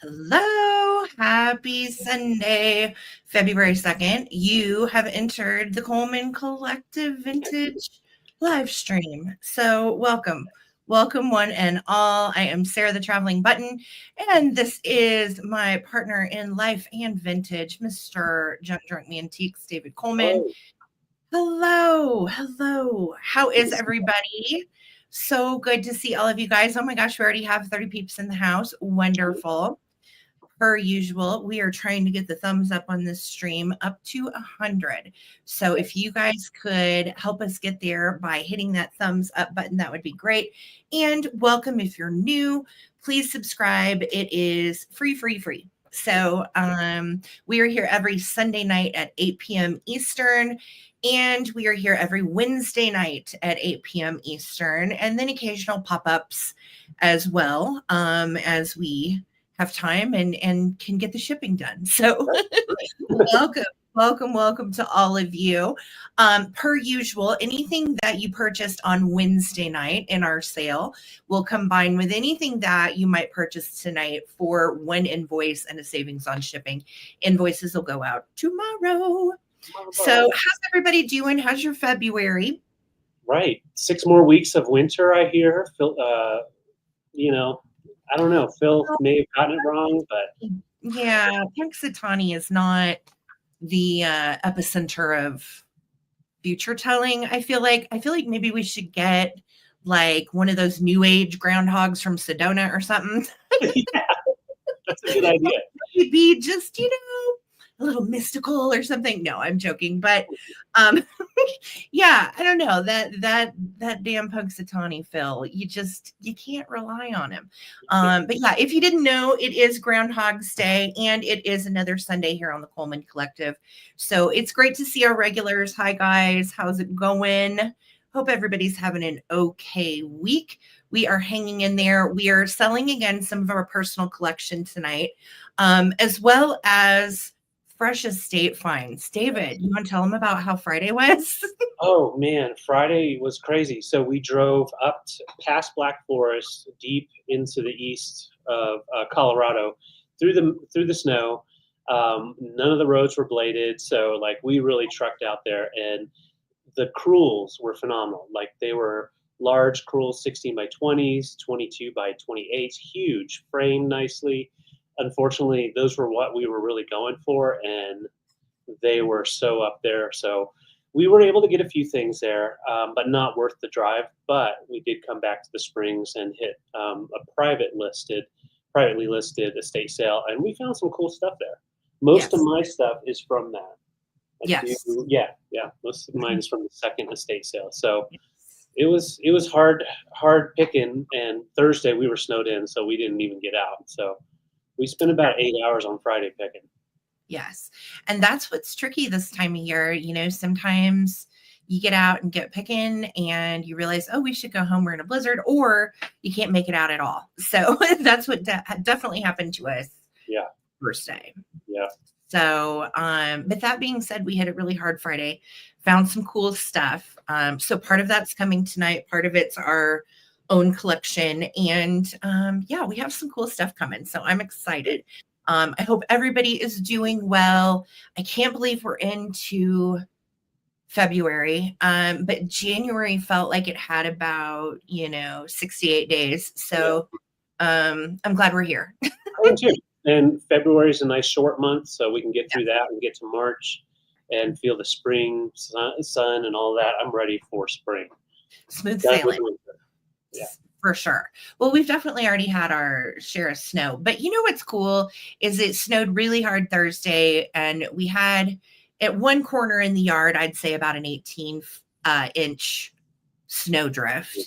Hello, happy Sunday, February 2nd. You have entered the Coleman Collective Vintage live stream. So, welcome. Welcome, one and all. I am Sarah the Traveling Button, and this is my partner in life and vintage, Mr. Junk Drunk Mantiques, David Coleman. Hello. How is everybody? So good to see all of you guys. Oh my gosh, we already have 30 peeps in the house. Wonderful. Per usual, we are trying to get the thumbs up on this stream up to 100. So if you guys could help us get there by hitting that thumbs up button, that would be great. And welcome if you're new, please subscribe. It is free. So we are here every Sunday night at 8 p.m. Eastern. And we are here every Wednesday night at 8 p.m. Eastern. And then occasional pop-ups as well as we have time and can get the shipping done. So welcome to all of you. Per usual, anything that you purchased on Wednesday night in our sale will combine with anything that you might purchase tonight for one invoice and a savings on shipping. Invoices will go out tomorrow. So how's everybody doing? How's your February? Right. 6 more weeks of winter, I hear. I don't know. Phil may have gotten it wrong, but yeah, Punxsutawney is not the epicenter of future telling. I feel like maybe we should get like one of those new age groundhogs from Sedona or something. Yeah, that's a good idea. Maybe just, a little mystical or something. No, I'm joking. But yeah, I don't know. That damn Punxsutawney Phil, you can't rely on him. But yeah, if you didn't know, it is Groundhog's Day and it is another Sunday here on the Coleman Collective. So it's great to see our regulars. Hi guys, how's it going? Hope everybody's having an okay week. We are hanging in there. We are selling again some of our personal collection tonight, as well as fresh estate finds. David, you want to tell them about how Friday was? Oh man, Friday was crazy. So we drove up past Black Forest, deep into the east of Colorado, through the snow. None of the roads were bladed, so like we really trucked out there, and the crewels were phenomenal. Like they were large crewels, 16 by 20s, 22 by 28s, huge, framed nicely. Unfortunately, those were what we were really going for, and they were so up there. So we were able to get a few things there, but not worth the drive. But we did come back to the Springs and hit a privately listed estate sale, and we found some cool stuff there. Most of my stuff is from that. Yeah. Most of mine is from the second estate sale. So it was hard picking, and Thursday we were snowed in, so we didn't even get out. So we spent about 8 hours on Friday picking. Yes. And that's what's tricky this time of year. Sometimes you get out and get picking and you realize, oh, we should go home. We're in a blizzard, or you can't make it out at all. So that's what definitely happened to us. Yeah. First day. Yeah. So, but that being said, we hit it really hard Friday, found some cool stuff. So part of that's coming tonight. Part of it's our own collection. And we have some cool stuff coming. So I'm excited. I hope everybody is doing well. I can't believe we're into February. But January felt like it had about, 68 days. So I'm glad we're here. I am too. And February is a nice short month, so we can get through that and get to March and feel the spring sun and all that. I'm ready for spring. Smooth sailing. Yeah. For sure. Well, we've definitely already had our share of snow, but what's cool is it snowed really hard Thursday, and we had at one corner in the yard, I'd say about an 18-inch snow drift,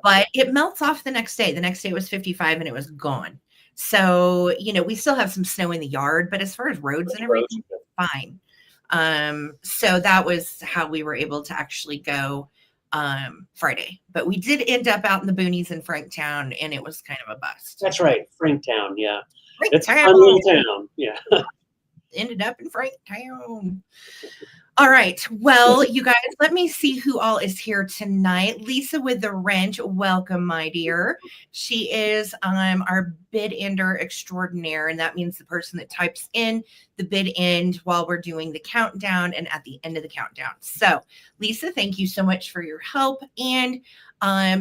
but it melts off the next day. The next day it was 55 and it was gone. So, we still have some snow in the yard, but as far as roads and everything, fine. So that was how we were able to actually go Friday, but we did end up out in the boonies in Franktown, and it was kind of a bust. That's right, Franktown. Yeah, it's a fun little town. Yeah, ended up in Franktown. All right. Well, you guys, let me see who all is here tonight. Lisa with the wrench. Welcome, my dear. She is our bid ender extraordinaire, and that means the person that types in the bid end while we're doing the countdown and at the end of the countdown. So, Lisa, thank you so much for your help. And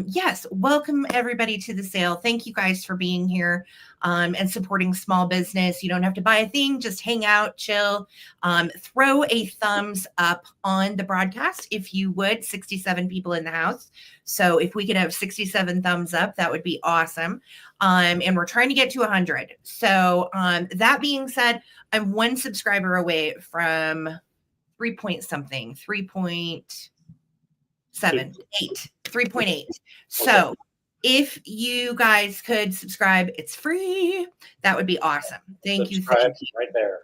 yes, welcome everybody to the sale. Thank you guys for being here and supporting small business. You don't have to buy a thing, just hang out, chill. Throw a thumbs up on the broadcast if you would. 67 people in the house. So if we could have 67 thumbs up, that would be awesome. And we're trying to get to 100. So that being said, I'm one subscriber away from 3.8. So if you guys could subscribe, it's free. That would be awesome. Thank you. Right there.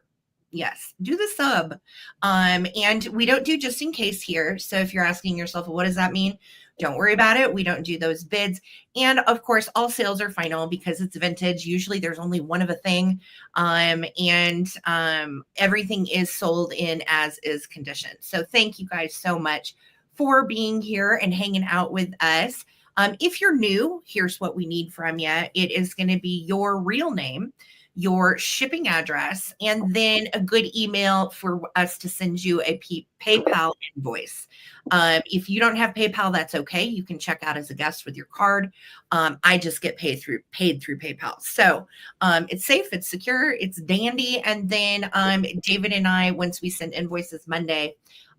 Yes, do the sub. And we don't do just in case here. So if you're asking yourself, what does that mean? Don't worry about it. We don't do those bids. And of course, all sales are final because it's vintage. Usually there's only one of a thing. Everything is sold in as is condition. So thank you guys so much for being here and hanging out with us. If you're new, here's what we need from you. It is going to be your real name, your shipping address, and then a good email for us to send you a PayPal invoice. If you don't have PayPal, that's okay. You can check out as a guest with your card. I just get paid through PayPal. So it's safe, it's secure, it's dandy. And then David and I, once we send invoices Monday,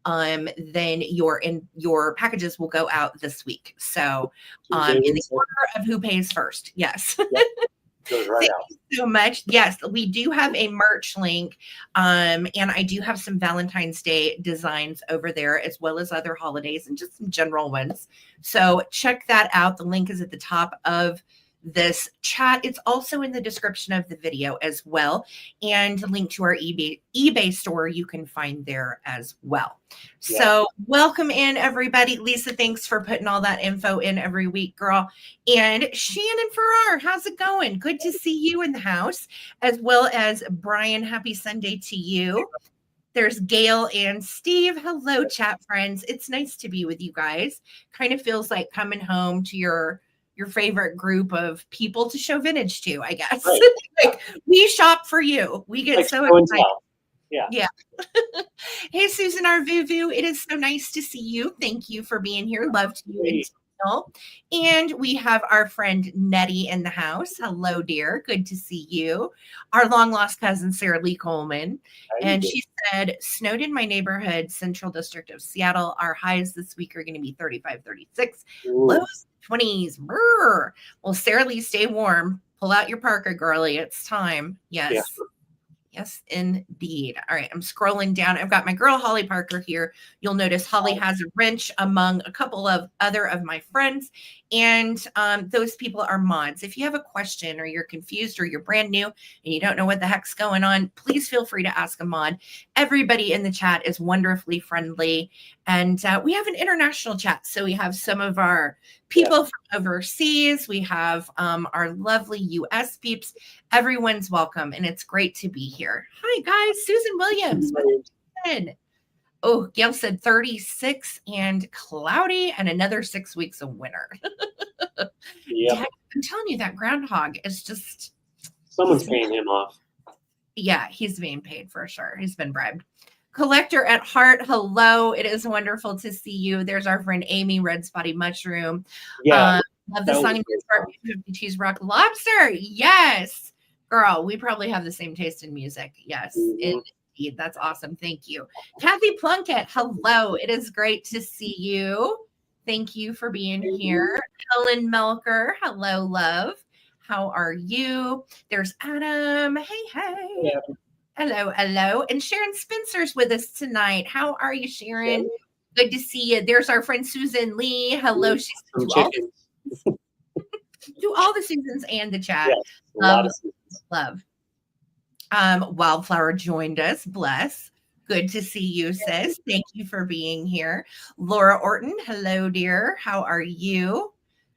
then your packages will go out this week. So in the order of who pays first. Yes. Yep. Goes right Thank out. you so much. Yes, we do have a merch link. And I do have some Valentine's Day designs over there, as well as other holidays and just some general ones. So check that out. The link is at the top of this chat. It's also in the description of the video as well. And the link to our eBay store you can find there as well. Yeah. So welcome in, everybody. Lisa, thanks for putting all that info in every week, girl. And Shannon Farrar, how's it going? Good to see you in the house, as well as Brian. Happy Sunday to you. There's Gail and Steve. Hello, chat friends. It's nice to be with you guys. Kind of feels like coming home to your favorite group of people to show vintage to, I guess. Right. Like we shop for you. We get so excited. Yeah. Hey, Susan Arvuvu, it is so nice to see you. Thank you for being here. Loved you. And we have our friend Nettie in the house. Hello, dear. Good to see you. Our long lost cousin, Sarah Lee Coleman. And she said, snowed in my neighborhood, Central District of Seattle. Our highs this week are going to be 35, 36. Lows 20s. Brr. Well, Sarah Lee, stay warm. Pull out your parka, girly. It's time. Yes. Yeah. Yes, indeed. All right, I'm scrolling down. I've got my girl, Holly Parker here. You'll notice Holly has a wrench among a couple of other of my friends, and those people are mods. If you have a question or you're confused or you're brand new and you don't know what the heck's going on, please feel free to ask a mod. Everybody in the chat is wonderfully friendly, and we have an international chat. So we have some of our people from overseas. We have our lovely US peeps. Everyone's welcome, and it's great to be here. Hi, guys. Susan Williams. Oh, Gail said 36 and cloudy and another 6 weeks of winter. Yeah, I'm telling you, that groundhog is just... Someone's paying him off. Yeah, he's being paid for sure. He's been bribed. Collector at Heart, hello. It is wonderful to see you. There's our friend Amy, Red Spotty Mushroom. Yeah. Love the song Ttbsarahc Lobster. Yes. Girl, we probably have the same taste in music. Yes, indeed. That's awesome. Thank you. Kathy Plunkett, hello. It is great to see you. Thank you for being here. Helen Melker, hello, love. How are you? There's Adam. Hey. Yeah. Hello. And Sharon Spencer's with us tonight. How are you, Sharon? Good to see you. There's our friend Susan Lee. Hello. She's to all the Susans and the chat. Yes, love. Wildflower joined us. Bless. Good to see you, sis. Thank you for being here. Laura Orton. Hello, dear. How are you?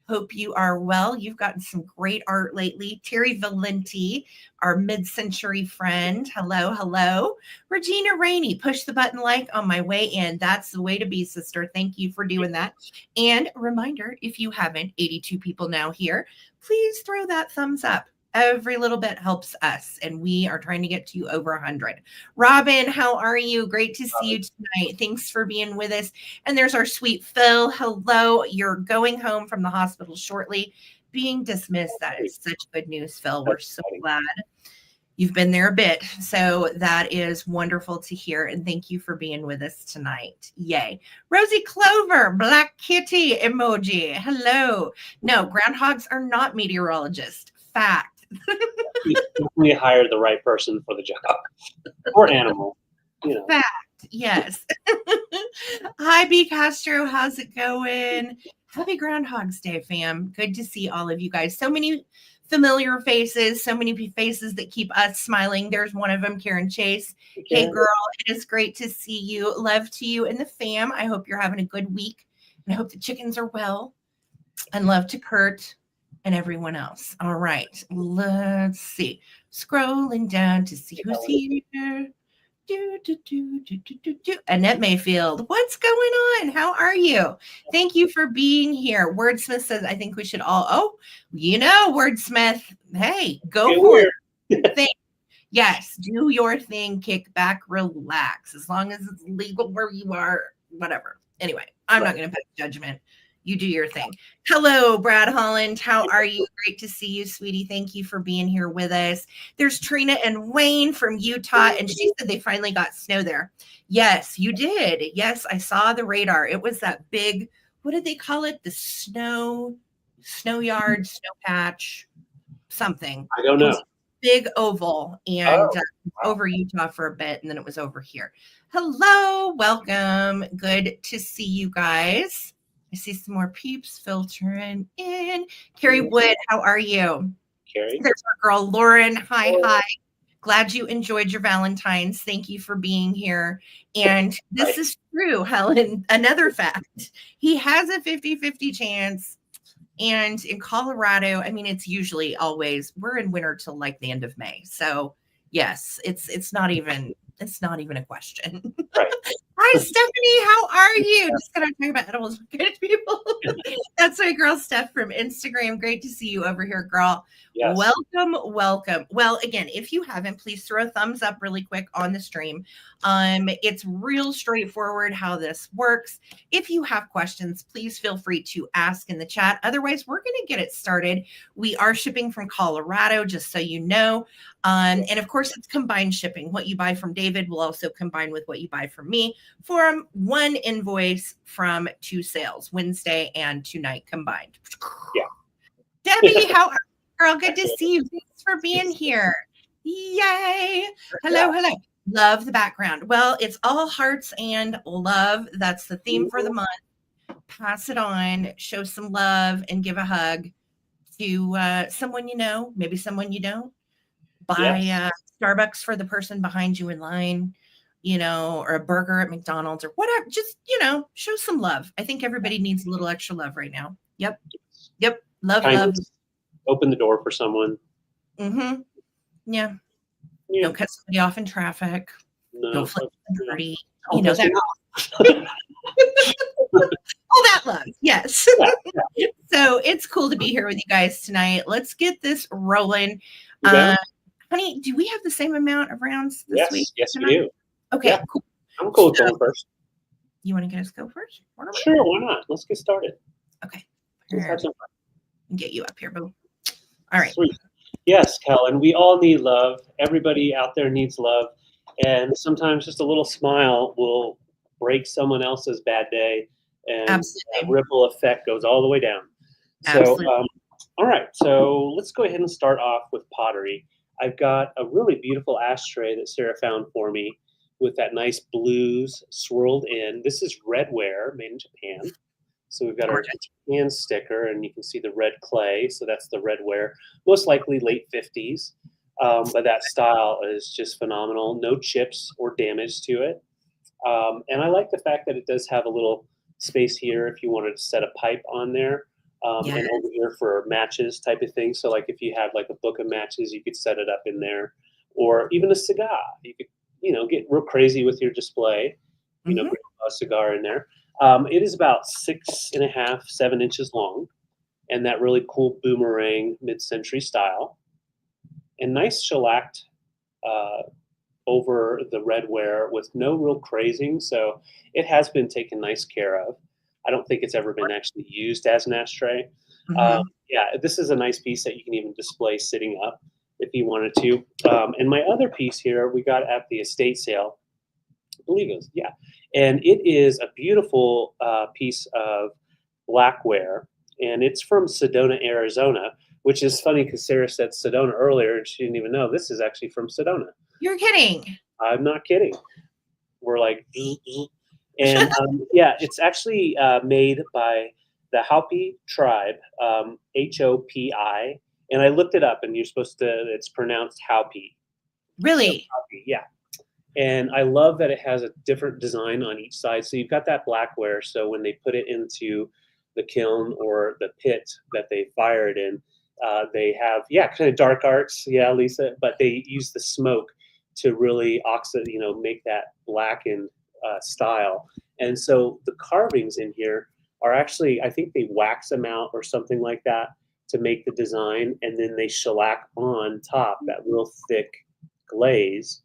Hope you are well. You've gotten some great art lately. Terry Valenti, our mid-century friend. Hello, hello. Regina Rainey, push the button like on my way in. That's the way to be, sister. Thank you for doing that. And reminder, if you haven't, 82 people now here, please throw that thumbs up. Every little bit helps us, and we are trying to get to over 100. Robin, how are you? Great to see you tonight. Thanks for being with us. And there's our sweet Phil. Hello. You're going home from the hospital shortly, being dismissed. That is such good news, Phil. We're so glad you've been there a bit. So that is wonderful to hear. And thank you for being with us tonight. Yay. Rosie Clover, Black Kitty emoji. Hello. No, groundhogs are not meteorologists. Fact. We hired the right person for the job, or animal, you know. Fact. Yes. Hi, B. Castro. How's it going? Happy Groundhog's Day, fam. Good to see all of you guys. So many familiar faces, so many faces that keep us smiling. There's one of them, Karen Chase. Hey, girl, it is great to see you. Love to you and the fam. I hope you're having a good week. And I hope the chickens are well. And love to Kurt and everyone else. All right. Let's see. Scrolling down to see who's here. Annette Mayfield, what's going on? How are you? Thank you for being here. Wordsmith says, I think we should all, Wordsmith, hey, go for it. Yes, do your thing, kick back, relax. As long as it's legal where you are, whatever. Anyway, I'm not going to pass judgment. You do your thing. Hello, Brad Holland. How are you? Great to see you, sweetie. Thank you for being here with us. There's Trina and Wayne from Utah, and she said they finally got snow there. Yes, you did. Yes, I saw the radar. It was that big, what did they call it? The snow yard, snow patch, something. I don't know. Big oval, and over Utah for a bit, and then it was over here. Hello, welcome. Good to see you guys. I see some more peeps filtering in. Carrie Wood, how are you? Carrie. There's our girl, Lauren. Hi. Glad you enjoyed your Valentine's. Thank you for being here. And this is true, Helen. Another fact. He has a 50-50 chance. And in Colorado, I mean, it's usually always, we're in winter till like the end of May. So yes, it's not even a question. Right. Hi, Stephanie. How are you? Just gonna talk about edibles with good people. That's my girl, Steph from Instagram. Great to see you over here, girl. Yes. Welcome. Well, again, if you haven't, please throw a thumbs up really quick on the stream. It's real straightforward how this works. If you have questions, please feel free to ask in the chat. Otherwise, we're going to get it started. We are shipping from Colorado, just so you know. And of course, it's combined shipping. What you buy from David will also combine with what you buy from me for one invoice from 2 sales, Wednesday and tonight combined. Yeah. Debbie, how are you, girl? Good to see you. Thanks for being here. Yay. Hello. Love the background. Well, it's all hearts and love. That's the theme for the month. Pass it on, show some love, and give a hug to someone you know, maybe someone you don't. Buy Starbucks for the person behind you in line, or a burger at McDonald's or whatever. Just, show some love. I think everybody needs a little extra love right now. Yep. Love. Open the door for someone. Mm-hmm. Yeah. Don't cut somebody off in traffic. No. Don't flip the party. That. All that love. Yes. Yeah. So it's cool to be here with you guys tonight. Let's get this rolling. Honey, do we have the same amount of rounds this week? Yes, we do. Okay, cool. I'm cool with going first. You want to get us go first? Sure, why not? Let's get started. Okay. Let's have some fun. Get you up here, boo. All right. Sweet. Yes, Helen, we all need love. Everybody out there needs love. And sometimes just a little smile will break someone else's bad day. And that ripple effect goes all the way down. So, all right. So let's go ahead and start off with pottery. I've got a really beautiful ashtray that Sarah found for me with that nice blues swirled in. This is redware made in Japan. So we've got our Japan sticker, and you can see the red clay. So that's the redware, most likely late 50s. But that style is just phenomenal. No chips or damage to it. And I like the fact that it does have a little space here if you wanted to set a pipe on there. Yes. And over here for matches type of thing. So like if you had like a book of matches, you could set it up in there, or even a cigar. You could, get real crazy with your display. Mhm. Bring a cigar in there. It is about 6.5, 7 inches long, and that really cool boomerang mid-century style, and nice shellacked uh, over the redware with no real crazing. So it has been taken nice care of. I don't think it's ever been actually used as an ashtray. Mhm. Yeah, this is a nice piece that you can even display sitting up if you wanted to. And my other piece here we got at the estate sale. I believe it was, yeah. And it is a beautiful piece of blackware, and it's from Sedona, Arizona, which is funny because Sarah said Sedona earlier, and she didn't even know this is actually from Sedona. You're kidding. I'm not kidding. We're like, zzz, zzz. And yeah, it's actually made by the Hopi tribe, Hopi, and I looked it up, and you're supposed to. It's pronounced Hopi. So Really? Hopi, yeah. And I love that it has a different design on each side. So you've got that blackware. So when they put it into the kiln or the pit that they fire it in, they have, yeah, kind of dark arts. Yeah, Lisa, but they use the smoke to really make that blackened style. And so the carvings in here are actually, I think they wax them out or something like that to make the design. And then they shellac on top that real thick glaze,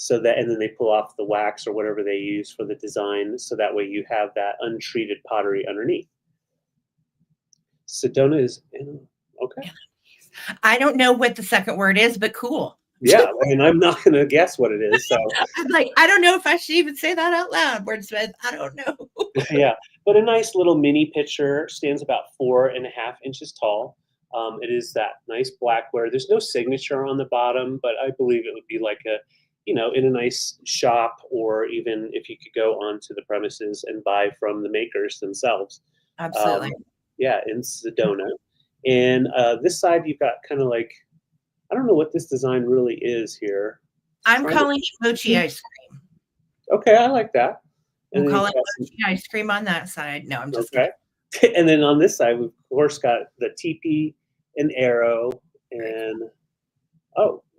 and then they pull off the wax or whatever they use for the design, so that way you have that untreated pottery underneath. Sedona is okay. I don't know what the second word is, but cool. Yeah, I mean, I'm not going to guess what it is. So I'm like, I don't know if I should even say that out loud, wordsmith. I don't know. yeah, but a nice little mini pitcher, stands about 4.5 inches tall. It is that nice blackware. There's no signature on the bottom, but I believe it would be like in a nice shop, or even if you could go onto the premises and buy from the makers themselves. Absolutely. Yeah, in Sedona. And this side, you've got kind of like, I don't know what this design really is here. I'm calling it mochi ice cream. Okay, I like that. We'll call it mochi ice cream on that side. No, I'm just kidding. And then on this side, we've of course got the teepee, an arrow, and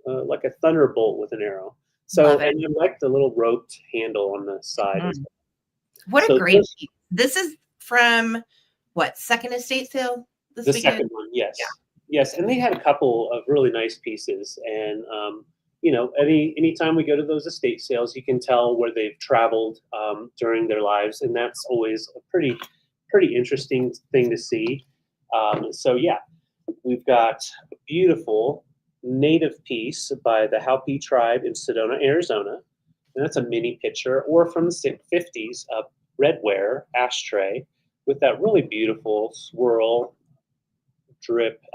like a thunderbolt with an arrow. So, and you like the little roped handle on the side. Mm-hmm. What a great piece. This is from what, second estate sale this weekend? Second one, yes. Yeah. Yes, and they had a couple of really nice pieces. And anytime we go to those estate sales, you can tell where they've traveled during their lives, and that's always a pretty interesting thing to see. So yeah, we've got a beautiful native piece by the Hopi tribe in Sedona, Arizona, and that's a mini pitcher, or from the 50s, a redware ashtray with that really beautiful swirl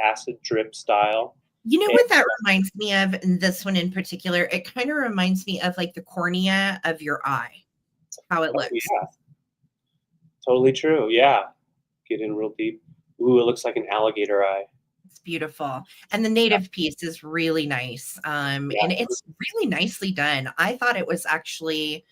acid drip style. You know what that reminds me of, and this one in particular, it kind of reminds me of like the cornea of your eye, how it looks. Yeah. Totally true. Yeah. Get in real deep. Ooh, it looks like an alligator eye. It's beautiful. And the native piece is really nice. And it's really nicely done. I thought it was actually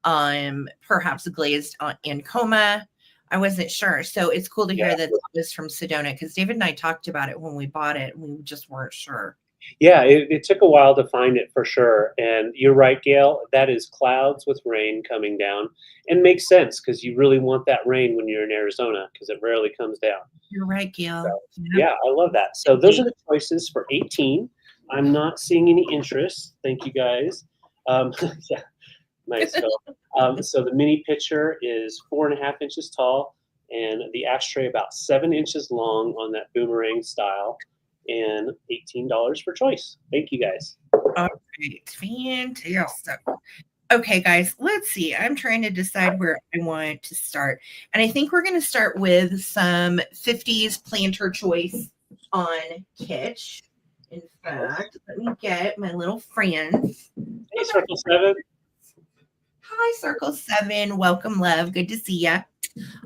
perhaps glazed in coma. I wasn't sure. So it's cool to hear that it was from Sedona, because David and I talked about it when we bought it, and we just weren't sure. Yeah, it took a while to find it for sure. And you're right, Gail, that is clouds with rain coming down, and makes sense because you really want that rain when you're in Arizona, because it rarely comes down. You're right, Gail. So, yeah, I love that. So those are the choices for 18. I'm not seeing any interest. Thank you, guys. Yeah, nice. So the mini pitcher is 4.5 inches tall, and the ashtray about 7 inches long on that boomerang style, and $18 for choice. Thank you, guys. All right, fantastic. Okay, guys, let's see. I'm trying to decide where I want to start. And I think we're going to start with some 50s planter choice on Kitsch. In fact, let me get my little friends. Hey, Circle 7. Hi, Circle 7. Welcome, love. Good to see ya.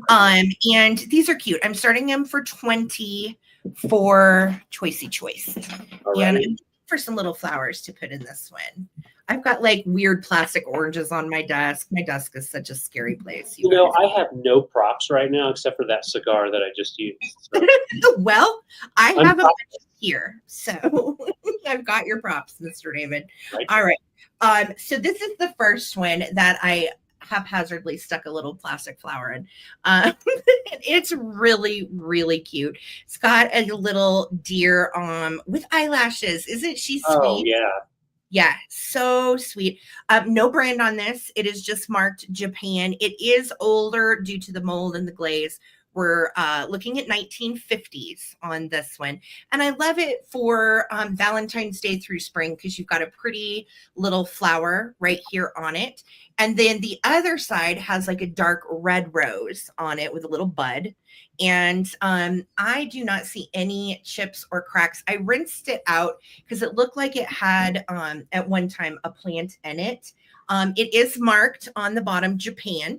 And these are cute. I'm starting them for 20 for choicey choice. All right. And for some little flowers to put in this one. I've got like weird plastic oranges on my desk. My desk is such a scary place. You know, I have no props right now except for that cigar that I just used. So. Well, I have a bunch here, so I've got your props, Mr. David. Right. All right. So this is the first one that I haphazardly stuck a little plastic flower in. It's really, really cute. It's got a little deer with eyelashes. Isn't she sweet? Oh, yeah. Yeah, so sweet. No brand on this. It is just marked Japan. It is older due to the mold and the glaze. We're looking at 1950s on this one. And I love it for Valentine's Day through spring because you've got a pretty little flower right here on it. And then the other side has like a dark red rose on it with a little bud. And I do not see any chips or cracks. I rinsed it out because it looked like it had at one time a plant in it. It is marked on the bottom Japan.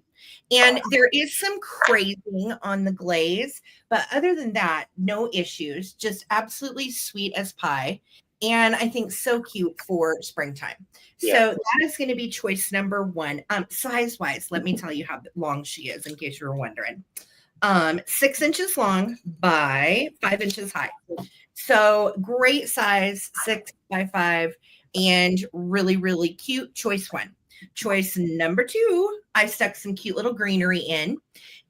And there is some crazing on the glaze, but other than that, no issues. Just absolutely sweet as pie. And I think so cute for springtime. Yeah. So that is going to be choice number one. Size-wise, let me tell you how long she is in case you were wondering. 6 inches long by 5 inches high. So great size, 6 by 5, and really, really cute. Choice one. Choice number two, I stuck some cute little greenery in,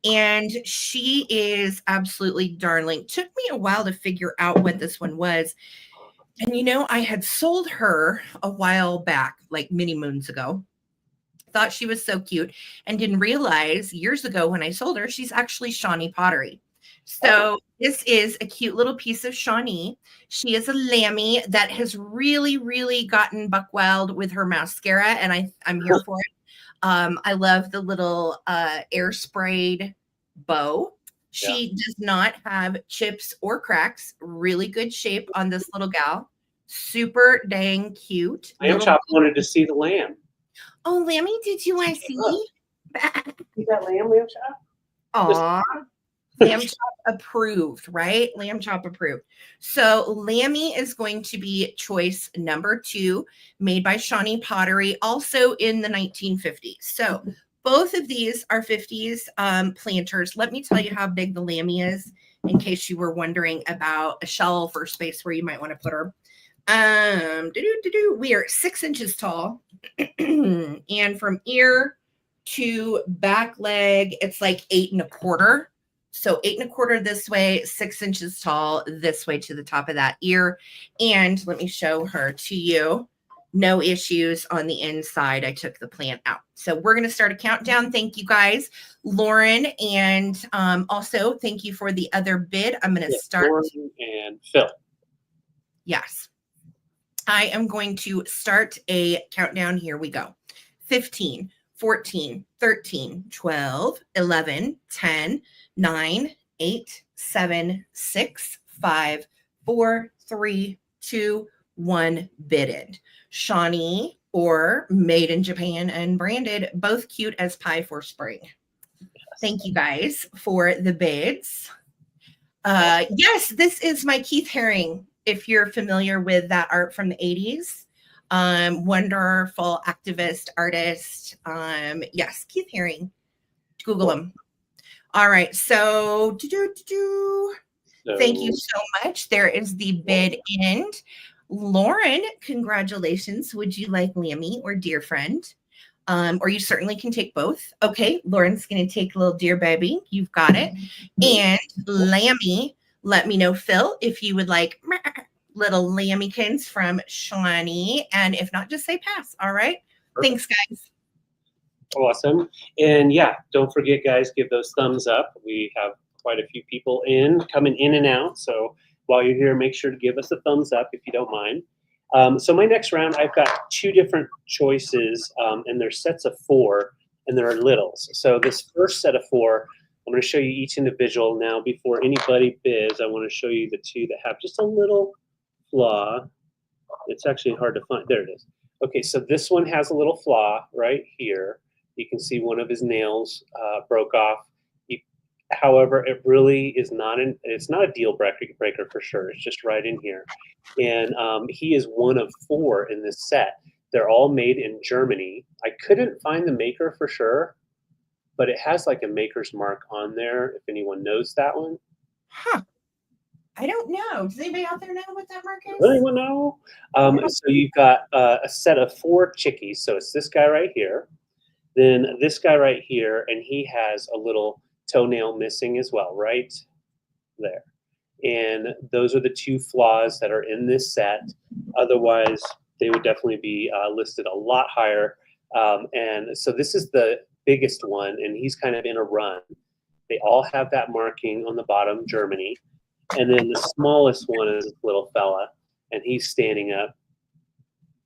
and she is absolutely darling. Took me a while to figure out what this one was. And you know, I had sold her a while back, like many moons ago. Thought she was so cute and didn't realize years ago when I sold her, she's actually Shawnee pottery. So this is a cute little piece of Shawnee. She is a lammy that has really, really gotten buck wild with her mascara, and I'm here for it. I love the little air sprayed bow. She does not have chips or cracks. Really good shape on this little gal. Super dang cute. Lamb Chop wanted to see the lamb. Oh, Lammy, did you want to see? See that lamb, Lamb Chop? Aw. Lamb Chop approved, right? Lamb Chop approved. So Lammy is going to be choice number two, made by Shawnee Pottery, also in the 1950s. So both of these are 50s planters. Let me tell you how big the Lammy is, in case you were wondering about a shelf or space where you might want to put her. We are 6 inches tall, and from ear to back leg, it's like 8 1/4. So 8 1/4 this way, 6 inches tall this way to the top of that ear. And let me show her to you. No issues on the inside. I took the plant out. So we're going to start a countdown. Thank you guys, Lauren, and also thank you for the other bid. I'm going to start. Lauren and Phil. Yes. I am going to start a countdown. Here we go. 15, 14, 13, 12, 11, 10, 9, 8, 7, 6, 5, 4, 3, 2, 1 bidded. Shawnee or made in Japan and branded, both cute as pie for spring. Thank you guys for the bids. Yes, this is my Keith Haring. If you're familiar with that art from the 80s, wonderful activist, artist. Yes, Keith Haring. Google him. All right. So, thank you so much. There is the bid end. Lauren, congratulations. Would you like Lammy or dear friend? Or you certainly can take both. Okay. Lauren's going to take little dear baby. You've got it. And Lammy, let me know, Phil, if you would like little lammykins from Shawnee. And if not, just say pass. All right. Perfect. Thanks, guys. Awesome. And yeah, don't forget, guys, give those thumbs up. We have quite a few people coming in and out. So while you're here, make sure to give us a thumbs up if you don't mind. So my next round, I've got 2 different choices, and they're sets of 4, and there are littles. So this first set of 4, I'm going to show you each individual. Now, before anybody bids, I want to show you the 2 that have just a little flaw. It's actually hard to find. There it is. Okay, so this one has a little flaw right here. You can see one of his nails broke off. However, it really is not it's not a deal breaker for sure. It's just right in here. And he is one of 4 in this set. They're all made in Germany. I couldn't find the maker for sure, but it has like a maker's mark on there if anyone knows that one. Huh. I don't know. Does anybody out there know what that mark is? Does anyone know? So you've got a set of 4 chickies. So it's this guy right here, then this guy right here, and he has a little toenail missing as well, right there. And those are the 2 flaws that are in this set. Otherwise, they would definitely be listed a lot higher. And so this is the biggest one, and he's kind of in a run. They all have that marking on the bottom, Germany. And then the smallest one is this little fella, and he's standing up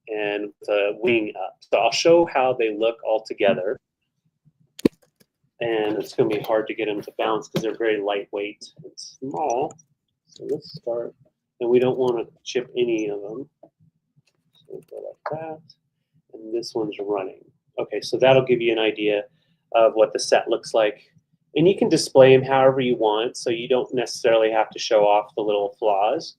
and with a wing up. So I'll show how they look all together. And it's going to be hard to get them to bounce because they're very lightweight and small. So let's start. And we don't want to chip any of them. So we'll go like that. And this one's running. Okay, so that'll give you an idea of what the set looks like. And you can display them however you want, so you don't necessarily have to show off the little flaws.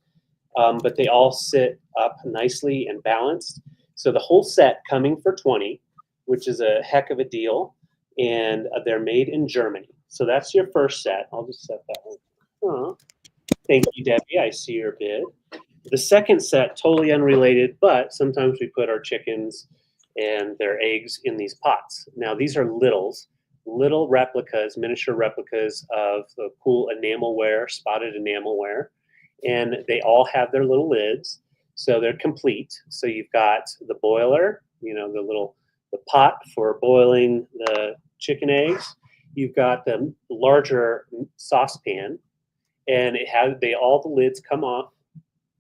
But they all sit up nicely and balanced. So the whole set coming for $20, which is a heck of a deal. And they're made in Germany. So that's your first set. I'll just set that one. Thank you, Debbie. I see your bid. The second set, totally unrelated, but sometimes we put our chickens and their eggs in these pots. Now, these are little replicas, miniature replicas of the cool enamelware, spotted enamelware. And they all have their little lids. So they're complete. So you've got the boiler, the pot for boiling the chicken eggs. You've got the larger saucepan, and all the lids come off,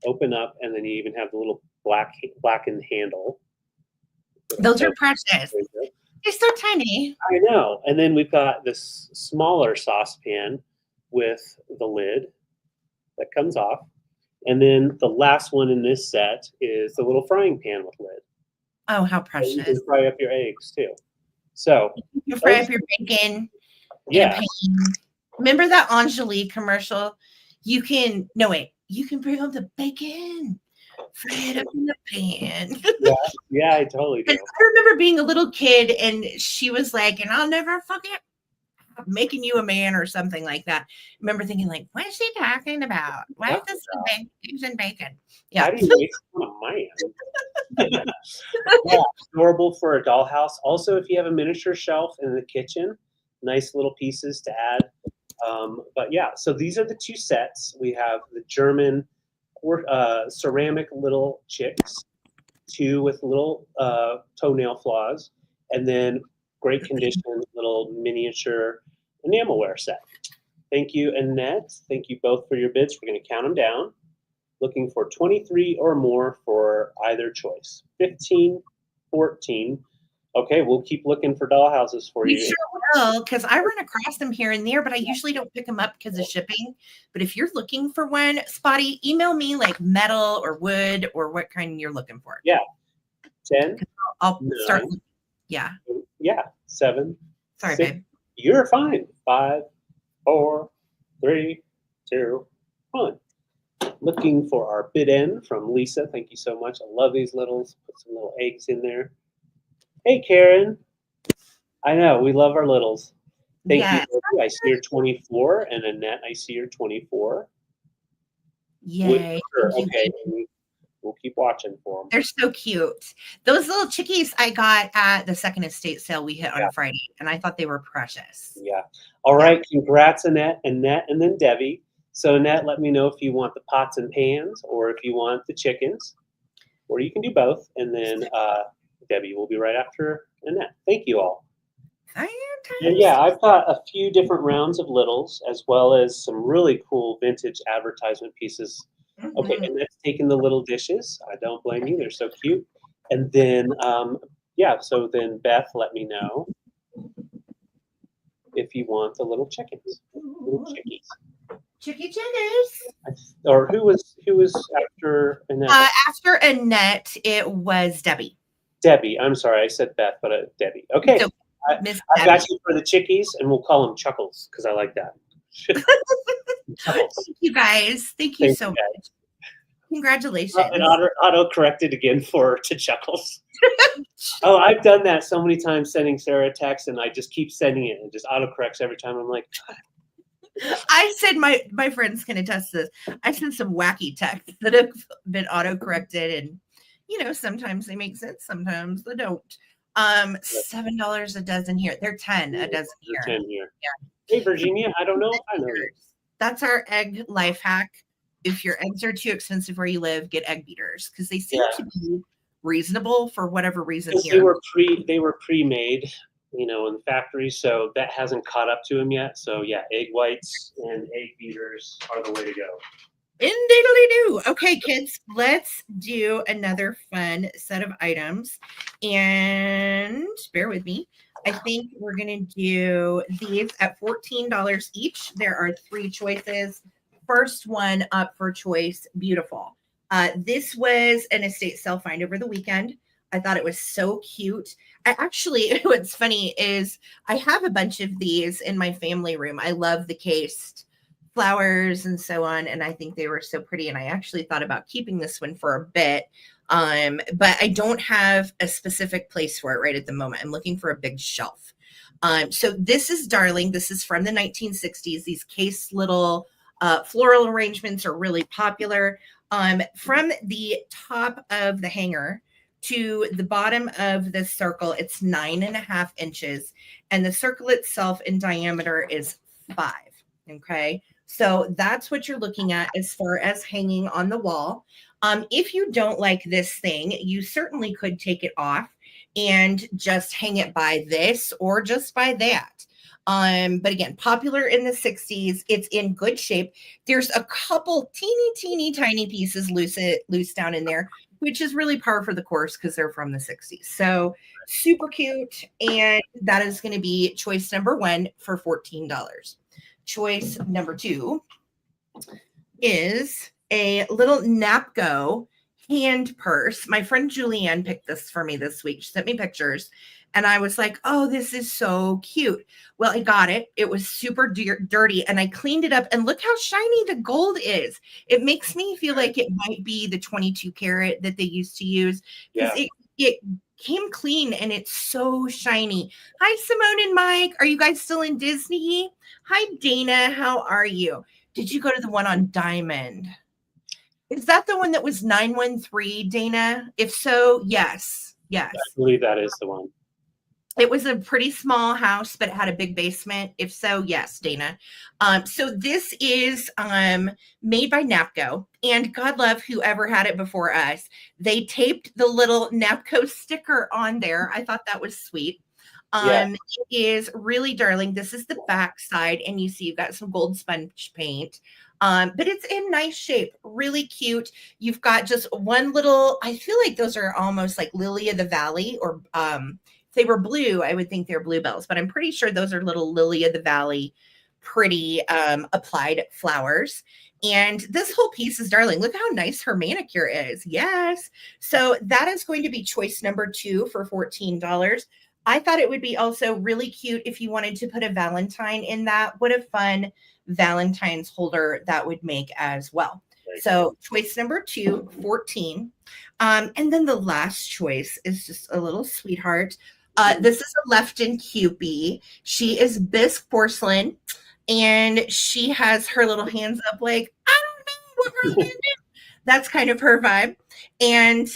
open up, and then you even have the little blackened handle. Those are precious. They're so tiny. I know. And then we've got this smaller saucepan with the lid that comes off. And then the last one in this set is the little frying pan with lid. Oh, how precious. And you can fry up your eggs too. So you can fry up your bacon. Yeah. Remember that Angelique commercial? You can bring up the bacon. Fry it up in the pan. Yeah, I totally do. And I remember being a little kid and she was like, and I'll never forget making you a man or something like that. I remember thinking like, what is she talking about? Why is this eggs and bacon? Yeah. How do you make fun of man? Yeah, adorable for a dollhouse. Also, if you have a miniature shelf in the kitchen, nice little pieces to add. But yeah, so these are the 2 sets. We have the German ceramic little chicks, 2 with little toenail flaws, and then great condition little miniature enamelware set. Thank you, Annette. Thank you both for your bids. We're going to count them down. Looking for 23 or more for either choice. 15, 14. Okay, we'll keep looking for dollhouses for you. You sure will, because I run across them here and there, but I usually don't pick them up because of shipping. But if you're looking for one, Spotty, email me like metal or wood or what kind you're looking for. Yeah. 10. I'll 9, start. Yeah. Yeah. 7. Sorry, 6. babe. You're fine. 5, 4, 3, 2, 1. Looking for our bid end from Lisa. Thank you so much. I love these littles. Put some little eggs in there. Hey, Karen. I know. We love our littles. Thank you. I see your 24. And Annette, I see your 24. Yay. Okay. We'll keep watching for them. They're so cute. Those little chickies I got at the second estate sale we hit on Friday, and I thought they were precious. Yeah. All right. Congrats, Annette, and then Debbie. So, Annette, let me know if you want the pots and pans or if you want the chickens, or you can do both. And then Debbie will be right after Annette. Thank you all. And yeah, I've got a few different rounds of littles as well as some really cool vintage advertisement pieces. Okay, and that's taking the little dishes. I don't blame you. They're so cute. And then, so then Beth, let me know if you want the little chickens, little chickies. Chickies. Or who was after Annette? After Annette, it was Debbie. Debbie. I'm sorry, I said Beth, but Debbie. Okay. So, I've got you for the chickies, and we'll call them Chuckles because I like that. Chuckles. Thank you guys. Thank you Thank so you, guys. much. Congratulations. And auto corrected again to Chuckles. Oh, I've done that so many times, sending Sarah a text, and I just keep sending it, and just autocorrects every time. I'm like, I said my friends can attest to this. I sent some wacky texts that have been autocorrected, and sometimes they make sense, sometimes they don't. $7 a dozen here. They're 10 a dozen here. 10 here. Yeah. Hey, Virginia, I don't know if I know you. That's our egg life hack. If your eggs are too expensive where you live, get egg beaters because they seem to be reasonable for whatever reason here. They were pre-made, in the factory, so that hasn't caught up to them yet. So yeah, egg whites and egg beaters are the way to go. Indeedly-do. Okay, kids, let's do another fun set of items. And bear with me. I think we're going to do these at $14 each. There are 3 choices. First one up for choice, beautiful. This was an estate sale find over the weekend. I thought it was so cute. What's funny is I have a bunch of these in my family room. I love the cased flowers and so on, and I think they were so pretty. And I actually thought about keeping this one for a bit, but I don't have a specific place for it right at the moment. I'm looking for a big shelf. So this is darling. This is from the 1960s. These case little floral arrangements are really popular. From the top of the hanger to the bottom of the circle, it's 9.5 inches, and the circle itself in diameter is 5. Okay, so that's what you're looking at as far as hanging on the wall. If you don't like this thing, you certainly could take it off and just hang it by this or just by that. But again, popular in the 60s. It's in good shape. There's a couple teeny tiny pieces loose down in there, which is really par for the course because they're from the 60s. So super cute. And that is going to be choice number 1 for $14. Choice number 2 is a little Napco hand purse. My friend Julianne picked this for me this week. She sent me pictures, and I was like, oh, this is so cute. Well, I got it. It was super dirty, and I cleaned it up, and look how shiny the gold is. It makes me feel like it might be the 22 karat that they used to use, because it came clean, and it's so shiny. Hi, Simone and Mike. Are you guys still in Disney? Hi, Dana. How are you? Did you go to the one on Diamond? Is that the one that was 913, Dana? If so, yes. Yes. I believe that is the one. It was a pretty small house, but it had a big basement. If so, yes, Dana. So this is made by Napco, and God love whoever had it before us. They taped the little Napco sticker on there. I thought that was sweet. It is really darling. This is the back side, and you see you've got some gold sponge paint. But it's in nice shape, really cute. You've got just one little, I feel like those are almost like lily of the valley, or if they were blue, I would think they're bluebells, but I'm pretty sure those are little lily of the valley, pretty applied flowers. And this whole piece is darling. Look how nice her manicure is. Yes. So that is going to be choice number 2 for $14. I thought it would be also really cute if you wanted to put a Valentine in that. What a fun Valentine's holder that would make as well. So choice number 2, 14. And then the last choice is just a little sweetheart. This is a Lefton Cupie. She is bisque porcelain, and she has her little hands up like, I don't know what we're going to do. That's kind of her vibe. And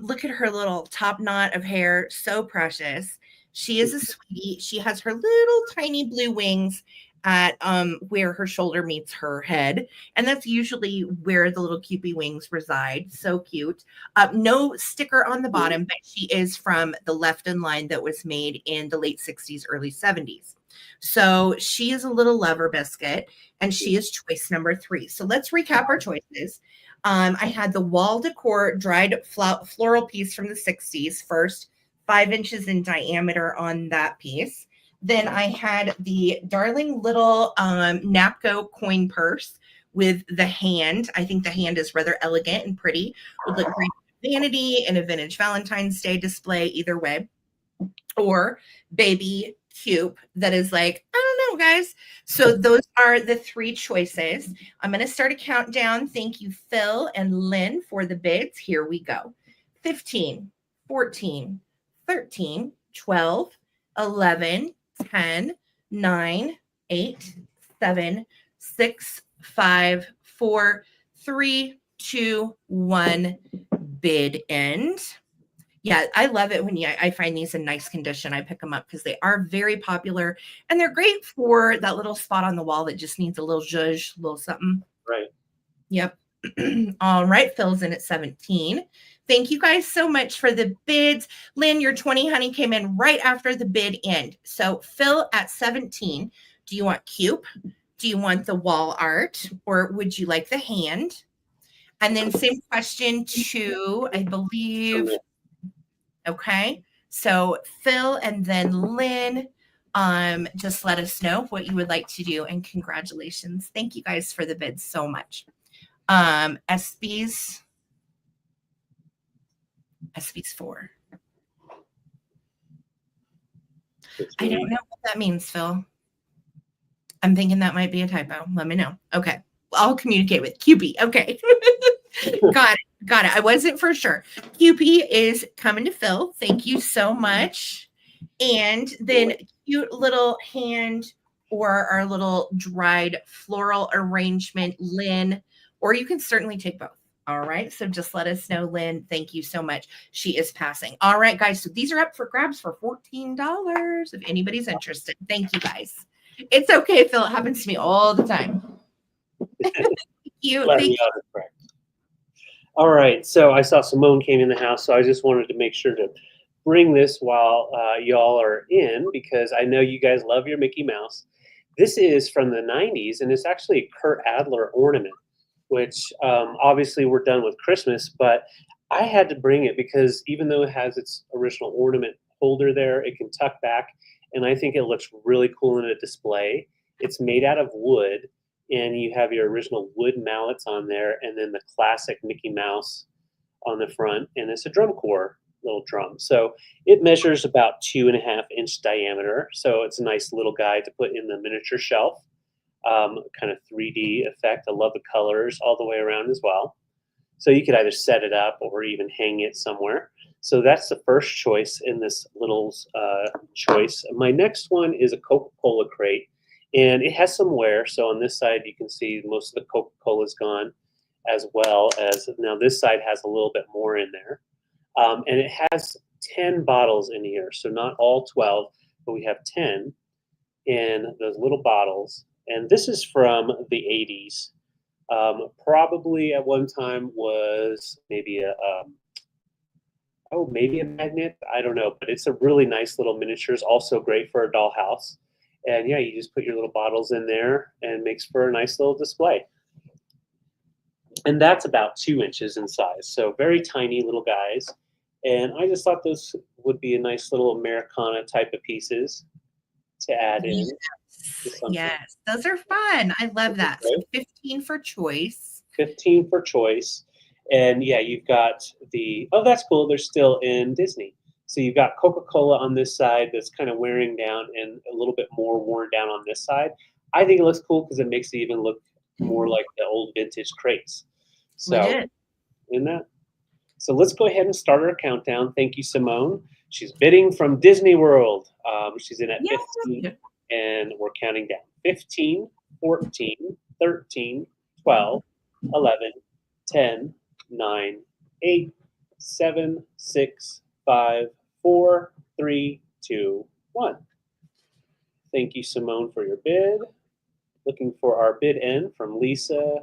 look at her little top knot of hair. So precious. She is a sweetie. She has her little tiny blue wings at where her shoulder meets her head. And that's usually where the little Cupie wings reside. So cute. No sticker on the bottom, but she is from the Lefton line that was made in the late 60s, early 70s. So she is a little lover biscuit, and she is choice number 3. So let's recap our choices. I had the wall decor dried floral piece from the 60s first, 5 inches in diameter on that piece. Then I had the darling little Napco coin purse with the hand. I think the hand is rather elegant and pretty. Would look great in vanity and a vintage Valentine's Day display, either way. Or baby cube that is like, I don't know, guys. So those are the 3 choices. I'm going to start a countdown. Thank you, Phil and Lynn, for the bids. Here we go. 15, 14, 13, 12, 11, 10, 9, 8, 7, 6, 5, 4, 3, 2, 1. Bid end. Yeah, I love it when I find these in nice condition. I pick them up because they are very popular and they're great for that little spot on the wall that just needs a little zhuzh, a little something. Right. Yep. All right. Phil's in at 17. Thank you guys so much for the bids. Lynn, your 20 honey came in right after the bid end. So Phil at 17, do you want cube? Do you want the wall art or would you like the hand? And then same question to, I believe, okay. So Phil and then Lynn, just let us know what you would like to do. And congratulations. Thank you guys for the bids so much. SB's 4. I don't know what that means, Phil. I'm thinking that might be a typo. Let me know. Okay. I'll communicate with QP. Okay. Got it. I wasn't for sure. QP is coming to Phil. Thank you so much. And then cute little hand or our little dried floral arrangement, Lynn, or you can certainly take both. All right. So just let us know, Lynn. Thank you so much. She is passing. All right, guys. So these are up for grabs for $14 if anybody's interested. Thank you, guys. It's okay, Phil. It happens to me all the time. Thank you. All right, so I saw Simone came in the house, so I just wanted to make sure to bring this while y'all are in because I know you guys love your Mickey Mouse. This is from the 90s, and it's actually a Kurt Adler ornament, which obviously we're done with Christmas, but I had to bring it because even though it has its original ornament holder there, it can tuck back, and I think it looks really cool in a display. It's made out of wood, and you have your original wood mallets on there, and then the classic Mickey Mouse on the front, and it's a drum corps, little drum. So it measures about 2.5-inch diameter, so it's a nice little guy to put in the miniature shelf. Kind of 3D effect. I love the colors all the way around as well. So you could either set it up or even hang it somewhere. So that's the first choice in this little choice. My next one is a Coca-Cola crate. And it has some wear. So on this side, you can see most of the Coca-Cola is gone, as well as now this side has a little bit more in there. And it has 10 bottles in here. So not all 12, but we have 10 in those little bottles. And this is from the 80s. Probably at one time was maybe maybe a magnet. I don't know. But it's a really nice little miniatures. Also great for a dollhouse. And yeah, you just put your little bottles in there and it makes for a nice little display. And that's about 2 inches in size. So very tiny little guys. And I just thought those would be a nice little Americana type of pieces to add in. Yes, those are fun. I love that. So 15 for choice. 15 for choice. And yeah, you've got that's cool. They're still in Disney. So you've got Coca-Cola on this side that's kind of wearing down and a little bit more worn down on this side. I think it looks cool because it makes it even look more like the old vintage crates. So in that. So let's go ahead and start our countdown. Thank you, Simone. She's bidding from Disney World. She's in at 15, and we're counting down. 15, 14, 13, 12, 11, 10, 9, 8, 7, 6, 5, 4, 3, 2, 1. Thank you, Simone, for your bid. Looking for our bid end from Lisa,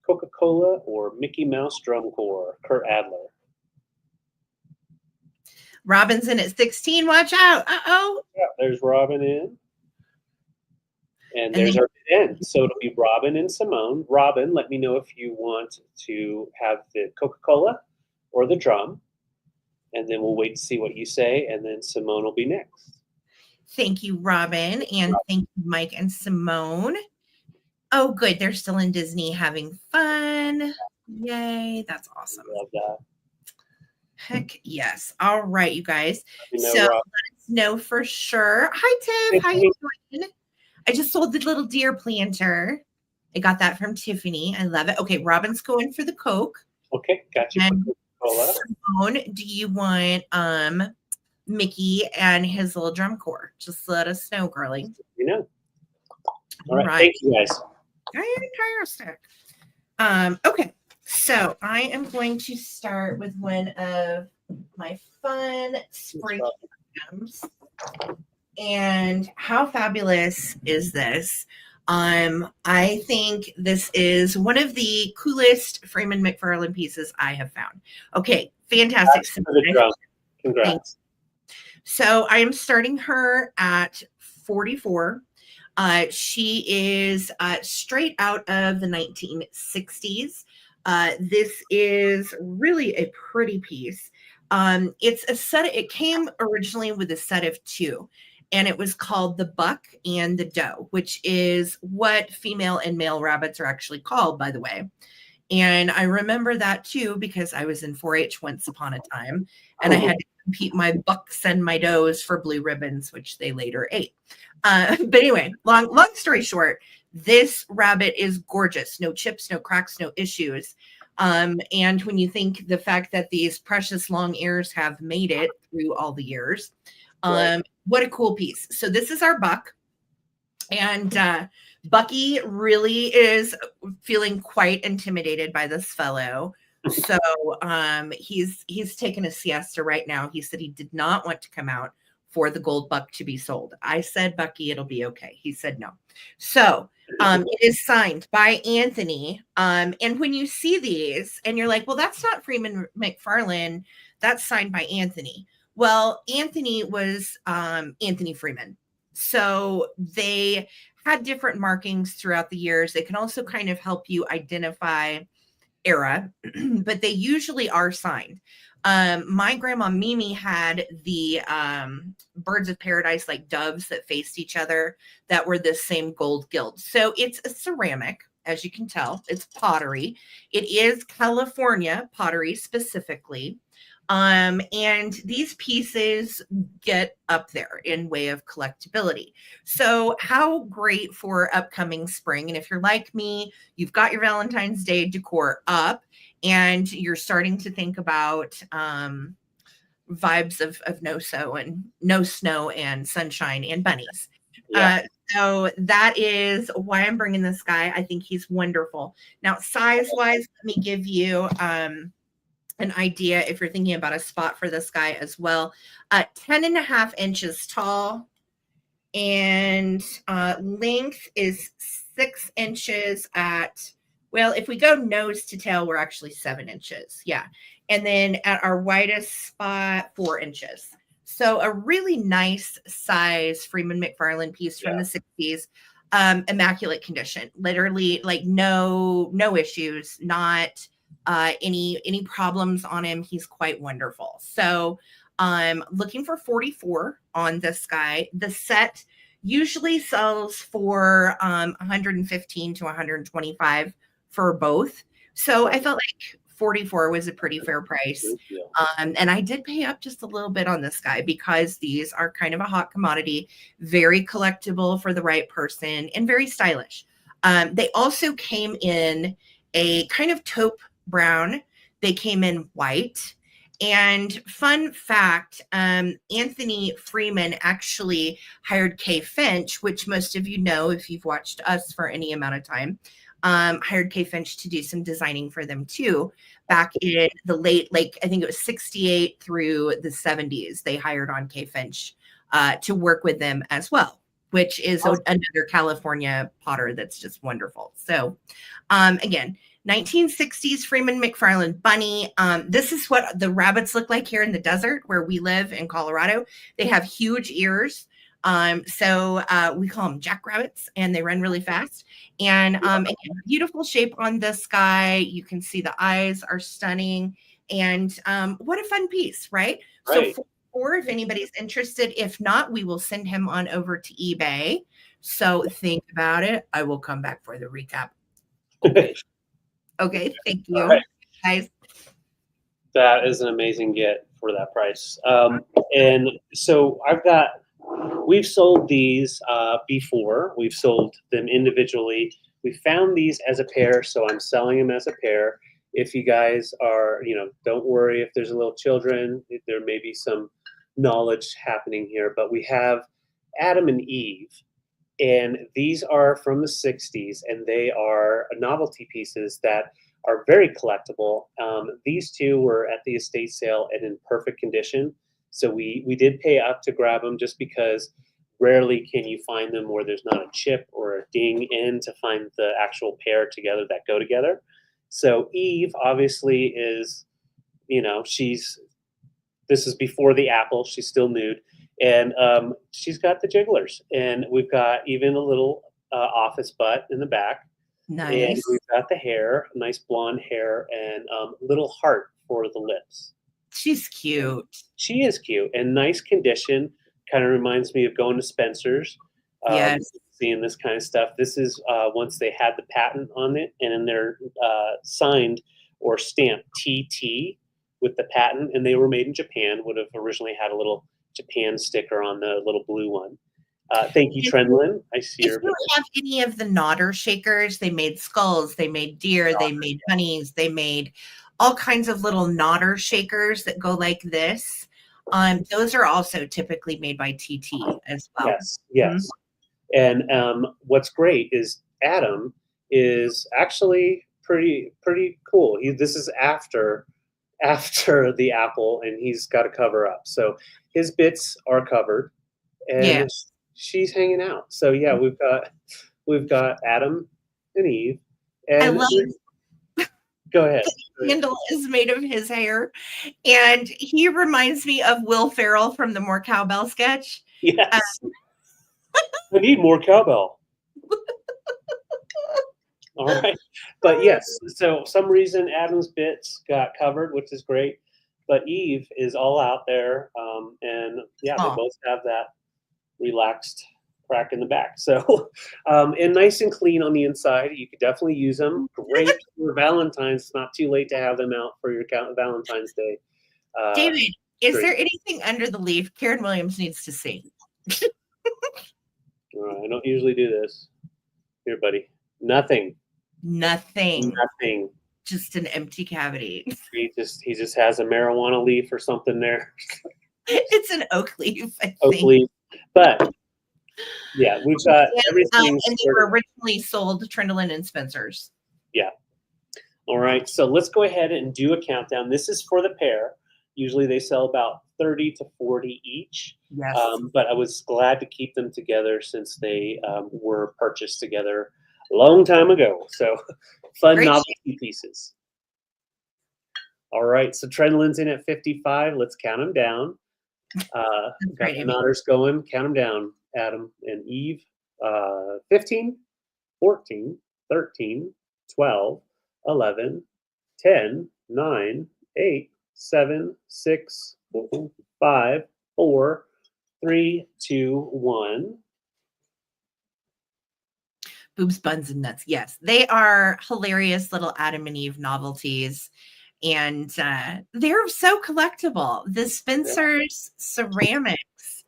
Coca-Cola, or Mickey Mouse Drum Corps, Kurt Adler. Robin's in at 16. Watch out. Uh-oh. Yeah, there's Robin in. And there's our bid end. So it'll be Robin and Simone. Robin, let me know if you want to have the Coca-Cola or the drum. And then we'll wait to see what you say. And then Simone will be next. Thank you, Robin. And thank you, Mike and Simone. Oh, good. They're still in Disney having fun. Yay. That's awesome. Love that. Heck yes. All right, you guys. Let me know, so Rob. let us snow for sure. Hi, Tiff. How you doing? I just sold the little deer planter. I got that from Tiffany. I love it. Okay, Robin's going for the Coke. Okay, got you. And Simone, do you want Mickey and his little drum corps? Just let us know, girlie. You know. All right. Thank you, guys. Fantastic. Okay, so I am going to start with one of my fun spring items. And how fabulous is this? I think this is one of the coolest Freeman McFarlane pieces I have found. Okay, fantastic. Congrats. So I am starting her at 44. She is straight out of the 1960s. This is really a pretty piece. It's a set. It came originally with a set of two, and it was called the buck and the doe, which is what female and male rabbits are actually called, by the way. And I remember that too because I was in 4-H once upon a time, and I had to compete my bucks and my does for blue ribbons, which they later ate. But anyway, long story short, this rabbit is gorgeous. No chips, no cracks, no issues. And when you think the fact that these precious long ears have made it through all the years, what a cool piece. So this is our buck. And Bucky really is feeling quite intimidated by this fellow. So he's taking a siesta right now. He said he did not want to come out for the gold buck to be sold. I said, Bucky, it'll be okay. He said no. So it is signed by Anthony. And when you see these and you're like, well, that's not Freeman McFarlane, that's signed by Anthony. Well, Anthony was Anthony Freeman. So they had different markings throughout the years. They can also kind of help you identify era, but they usually are signed. My grandma Mimi had the birds of paradise, like doves that faced each other, that were the same gold gilt. So it's a ceramic, as you can tell. It's pottery. It is California pottery specifically. And these pieces get up there in way of collectability. So how great for upcoming spring. And if you're like me, you've got your Valentine's Day decor up and you're starting to think about vibes of no snow and sunshine and bunnies. Yeah. So that is why I'm bringing this guy. I think he's wonderful. Now, size-wise, let me give you an idea if you're thinking about a spot for this guy as well. 10.5 inches tall, and length is 6 inches at, well, if we go nose to tail, we're actually 7 inches. Yeah. And then at our widest spot, 4 inches. So a really nice size Freeman McFarlane piece from the 60s. Immaculate condition, literally, like no issues, not any problems on him. He's quite wonderful. So looking for 44 on this guy. The set usually sells for 115 to 125 for both. So I felt like 44 was a pretty fair price. And I did pay up just a little bit on this guy because these are kind of a hot commodity, very collectible for the right person and very stylish. They also came in a kind of taupe brown. They came in white. And fun fact, Anthony Freeman actually hired Kay Finch, which most of you know if you've watched us for any amount of time, hired Kay Finch to do some designing for them too. Back in the late, I think it was 68 through the 70s, they hired on Kay Finch to work with them as well, which is another California potter that's just wonderful. So again, 1960s Freeman McFarlane bunny. This is what the rabbits look like here in the desert where we live in Colorado. They have huge ears. So we call them jackrabbits, and they run really fast. And again, beautiful shape on this guy. You can see the eyes are stunning. And what a fun piece, right? So or if anybody's interested, if not, we will send him on over to eBay. So think about it. I will come back for the recap. Okay, thank you, guys. That is an amazing get for that price. And so we've sold these before. We've sold them individually. We found these as a pair, so I'm selling them as a pair. If you guys are, don't worry if there's a little children. There may be some knowledge happening here, but we have Adam and Eve, and these are from the 60s, and they are novelty pieces that are very collectible. These two were at the estate sale and in perfect condition, so we did pay up to grab them just because rarely can you find them where there's not a chip or a ding in to find the actual pair together that go together. So Eve obviously is, this is before the apple. She's still nude, and she's got the jigglers, and we've got even a little office butt in the back. And Nice. we've got the hair, nice blonde hair, and little heart for the lips. She's cute. She is cute and nice condition. Kind of reminds me of going to Spencer's. Yes. Seeing this kind of stuff. This is once they had the patent on it, and then they're signed or stamped TT with the patent, and they were made in Japan. Would have originally had a little Japan sticker on the little blue one. Thank you, Trendlin. I see If your. you have any of the nodder shakers, they made skulls, they made deer, they made bunnies, they made all kinds of little nodder shakers that go like this. Those are also typically made by TT as well. Yes. Mm-hmm. And what's great is Adam is actually pretty cool. This is after the apple, and he's got to cover up. So his bits are covered, and she's hanging out. So yeah, we've got Adam and Eve. And I love go ahead. The handle is made of his hair, and he reminds me of Will Ferrell from the More Cowbell sketch. Yes. We need more cowbell. All right. But yes, so some reason Adam's bits got covered, which is great. But Eve is all out there. And yeah, they both have that relaxed crack in the back. So, and nice and clean on the inside. You could definitely use them. Great for Valentine's. It's not too late to have them out for your Valentine's Day. David, is there anything under the leaf Karen Williams needs to see? I don't usually do this. Here, buddy. Nothing. Just an empty cavity. He just has a marijuana leaf or something there. It's an oak leaf. Oak leaf. But yeah, we've got everything. And they were originally sold to Trendlin and Spencer's. Yeah. All right. So let's go ahead and do a countdown. This is for the pair. Usually they sell about 30 to 40 each. Yes. But I was glad to keep them together since they were purchased together a long time ago. So fun novelty pieces. All right. So Trendlin's in at 55. Let's count them down. Got the nodders going. Count them down, Adam and Eve. 15, 14, 13, 12, 11, 10, 9, 8, 7, 6, 5, 4, 3, 2, 1. Boobs, buns, and nuts. Yes, they are hilarious little Adam and Eve novelties. And they're so collectible. The Spencer's ceramics,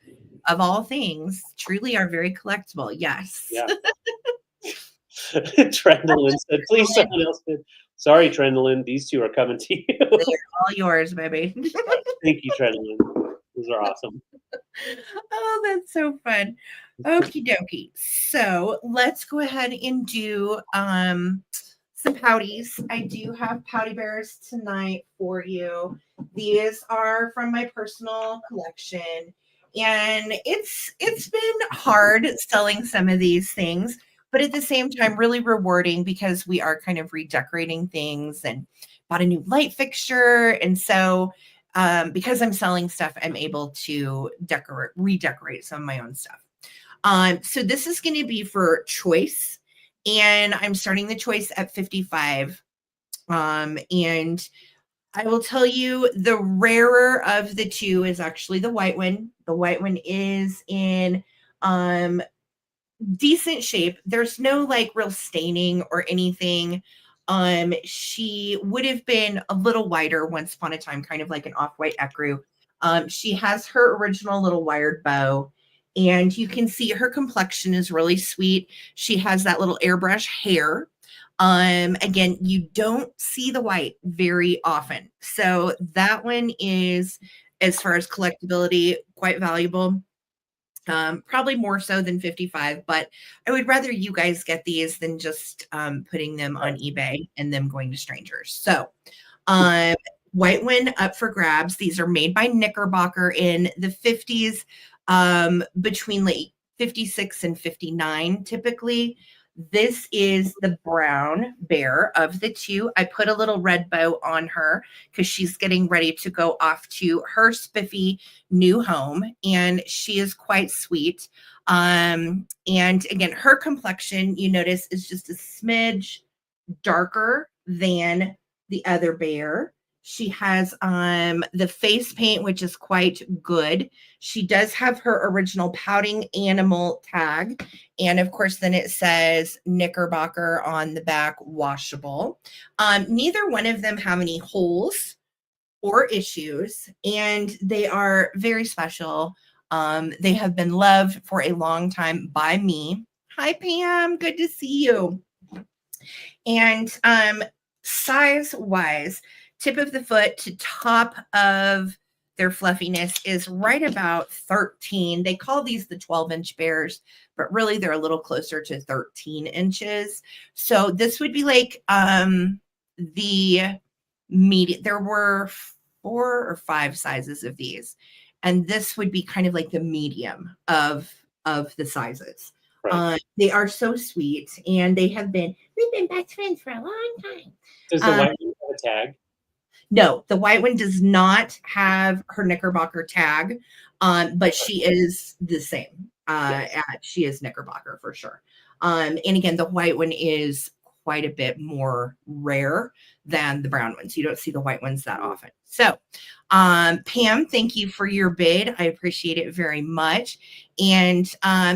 of all things, truly are very collectible. Yes. Yeah. Trendlin said, please, someone else did. Sorry, Trendlin. These two are coming to you. They're all yours, baby. Thank you, Trendlin. Those are awesome. Oh, that's so fun. Okie dokie. So let's go ahead and do some pouties. I do have pouty bears tonight for you. These are from my personal collection, and it's been hard selling some of these things, but at the same time really rewarding because we are kind of redecorating things and bought a new light fixture. And so because I'm selling stuff, I'm able to redecorate some of my own stuff. So this is going to be for choice. And I'm starting the choice at 55. And I will tell you the rarer of the two is actually the white one. The white one is in decent shape. There's no like real staining or anything. She would have been a little wider once upon a time, kind of like an off-white ecru. She has her original little wired bow, and you can see her complexion is really sweet. She has that little airbrush hair. Again, you don't see the white very often. So that one is, as far as collectability, quite valuable. Probably more so than 55, but I would rather you guys get these than just putting them on eBay and them going to strangers. So, um, white one up for grabs. These are made by Knickerbocker in the 50s, between like 56 and 59, typically. This is the brown bear of the two. I put a little red bow on her because she's getting ready to go off to her spiffy new home, and she is quite sweet. And again, her complexion, you notice, is just a smidge darker than the other bear. She has the face paint, which is quite good. She does have her original pouting animal tag. And of course, then it says Knickerbocker on the back, washable. Neither one of them have any holes or issues, and they are very special. They have been loved for a long time by me. Hi, Pam. Good to see you. And size wise, tip of the foot to top of their fluffiness is right about 13. They call these the 12-inch bears, but really they're a little closer to 13 inches. So this would be like the medium. There were 4 or 5 sizes of these, and this would be kind of like the medium of the sizes. Right. They are so sweet, and we've been best friends for a long time. Does the white one have a tag? No, the white one does not have her Knickerbocker tag, but she is the same. She is Knickerbocker for sure. And again, the white one is quite a bit more rare than the brown ones. You don't see the white ones that often. So, Pam, thank you for your bid. I appreciate it very much. And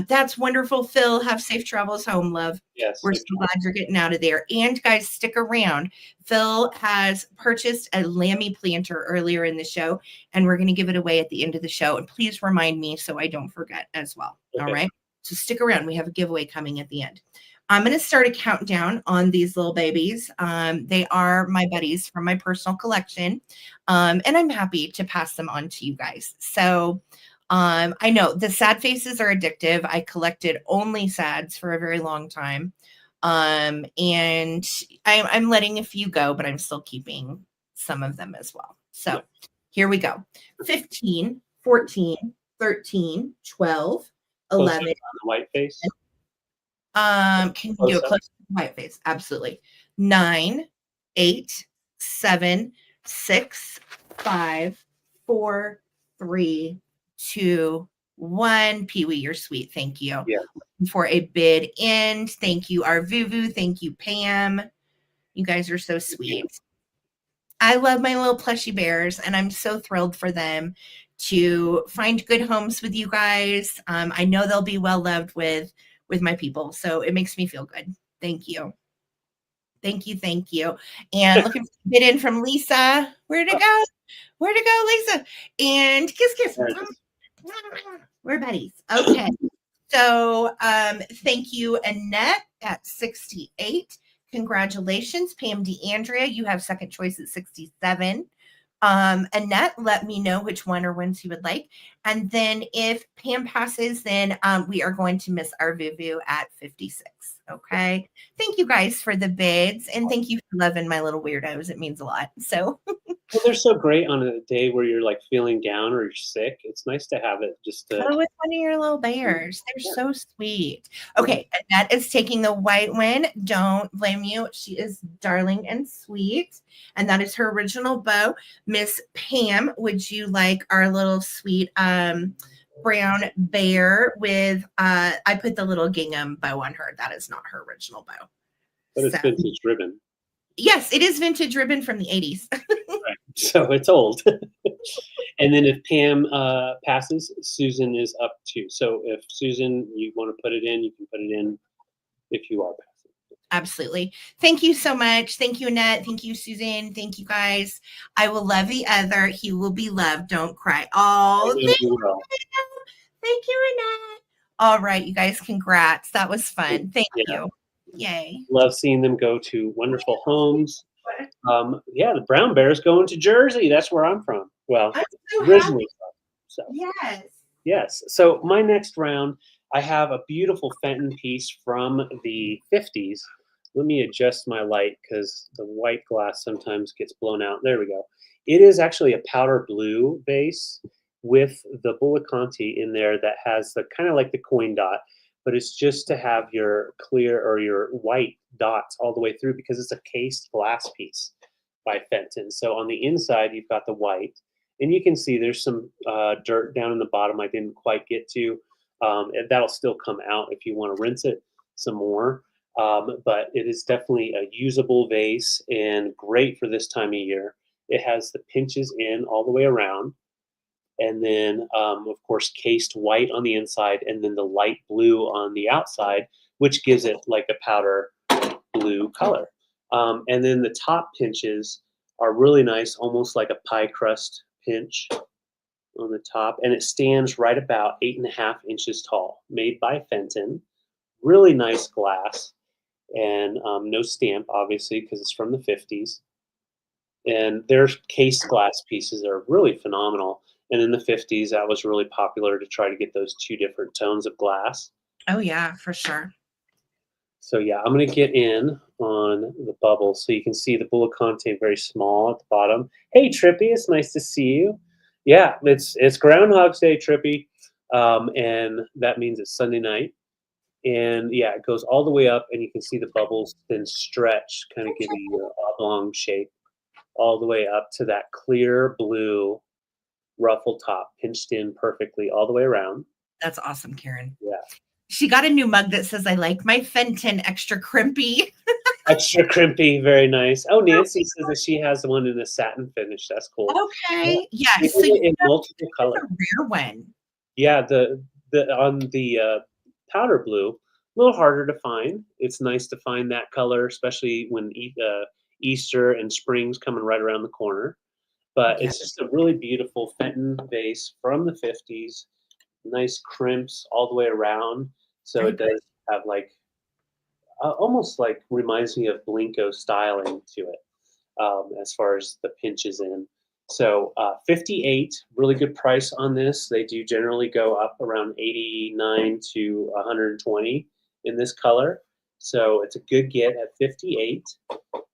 that's wonderful, Phil. Have safe travels home, love. Yes. We're so glad you're getting out of there. And guys, stick around. Phil has purchased a Lammy planter earlier in the show, and we're going to give it away at the end of the show. And please remind me so I don't forget as well. Okay. All right. So stick around. We have a giveaway coming at the end. I'm going to start a countdown on these little babies. They are my buddies from my personal collection, and I'm happy to pass them on to you guys. So I know the sad faces are addictive. I collected only sads for a very long time, and I'm letting a few go, but I'm still keeping some of them as well. So here we go. 15, 14, 13, 12, 11. On the white face. Can you do it close to the white face? Absolutely. 9, 8, 7, 6, 5, 4, 3, 2, 1. Pee-wee, you're sweet. Thank you. Yeah. For a bid end. Thank you, our Vuvu. Thank you, Pam. You guys are so sweet. I love my little plushy bears, and I'm so thrilled for them to find good homes with you guys. I know they'll be well loved with my people. So it makes me feel good. Thank you. Thank you. Thank you. And looking for a bid in from Lisa. Where'd it go? Where'd it go, Lisa? And kiss. We're buddies. Okay. So thank you, Annette at 68. Congratulations. Pam DeAndrea, you have second choice at 67. Annette, let me know which one or ones you would like. And then if Pam passes, then we are going to miss our Vuvu at 56. Okay. Thank you guys for the bids, and thank you for loving my little weirdos. It means a lot. So well, they're so great on a day where you're like feeling down or you're sick. It's nice to have it just to go with one of your little bears. They're so sweet. Okay, Annette is taking the white one. Don't blame you. She is darling and sweet. And that is her original bow. Miss Pam, would you like our little sweet brown bear with I put the little gingham bow on her. That is not her original bow. But it's vintage ribbon. Yes, it is vintage ribbon from the 80s. Right. So it's old. And then if Pam passes, Susan is up too. So if Susan, you want to put it in, you can put it in if you are passing. Absolutely. Thank you so much. Thank you, Annette. Thank you, Susan. Thank you, guys. I will love the other. He will be loved. Don't cry. I Oh, know thank you you. will. Thank you, Annette. All right, you guys. Congrats. That was fun. Thank Yeah, you. Yay. love seeing them go to wonderful homes. Yeah, the brown bear's going to Jersey. That's where I'm from. Well, I'm so happy. originally from. So Yes. yes. So my next round, I have a beautiful Fenton piece from the 50s. Let me adjust my light because the white glass sometimes gets blown out. There we go. It is actually a powder blue base with the Bullicante in there that has the kind of like the coin dot, but it's just to have your clear or your white dots all the way through because it's a cased glass piece by Fenton. So on the inside, you've got the white, and you can see there's some dirt down in the bottom I didn't quite get to. And that'll still come out if you want to rinse it some more. But it is definitely a usable vase and great for this time of year. It has the pinches in all the way around, and then of course cased white on the inside, and then the light blue on the outside, which gives it like a powder blue color. And then the top pinches are really nice, almost like a pie crust pinch on the top, and it stands right about 8.5 inches tall. Made by Fenton, really nice glass, and no stamp, obviously, because it's from the 50s. And their case glass pieces are really phenomenal. And in the 50s, that was really popular to try to get those two different tones of glass. Oh, yeah, for sure. So yeah, I'm going to get in on the bubble so you can see the Bullicante very small at the bottom. Hey, Trippy, it's nice to see you. Yeah, it's Groundhog's Day, Trippy, and that means it's Sunday night. And yeah, it goes all the way up, and you can see the bubbles then stretch, kind of giving you an oblong shape all the way up to that clear blue ruffle top, pinched in perfectly all the way around. That's awesome, Karen. Yeah. She got a new mug that says, I like my Fenton extra crimpy. Extra crimpy, very nice. Oh, Nancy says that she has one in a satin finish. That's cool. Okay. Yeah. They So did it in multiple it's colors. a rare one. Yeah, the on the powder blue, a little harder to find. It's nice to find that color, especially when Easter and spring's coming right around the corner. But Yeah. it's just a really beautiful Fenton vase from the 50s. Nice crimps all the way around. So it does have like almost like reminds me of Blinko styling to it as far as the pinches in. So 58, really good price on this. They do generally go up around 89 to 120 in this color. So it's a good get at 58.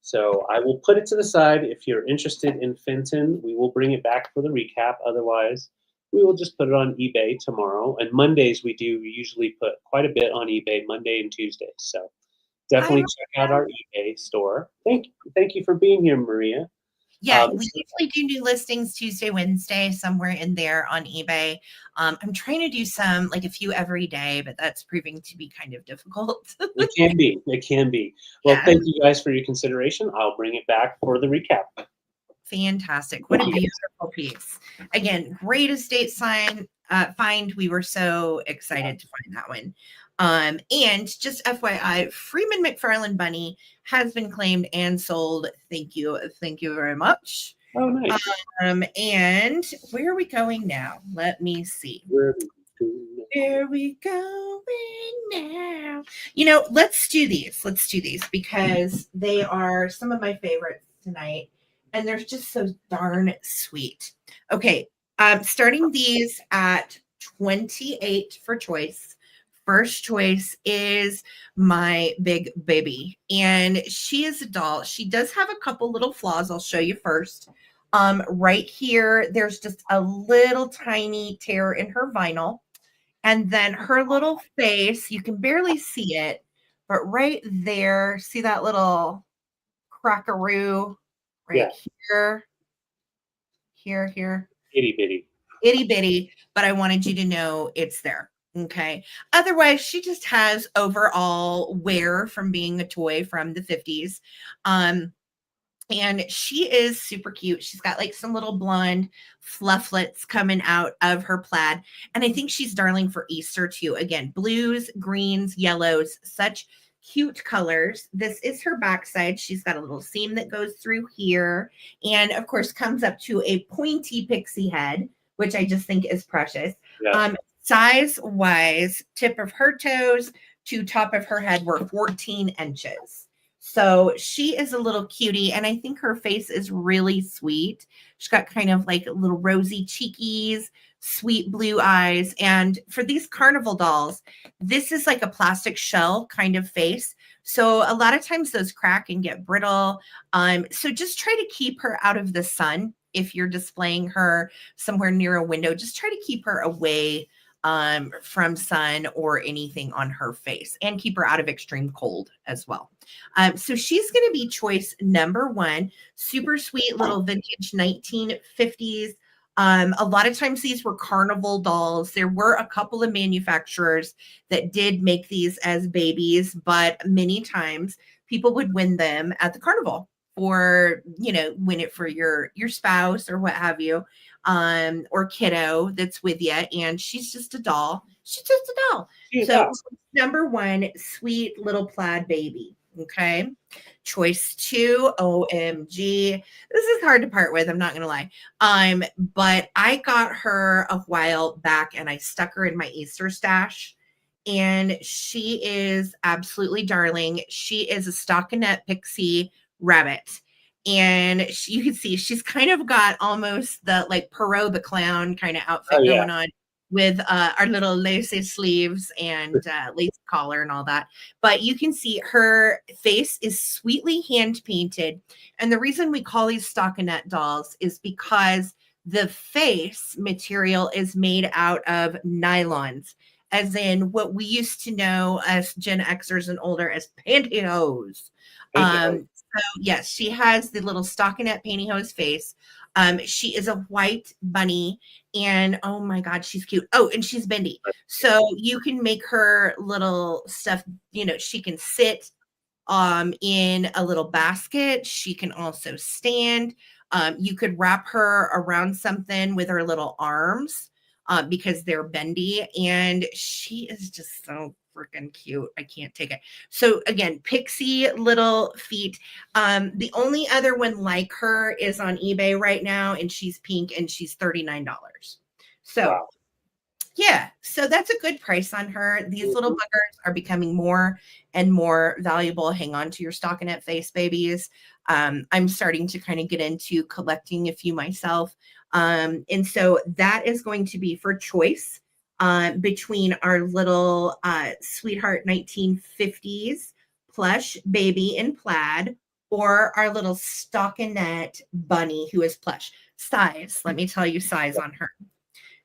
So I will put it to the side. If you're interested in Fenton, we will bring it back for the recap. Otherwise, we will just put it on eBay tomorrow. And Mondays, we do usually put quite a bit on eBay, Monday and Tuesday. So definitely check out our eBay store. Thank you for being here, Maria. Yeah, we usually do new listings Tuesday, Wednesday, somewhere in there on eBay. I'm trying to do some, like a few every day, but that's proving to be kind of difficult. It can be. It can be. Well, Yeah. thank you guys for your consideration. I'll bring it back for the recap. Fantastic. What a beautiful piece. Again, great estate find. We were so excited to find that one. And just FYI, Freeman McFarland Bunny has been claimed and sold. Thank you. Thank you very much. Oh, nice. And where are we going now? Let me see. Where are we going now? You know, let's do these. Let's do these because they are some of my favorites tonight. And they're just so darn sweet. Okay, starting these at 28 for choice. First choice is my big baby, and she is a doll. She does have a couple little flaws. I'll show you first. Right here, there's just a little tiny tear in her vinyl, and then her little face, you can barely see it, but right there, see that little crackaroo right here. Itty bitty. Itty bitty, but I wanted you to know it's there. Okay. Otherwise, she just has overall wear from being a toy from the 50s. And she is super cute. She's got like some little blonde flufflets coming out of her plaid. And I think she's darling for Easter too. Again, blues, greens, yellows, such cute colors. This is her backside. She's got a little seam that goes through here, and of course comes up to a pointy pixie head, which I just think is precious. Yeah. Size wise, tip of her toes to top of her head were 14 inches. So she is a little cutie, and I think her face is really sweet. She's got kind of like little rosy cheekies, sweet blue eyes. And for these carnival dolls, this is like a plastic shell kind of face. So a lot of times those crack and get brittle. So just try to keep her out of the sun. If you're displaying her somewhere near a window, just try to keep her away from sun or anything on her face, and keep her out of extreme cold as well. So she's going to be choice number one. Super sweet little vintage 1950s. A lot of times these were carnival dolls. There were a couple of manufacturers that did make these as babies, but many times people would win them at the carnival, or win it for your spouse or what have you, or kiddo that's with you, and she's just a doll. She's just a doll. So number one, sweet little plaid baby. Okay. Choice two, OMG. This is hard to part with, I'm not gonna lie. But I got her a while back and I stuck her in my Easter stash. And she is absolutely darling. She is a stockinette pixie rabbit. And you can see she's kind of got almost the like Perot the clown kind of outfit going on, with our little lacy sleeves and lace collar and all that. But you can see her face is sweetly hand painted. And the reason we call these stockinette dolls is because the face material is made out of nylons, as in what we used to know as Gen Xers and older as pantyhose. So yes, she has the little stockinette pantyhose face. She is a white bunny, and oh my God, she's cute. Oh, and she's bendy. So you can make her little stuff, she can sit in a little basket. She can also stand. You could wrap her around something with her little arms because they're bendy, and she is just so freaking cute. I can't take it. So again, pixie little feet. The only other one like her is on eBay right now, and she's pink, and she's $39. So yeah, so that's a good price on her. These little buggers are becoming more and more valuable. Hang on to your stockinette face babies. I'm starting to kind of get into collecting a few myself. And so that is going to be for choice between our little sweetheart 1950s plush baby in plaid, or our little stockinette bunny who is plush. Size, let me tell you size on her.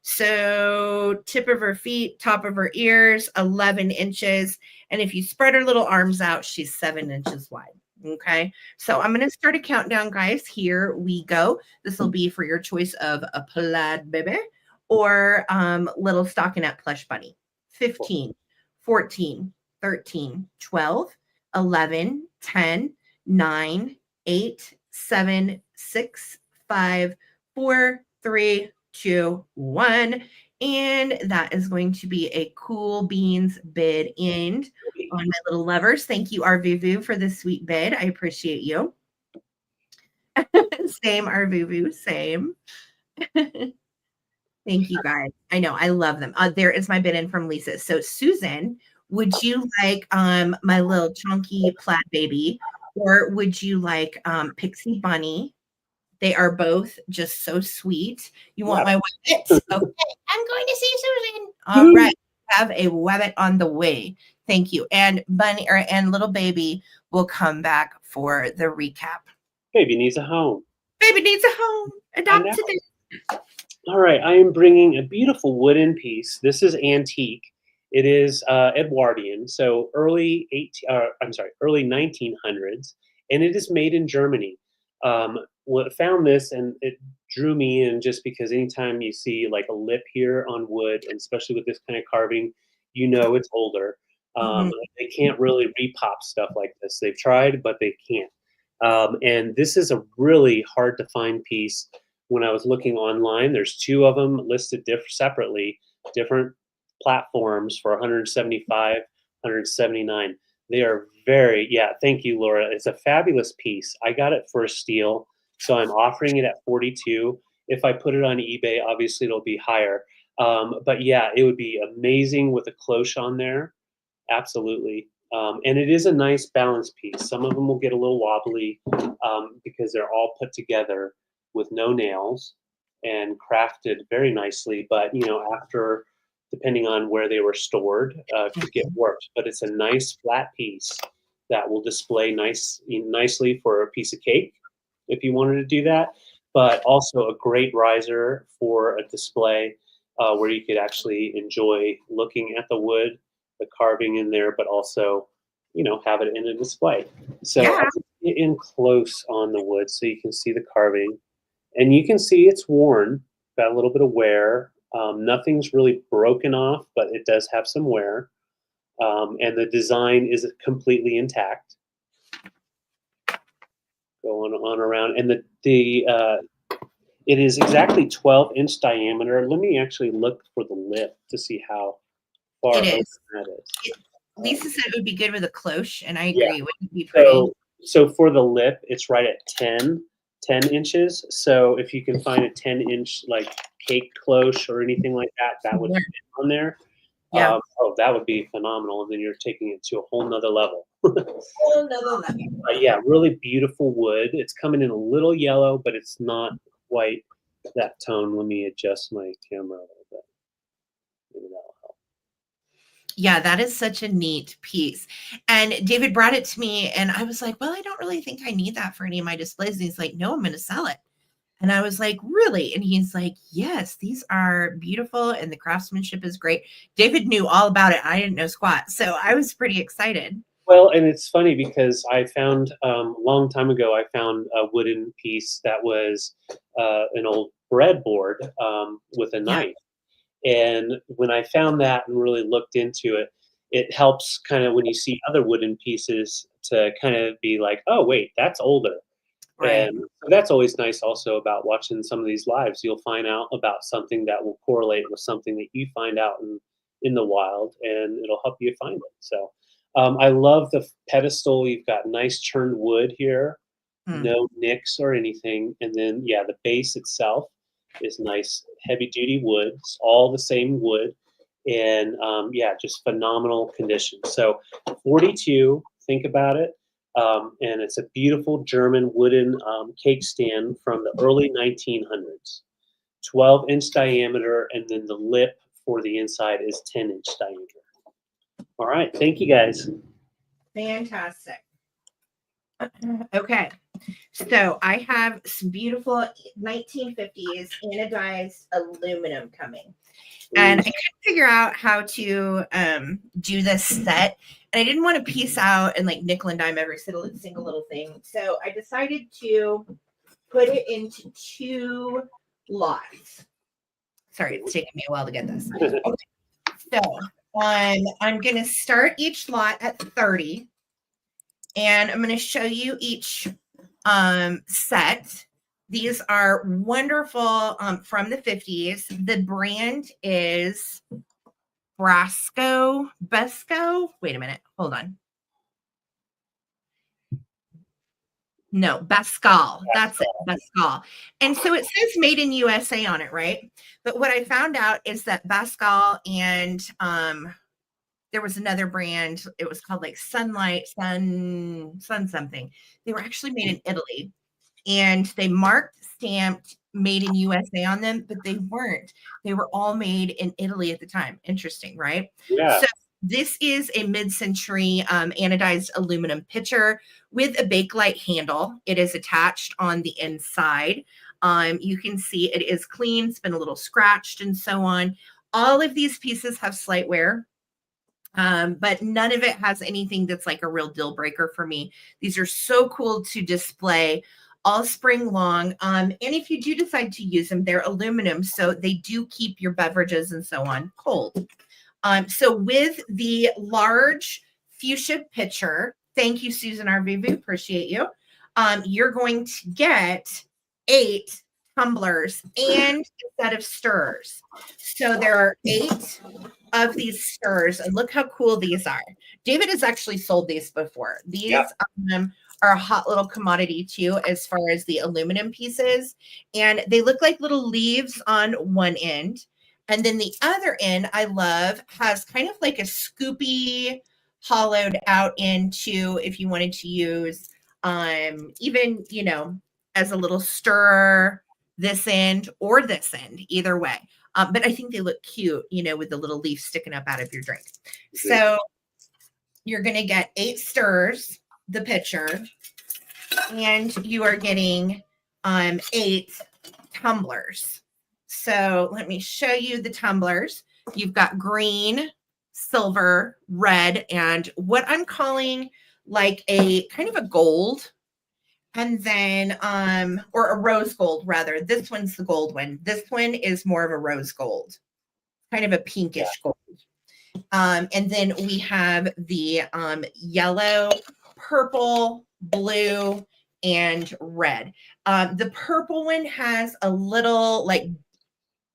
So tip of her feet, top of her ears, 11 inches. And if you spread her little arms out, she's 7 inches wide. Okay. So I'm going to start a countdown, guys. Here we go. This will be for your choice of a plaid baby or little stockinette plush bunny. 15, 14, 13, 12, 11, 10, 9, 8, 7, 6, 5, 4, 3, 2, 1. And that is going to be a cool beans bid end on my little levers. Thank you, Arvuvu, for the sweet bid. I appreciate you. Same, Arvuvu, same. Thank you, guys. I know, I love them. There is my bid in from Lisa. So Susan, would you like my little chunky plaid baby, or would you like Pixie Bunny? They are both just so sweet. You want my Webbits? Okay, I'm going to see Susan. All right, have a Webbit on the way. Thank you. And Bunny and little baby will come back for the recap. Baby needs a home. Baby needs a home. Adopt today. All right, I am bringing a beautiful wooden piece. This is antique. It is Edwardian, so early 1900s, and it is made in Germany. Found this and it drew me in just because anytime you see like a lip here on wood, and especially with this kind of carving, it's older. They can't really repop stuff like this. They've tried, but they can't. And this is a really hard to find piece. When I was looking online, there's two of them listed separately, different platforms for 175, 179. They are very, yeah, thank you, Laura. It's a fabulous piece. I got it for a steal, so I'm offering it at 42. If I put it on eBay, obviously it'll be higher. But yeah, it would be amazing with a cloche on there. Absolutely. And it is a nice balance piece. Some of them will get a little wobbly because they're all put together with no nails and crafted very nicely. But you know, after depending on where they were stored, could get warped. But it's a nice flat piece that will display nicely for a piece of cake if you wanted to do that. But also a great riser for a display where you could actually enjoy looking at the wood, the carving in there, but also, you know, have it in a display. So Yeah. I put it in close on the wood so you can see the carving. And you can see it's worn, got a little bit of wear. Nothing's really broken off, but it does have some wear. And the design is completely intact. Going on around, and it is exactly 12-inch diameter. Let me actually look for the lip to see how far It open is. that is. Lisa said it would be good with a cloche, and I Yeah. agree. Wouldn't it be pretty? So for the lip, it's right at 10 inches. So if you can find a 10-inch like cake cloche or anything like that, that would Yeah. fit on there. Yeah. Oh, that would be phenomenal. And then you're taking it to a whole nother level. Whole nother level. Yeah, really beautiful wood. It's coming in a little yellow, but it's not quite that tone. Let me adjust my camera a little bit. Maybe that'll help. Yeah, that is such a neat piece. And David brought it to me, and I was like, well, I don't really think I need that for any of my displays. And he's like, no, I'm going to sell it. And I was like, really? And he's like, yes, these are beautiful, and the craftsmanship is great. David knew all about it. I didn't know squat. So I was pretty excited. Well, and it's funny because I found a long time ago, I found a wooden piece that was an old breadboard with a Yeah. knife. And when I found that and really looked into it, it helps kind of when you see other wooden pieces to kind of be like, oh, wait, that's older. Right. And so that's always nice also about watching some of these lives. You'll find out about something that will correlate with something that you find out in the wild, and it'll help you find it. So I love the pedestal. You've got nice churned wood here, Hmm. no nicks or anything. And then, yeah, the base itself is nice, heavy duty wood. It's all the same wood. And yeah, just phenomenal condition. So 42, think about it. And it's a beautiful German wooden cake stand from the early 1900s. 12-inch diameter, and then the lip for the inside is 10-inch diameter. All right, thank you guys. Fantastic. Okay. So I have some beautiful 1950s anodized aluminum coming. And I couldn't figure out how to do this set. And I didn't want to piece out and like nickel and dime every single little thing. So I decided to put it into 2 lots. Sorry, it's taking me a while to get this. Okay. So I'm going to start each lot at 30. And I'm going to show you each set. These are wonderful from the 50s. The brand is Besco. Wait a minute. Hold on. No, Bascal. That's it. Bascal. And so it says made in USA on it, right? But what I found out is that Bascal and there was another brand. It was called like Sunlight, Sun something. They were actually made in Italy. And they marked, stamped, made in USA on them, but they weren't. They were all made in Italy at the time. Interesting, right? Yeah. So this is a mid-century anodized aluminum pitcher with a bakelite handle. It is attached on the inside. You can see it is clean. It's been a little scratched and so on. All of these pieces have slight wear. But none of it has anything that's like a real deal breaker for me. These are so cool to display all spring long. And if you do decide to use them, they're aluminum, so they do keep your beverages and so on cold. So with the large fuchsia pitcher, thank you, Susan RVV, appreciate you. You're going to get 8 tumblers and a set of stirrers. So there are 8 of these stirrers, and look how cool these are. David has actually sold these before. These are a hot little commodity too, as far as the aluminum pieces. And they look like little leaves on one end. And then the other end, I love, has kind of like a scoopy, hollowed out into, if you wanted to use even, you know, as a little stirrer, this end or this end, either way. But I think they look cute, you know, with the little leaf sticking up out of your drink. So you're going to get 8 stirrers, the pitcher, and you are getting 8 tumblers. So let me show you the tumblers. You've got green, silver, red, and what I'm calling like a kind of a gold. And then, or a rose gold rather. This one's the gold one. This one is more of a rose gold, kind of a pinkish gold. And then we have the yellow, purple, blue, and red. The purple one has a little, like,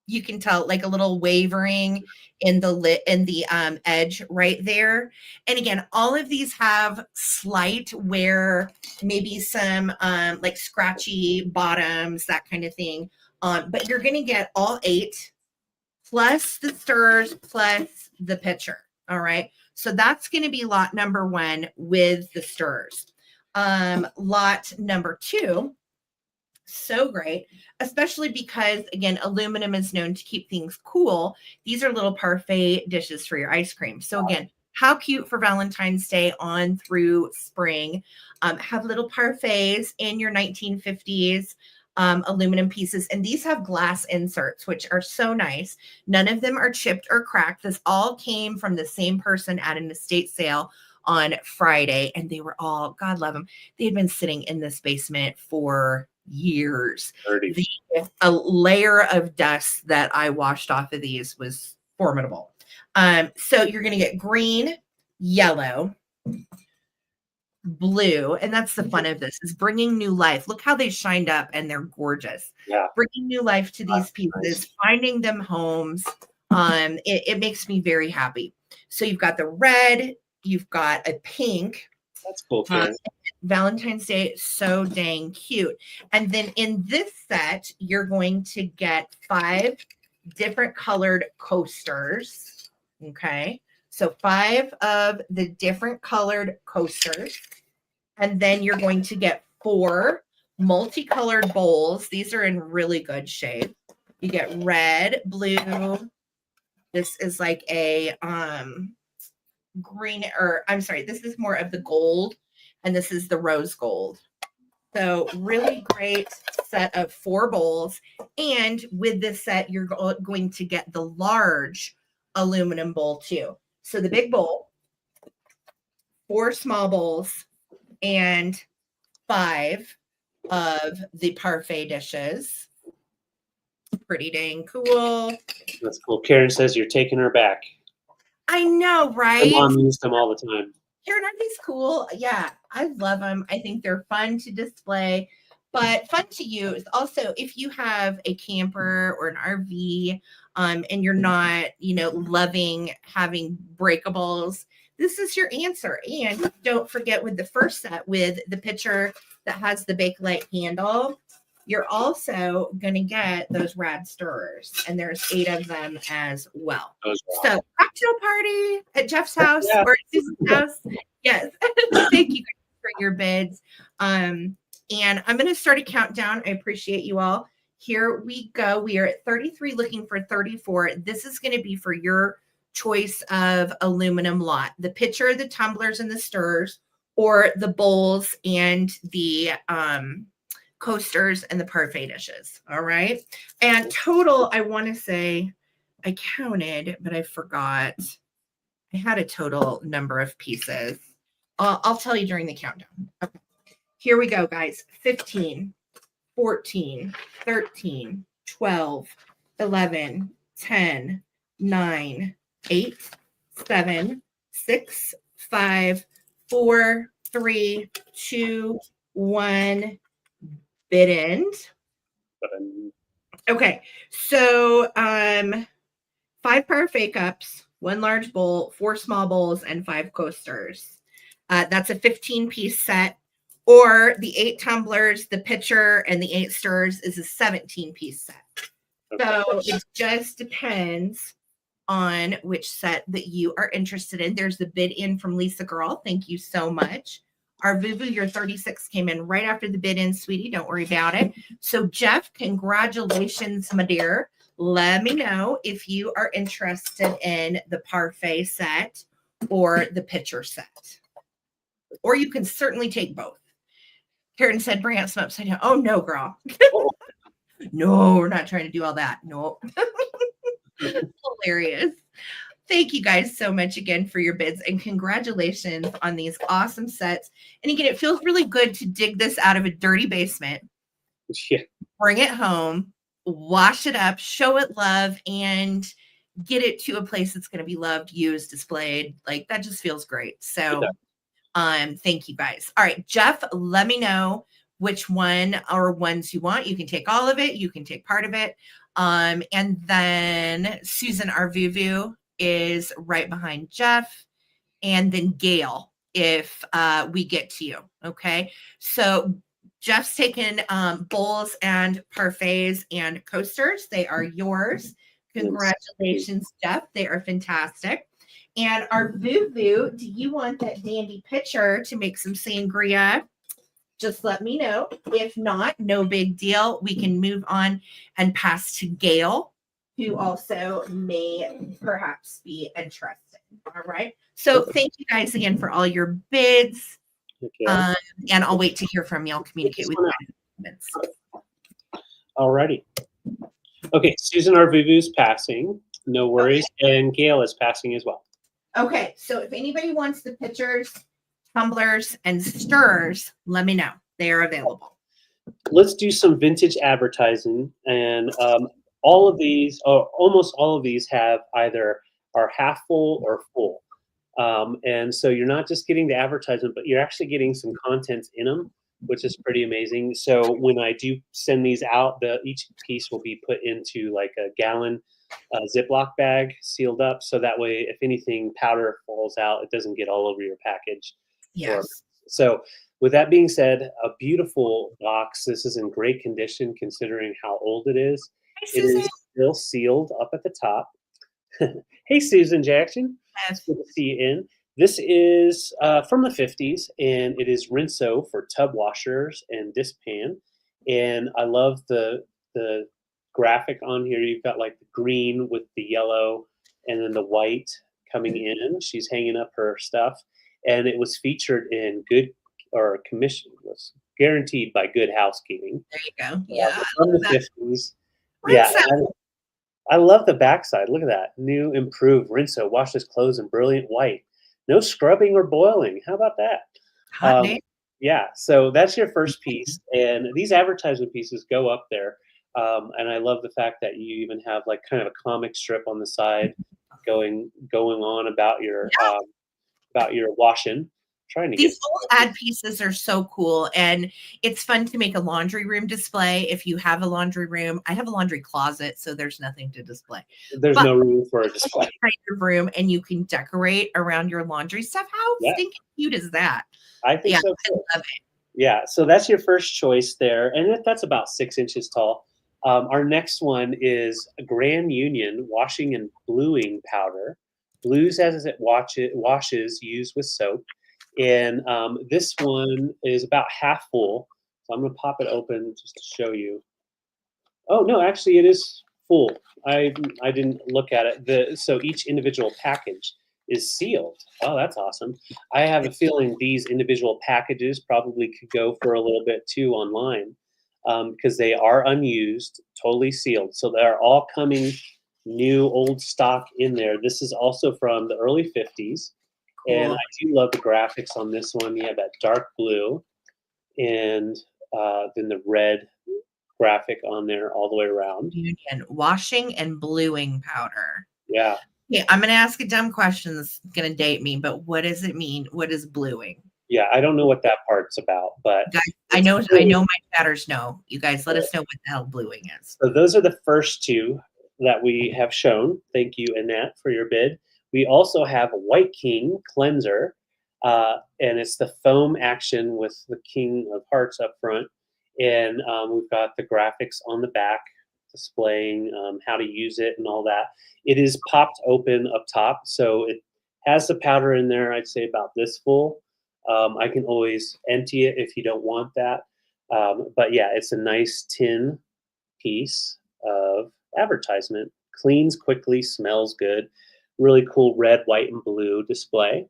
you can tell, like a little wavering in the edge right there. And again, all of these have slight wear, maybe some like scratchy bottoms, that kind of thing. But you're going to get all 8 plus the stirrers plus the pitcher. All right. So that's going to be lot number 1 with the stirrers. Lot number 2. So great, especially because, again, aluminum is known to keep things cool. These are little parfait dishes for your ice cream. So again, how cute for Valentine's Day on through spring. Have little parfaits in your 1950s aluminum pieces. And these have glass inserts, which are so nice. None of them are chipped or cracked. This all came from the same person at an estate sale on Friday. And they were all, God love them, they had been sitting in this basement for years. A layer of dust that I washed off of these was formidable. So you're going to get green, yellow, blue, and that's the fun of this, is bringing new life. Look how they shined up, and they're gorgeous. Bringing new life to these pieces, finding them homes. It makes me very happy. So you've got the red, you've got a pink. That's cool, Karen. Valentine's Day, so dang cute. And then in this set, you're going to get 5 different colored coasters. Okay. So 5 of the different colored coasters. And then you're going to get 4 multicolored bowls. These are in really good shape. You get red, blue. This is like a green, or I'm sorry, this is more of the gold, and this is the rose gold. So really great set of 4 bowls. And with this set, you're going to get the large aluminum bowl too. So the big bowl, 4 small bowls, and 5 of the parfait dishes. Pretty dang cool. That's cool. Karen says you're taking her back. I know, right? My mom used them all the time. Karen, aren't these cool? Yeah, I love them. I think they're fun to display, but fun to use. Also, if you have a camper or an RV, and you're not, you know, loving having breakables, this is your answer. And don't forget, with the first set, with the pitcher that has the Bakelite handle, you're also going to get those rad stirrers, and there's 8 of them as well. So cocktail party at Jeff's house or at Susan's house. Yes. Thank you for your bids. And I'm going to start a countdown. I appreciate you all. Here we go. We are at 33, looking for 34. This is going to be for your choice of aluminum lot: the pitcher, the tumblers, and the stirrers, or the bowls and the coasters and the parfait dishes. All right. And total, I want to say, I counted, but I forgot. I had a total number of pieces. I'll tell you during the countdown. Okay. Here we go, guys. 15, 14, 13, 12, 11, 10, 9, 8, 7, 6, 5, 4, 3, 2, 1. Bid end. Okay, so 5 parfait cups, 1 large bowl, 4 small bowls, and 5 coasters. That's a 15-piece set. Or the 8 tumblers, the pitcher, and the 8 stirs is a 17-piece set. Okay. So it just depends on which set that you are interested in. There's the bid in from Lisa Girl. Thank you so much. Our Vuvu, your 36 came in right after the bid in, sweetie. Don't worry about it. So Jeff, congratulations, my dear. Let me know if you are interested in the parfait set or the pitcher set. Or you can certainly take both. Karen said, bring out some upside down. Oh, no, girl. No, we're not trying to do all that. No. Hilarious. Thank you guys so much again for your bids and congratulations on these awesome sets. And again, it feels really good to dig this out of a dirty basement, bring it home, wash it up, show it love, and get it to a place that's going to be loved, used, displayed. Like that just feels great. So thank you guys. All right, Jeff, let me know which one or ones you want. You can take all of it. You can take part of it. And then Susan, our Vuvu, is right behind Jeff. And then Gail, if we get to you. Okay. So Jeff's taken bowls and parfaits and coasters. They are yours. Congratulations, Jeff. They are fantastic. And our Vuvu, do you want that dandy pitcher to make some sangria? Just let me know. If not, no big deal. We can move on and pass to Gail, who also may perhaps be interested. All right. So thank you guys again for all your bids. Okay. And I'll wait to hear from you. I'll communicate with you. Alrighty. Okay, Susan, our Vuvu's passing. No worries. Okay. And Gail is passing as well. Okay, so if anybody wants the pitchers, tumblers, and stirs, let me know. They are available. Let's do some vintage advertising. And all of these, or almost all of these, have either are half full or full. And so you're not just getting the advertisement, but you're actually getting some content in them, which is pretty amazing. So when I do send these out, each piece will be put into like a gallon Ziploc bag, sealed up, so that way if anything powder falls out, it doesn't get all over your package. Yes. So with that being said, a beautiful box. This is in great condition considering how old it is. Hi, it is still sealed up at the top. Hey, Susan Jackson. Yes. It's good to see you in. This is from the 50s, and it is Rinso for tub washers and dishpan. And I love the graphic on here. You've got like the green with the yellow and then the white coming in. She's hanging up her stuff. And it was featured in was guaranteed by Good Housekeeping. There you go. Yeah. From the 50s. Yeah. I love the backside. Look at that. New, improved Rinso. Washes clothes in brilliant white. No scrubbing or boiling. How about that? Yeah. So that's your first piece. And these advertisement pieces go up there. And I love the fact that you even have like kind of a comic strip on the side going on about your washing. These old ad pieces are so cool, and it's fun to make a laundry room display if you have a laundry room. I have a laundry closet, so there's nothing to display. There's no room for a display. Kind of room, and you can decorate around your laundry stuff. How stinking cute is that? I think so too. I love it. Yeah, so that's your first choice there, and that's about 6 inches tall. Our next one is a Grand Union washing and bluing powder. Blues as it washes, used with soap. And this one is about half full. So I'm going to pop it open just to show you. Oh, no, actually it is full. I didn't look at it. So each individual package is sealed. Oh, that's awesome. I have a feeling these individual packages probably could go for a little bit too online because they are unused, totally sealed. So they're all coming new, old stock in there. This is also from the early 50s. And I do love the graphics on this one. You have that dark blue and then the red graphic on there all the way around. Union washing and bluing powder. Yeah. Yeah, I'm going to ask a dumb question that's going to date me, but what does it mean? What is bluing? Yeah, I don't know what that part's about, but guys, I know my chatters know. You guys let us know what the hell bluing is. So those are the first two that we have shown. Thank you, Annette, for your bid. We also have a White King cleanser, and it's the foam action with the King of Hearts up front, and we've got the graphics on the back displaying how to use it and all that. It is popped open up top, so it has the powder in there. I'd say about this full. I can always empty it if you don't want that. But yeah, it's a nice tin piece of advertisement. Cleans quickly, smells good. Really cool red, white, and blue display.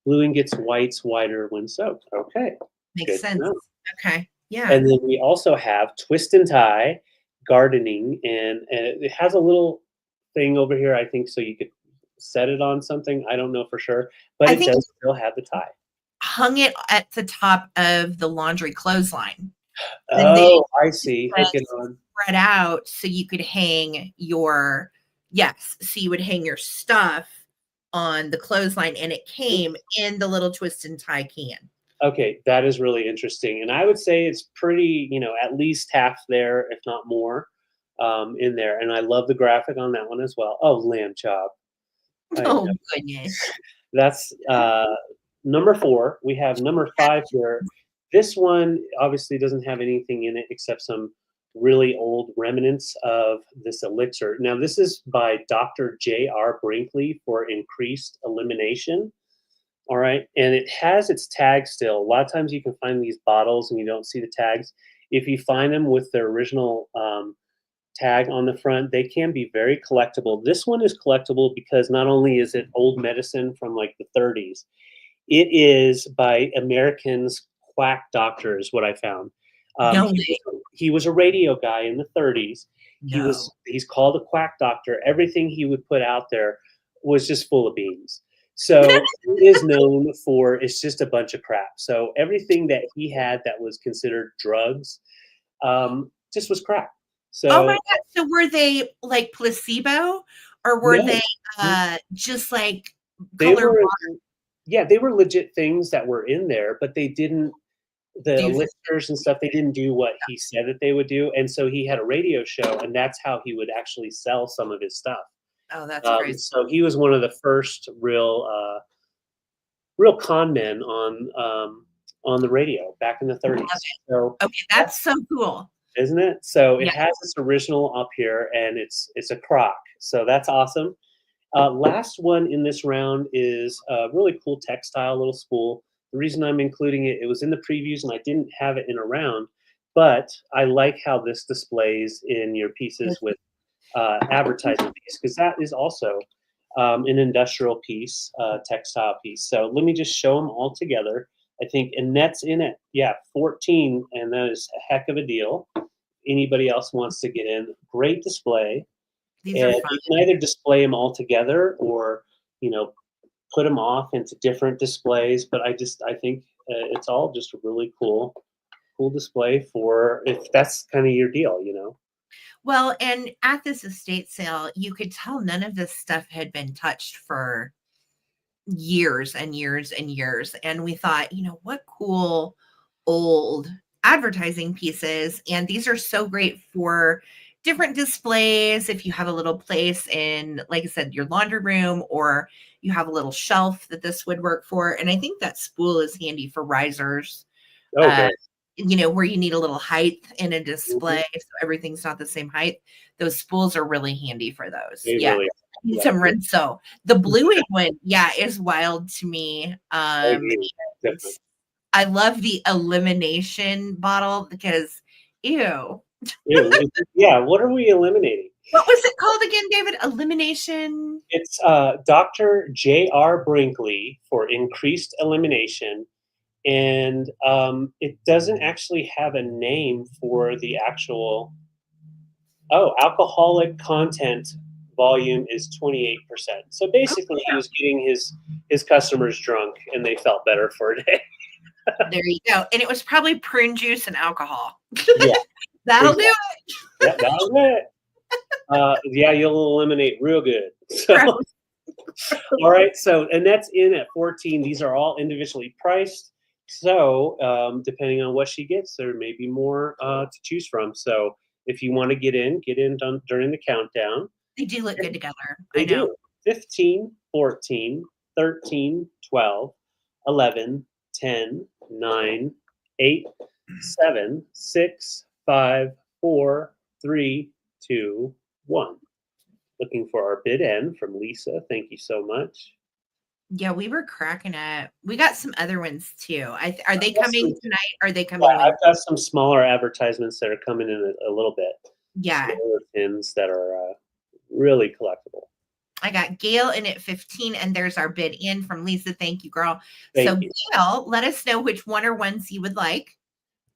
Bluing gets whites whiter when soaked. Okay, Makes good to sense. know. Okay. Yeah. And then we also have twist and tie gardening, and it has a little thing over here, I think, so you could set it on something. I don't know for sure, but I it think does still have the tie. hung it at the top of the laundry clothesline. And then Oh, I see. Hook it on. spread out so you could hang your so you would hang your stuff on the clothesline, and it came in the little twist and tie can. Okay, that is really interesting, and I would say it's pretty, at least half there, if not more, in there. And I love the graphic on that one as well. Oh, lamb chop. I Oh know. goodness. That's number 4. We have number 5 here. This one obviously doesn't have anything in it except some really old remnants of this elixir. Now, this is by Dr. J.R. Brinkley for increased elimination. All right. And it has its tag still. A lot of times you can find these bottles and you don't see the tags. If you find them with their original tag on the front, they can be very collectible. This one is collectible because not only is it old medicine from like the 30s, it is by Americans quack doctors, what I found. No He was a radio guy in the 30s. No. He's called a quack doctor. Everything he would put out there was just full of beans. So he is known for it's just a bunch of crap. So everything that he had that was considered drugs just was crap. Oh my So god. So were they like placebo, or were no, they just like they colored were water yeah, they were legit things that were in there, but they didn't the do? elixirs and stuff, they didn't do what he said that they would do. And so he had a radio show, and that's how he would actually sell some of his stuff. Oh, that's crazy. So he was one of the first real con men on the radio back in the 30s. So Okay, that's so cool. isn't it? So it Yeah. has this original up here, and it's a crock. So that's awesome. Last one in this round is a really cool textile little spool. The reason I'm including it, it was in the previews and I didn't have it in a round, but I like how this displays in your pieces with advertising piece, because that is also an industrial piece, textile piece. So let me just show them all together. I think Annette's in it. Yeah, 14, and that is a heck of a deal. Anybody else wants to get in? Great display. These And are fun. you can either display them all together or, put them off into different displays. But I think it's all just a really cool display for if that's kind of your deal. Well, and at this estate sale, you could tell none of this stuff had been touched for years and years and years. And we thought, what cool old advertising pieces. And these are so great for different displays. If you have a little place in, like I said, your laundry room, or you have a little shelf that this would work for. And I think that spool is handy for risers. Okay. Where you need a little height in a Mm-hmm. display, so everything's not the same height. Those spools are really handy for those. They Yeah. really Need yeah. some rinso. The bluing one, is wild to me. I agree. Definitely. I love the elimination bottle because, ew. Yeah, what are we eliminating? What was it called again, David? Elimination. It's Dr. J.R. Brinkley for increased elimination. And it doesn't actually have a name for the actual. Oh, alcoholic content volume is 28%. So basically, he was getting his customers drunk, and they felt better for a day. There you go. And it was probably prune juice and alcohol. Yeah, That'll exactly. do it. Yeah, that was it. Yeah, you'll eliminate real good. So, all right. So, and that's in at 14. These are all individually priced. So, depending on what she gets, there may be more to choose from. So, if you want to get in during the countdown. They do look good together. They I know. do. 15, 14, 13, 12, 11, 10, 9, 8, 7, 6, 5, 4, 3, 2, 1. Looking for our bid end from Lisa. Thank you so much. Yeah, we were cracking up. We got some other ones too. Are they I've got coming some- tonight? Or are they coming Yeah, Wednesday? I've got some smaller advertisements that are coming in a little bit. Yeah. Smaller pins that are really collectible. I got Gail in at 15, and there's our bid in from Lisa. Thank you, girl. Thank you. Gail, let us know which one or ones you would like.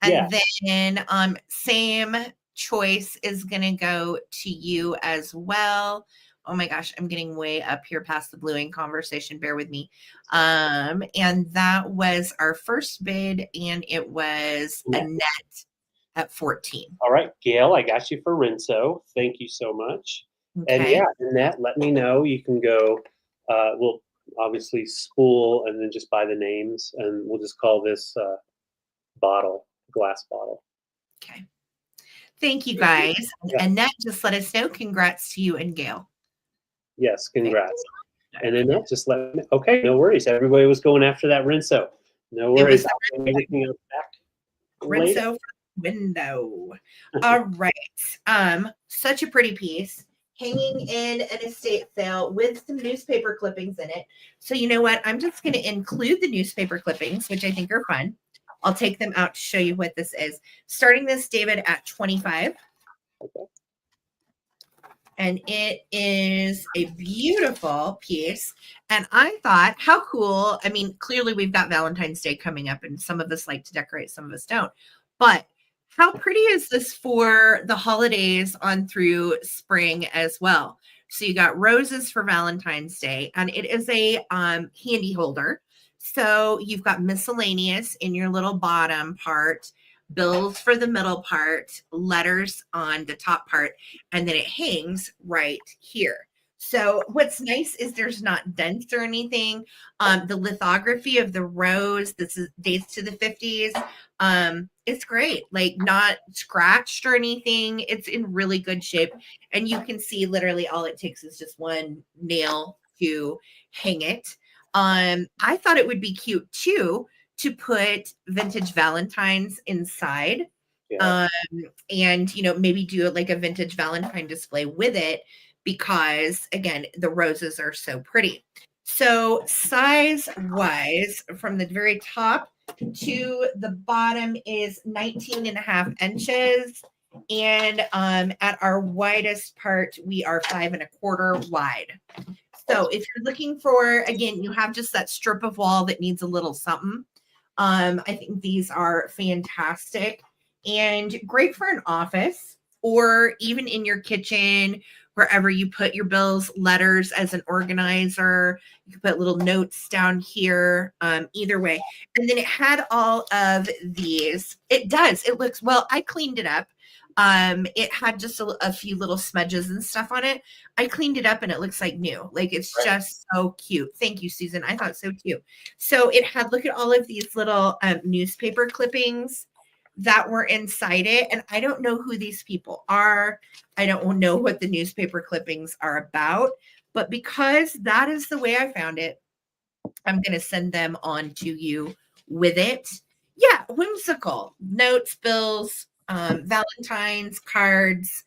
And then same choice is going to go to you as well. Oh my gosh, I'm getting way up here past the bluing conversation. Bear with me. And that was our first bid, and it was Annette at 14. All right, Gail, I got you for Rinso. Thank you so much. Okay. And yeah, Annette, let me know. You can go, we'll obviously spool and then just buy the names, and we'll just call this glass bottle. Okay. Thank you, guys. Yeah. Annette, just let us know. Congrats to you and Gail. Yes, congrats. Okay. And Annette, just let me, okay, no worries. Everybody was going after that Rinso. No worries. I'll everything else back Rinso window. All right. Such a pretty piece. Hanging in an estate sale with some newspaper clippings in it. So you know what? I'm just going to include the newspaper clippings, which I think are fun. I'll take them out to show you what this is. Starting this, David, at 25. Okay. And it is a beautiful piece. And I thought, how cool. I mean, clearly we've got Valentine's Day coming up, and some of us like to decorate, some of us don't. But how pretty is this for the holidays on through spring as well? So you got roses for Valentine's Day, and it is a handy holder. So you've got miscellaneous in your little bottom part, bills for the middle part, letters on the top part, and then it hangs right here. So what's nice is there's not dents or anything. The lithography of the rose, this is dates to the 50s. It's great, like not scratched or anything. It's in really good shape. And you can see literally all it takes is just one nail to hang it. I thought it would be cute too to put vintage Valentines inside. Yeah. And you know, maybe do like a vintage Valentine display with it, because again, the roses are so pretty. So size wise, from the very top to the bottom is 19.5 inches. And at our widest part, we are 5.25 wide. So if you're looking for, again, you have just that strip of wall that needs a little something. I think these are fantastic and great for an office or even in your kitchen, wherever you put your bills, letters as an organizer. You can put little notes down here, either way. And then it had all of these. It does. It looks, well, I cleaned it up. It had just a few little smudges and stuff on it. I cleaned it up and it looks like new. Like it's just so cute. Thank you, Susan. I thought so too. So it had, look at all of these little newspaper clippings that were inside it. And I don't know who these people are. I don't know what the newspaper clippings are about, but because that is the way I found it, I'm going to send them on to you with it. Yeah, whimsical. Notes, bills, Valentine's cards,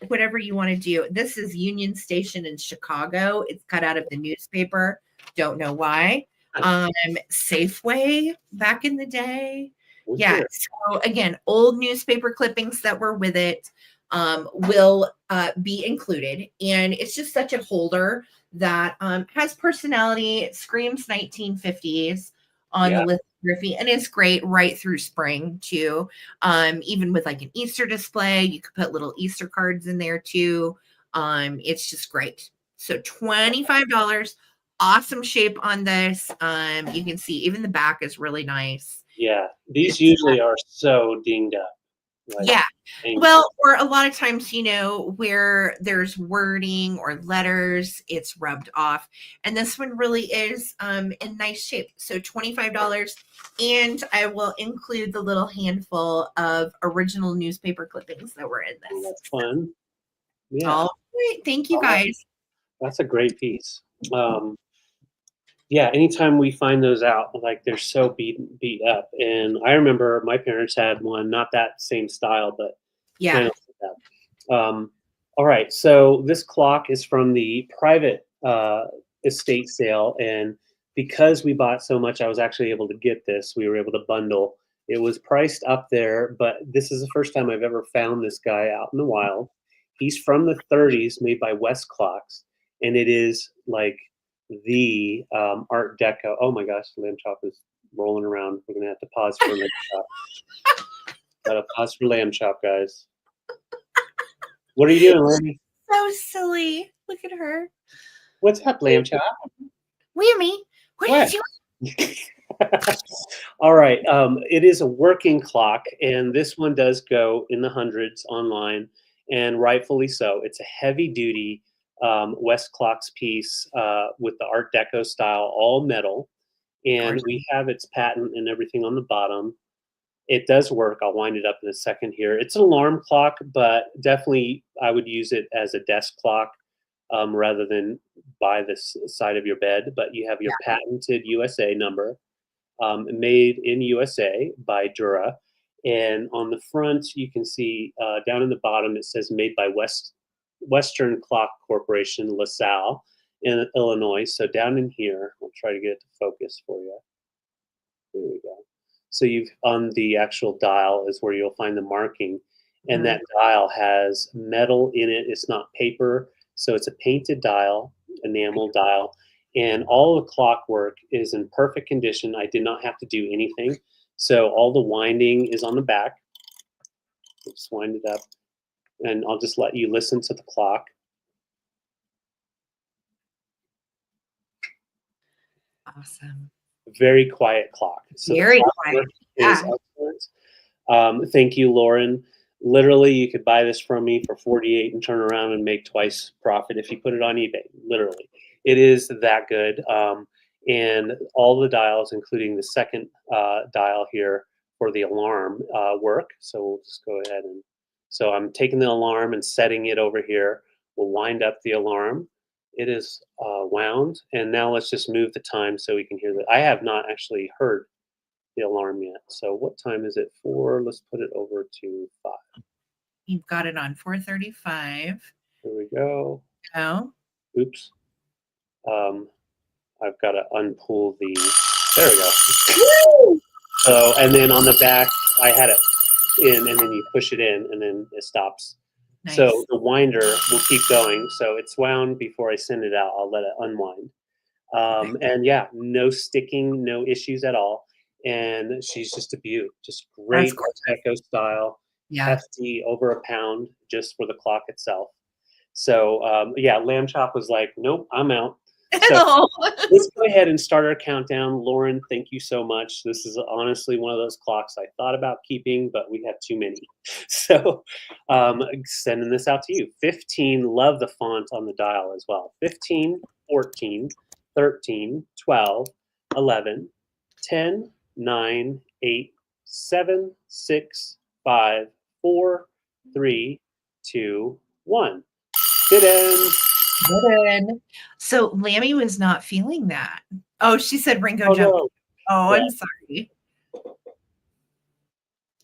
whatever you want to do. This is Union Station in Chicago. It's cut out of the newspaper. Don't know why. Safeway back in the day. Yeah. So again, old newspaper clippings that were with it will be included. And it's just such a holder that has personality. It screams 1950s on the lithography, and it's great right through spring too. Even with like an Easter display, you could put little Easter cards in there too. It's just great. So $25. Awesome shape on this. You can see even the back is really nice. Yeah, these usually are so dinged up. Like, yeah. Well, or a lot of times, you know, where there's wording or letters, it's rubbed off. And this one really is in nice shape. So $25. And I will include the little handful of original newspaper clippings that were in this. That's fun. Yeah. All right. Thank you, guys. That's a great piece. Yeah, anytime we find those out, like they're so beat up. And I remember my parents had one, not that same style, but kind Yeah. of like that. All right, so this clock is from the private estate sale, and because we bought so much, I was actually able to get this. We were able to bundle. It was priced up there, but this is the first time I've ever found this guy out in the wild. He's from the 30s, made by West Clocks, and it is like the Art Deco. Oh my gosh, Lamb Chop is rolling around. We're gonna have to pause for Lamb Chop. Gotta pause for Lamb Chop, guys. What are you doing, Lammy? So silly. Look at her. What's up, Lamb Chop? Whammy. What are What? you doing? All right. It is a working clock, and this one does go in the hundreds online, and rightfully so. It's a heavy duty West Clocks piece with the Art Deco style, all metal, and Gorgeous. we have its patent and everything on the bottom. It does work. I'll wind it up in a second here. It's an alarm clock, but definitely I would use it as a desk clock rather than by the side of your bed. But you have your Yeah. patented USA number, made in USA by Dura. And on the front, you can see down in the bottom, it says made by Western Clock Corporation, LaSalle, in Illinois. So down in here, I'll try to get it to focus for you. There we go. So you've on the actual dial is where you'll find the marking, and that dial has metal in it. It's not paper, so it's a painted dial, enamel dial, and all the clockwork is in perfect condition. I did not have to do anything, so all the winding is on the back. Just wind it up, and I'll just let you listen to the clock. Awesome. Very quiet clock. So the Very clockwork quiet. is Yeah. excellent. Thank you, Lauren. Literally, you could buy this from me for 48 and turn around and make twice profit if you put it on eBay. Literally, it is that good. And all the dials, including the second dial here for the alarm, work. So we'll just go ahead and. So I'm taking the alarm and setting it over here. We'll wind up the alarm. It is wound, and now let's just move the time so we can hear that. I have not actually heard the alarm yet. So what time is it for? Let's put it over to 5. You've got it on 4:35. Here we go. Oh. Oops. I've got to unpull the. There we go. Woo! So and then on the back, I had it in, and then you push it in, and then it stops. Nice. So the winder will keep going. So it's wound before I send it out. I'll let it unwind. And yeah, no sticking, no issues at all. And she's just a beaut, just That's great gorgeous. Echo style, Yeah. hefty, over a pound just for the clock itself. So yeah, Lamb Chop was like, nope, I'm out. So Oh. let's go ahead and start our countdown. Lauren, thank you so much. This is honestly one of those clocks I thought about keeping, but we have too many. So sending this out to you. 15, love the font on the dial as well. 15, 14, 13, 12, 11, 10, 9, 8, 7, 6, 5, 4, 3, 2, 1. Did So Lammy was not feeling that. Oh, she said Ringo Oh, jumped. no. Oh, Yeah. I'm sorry.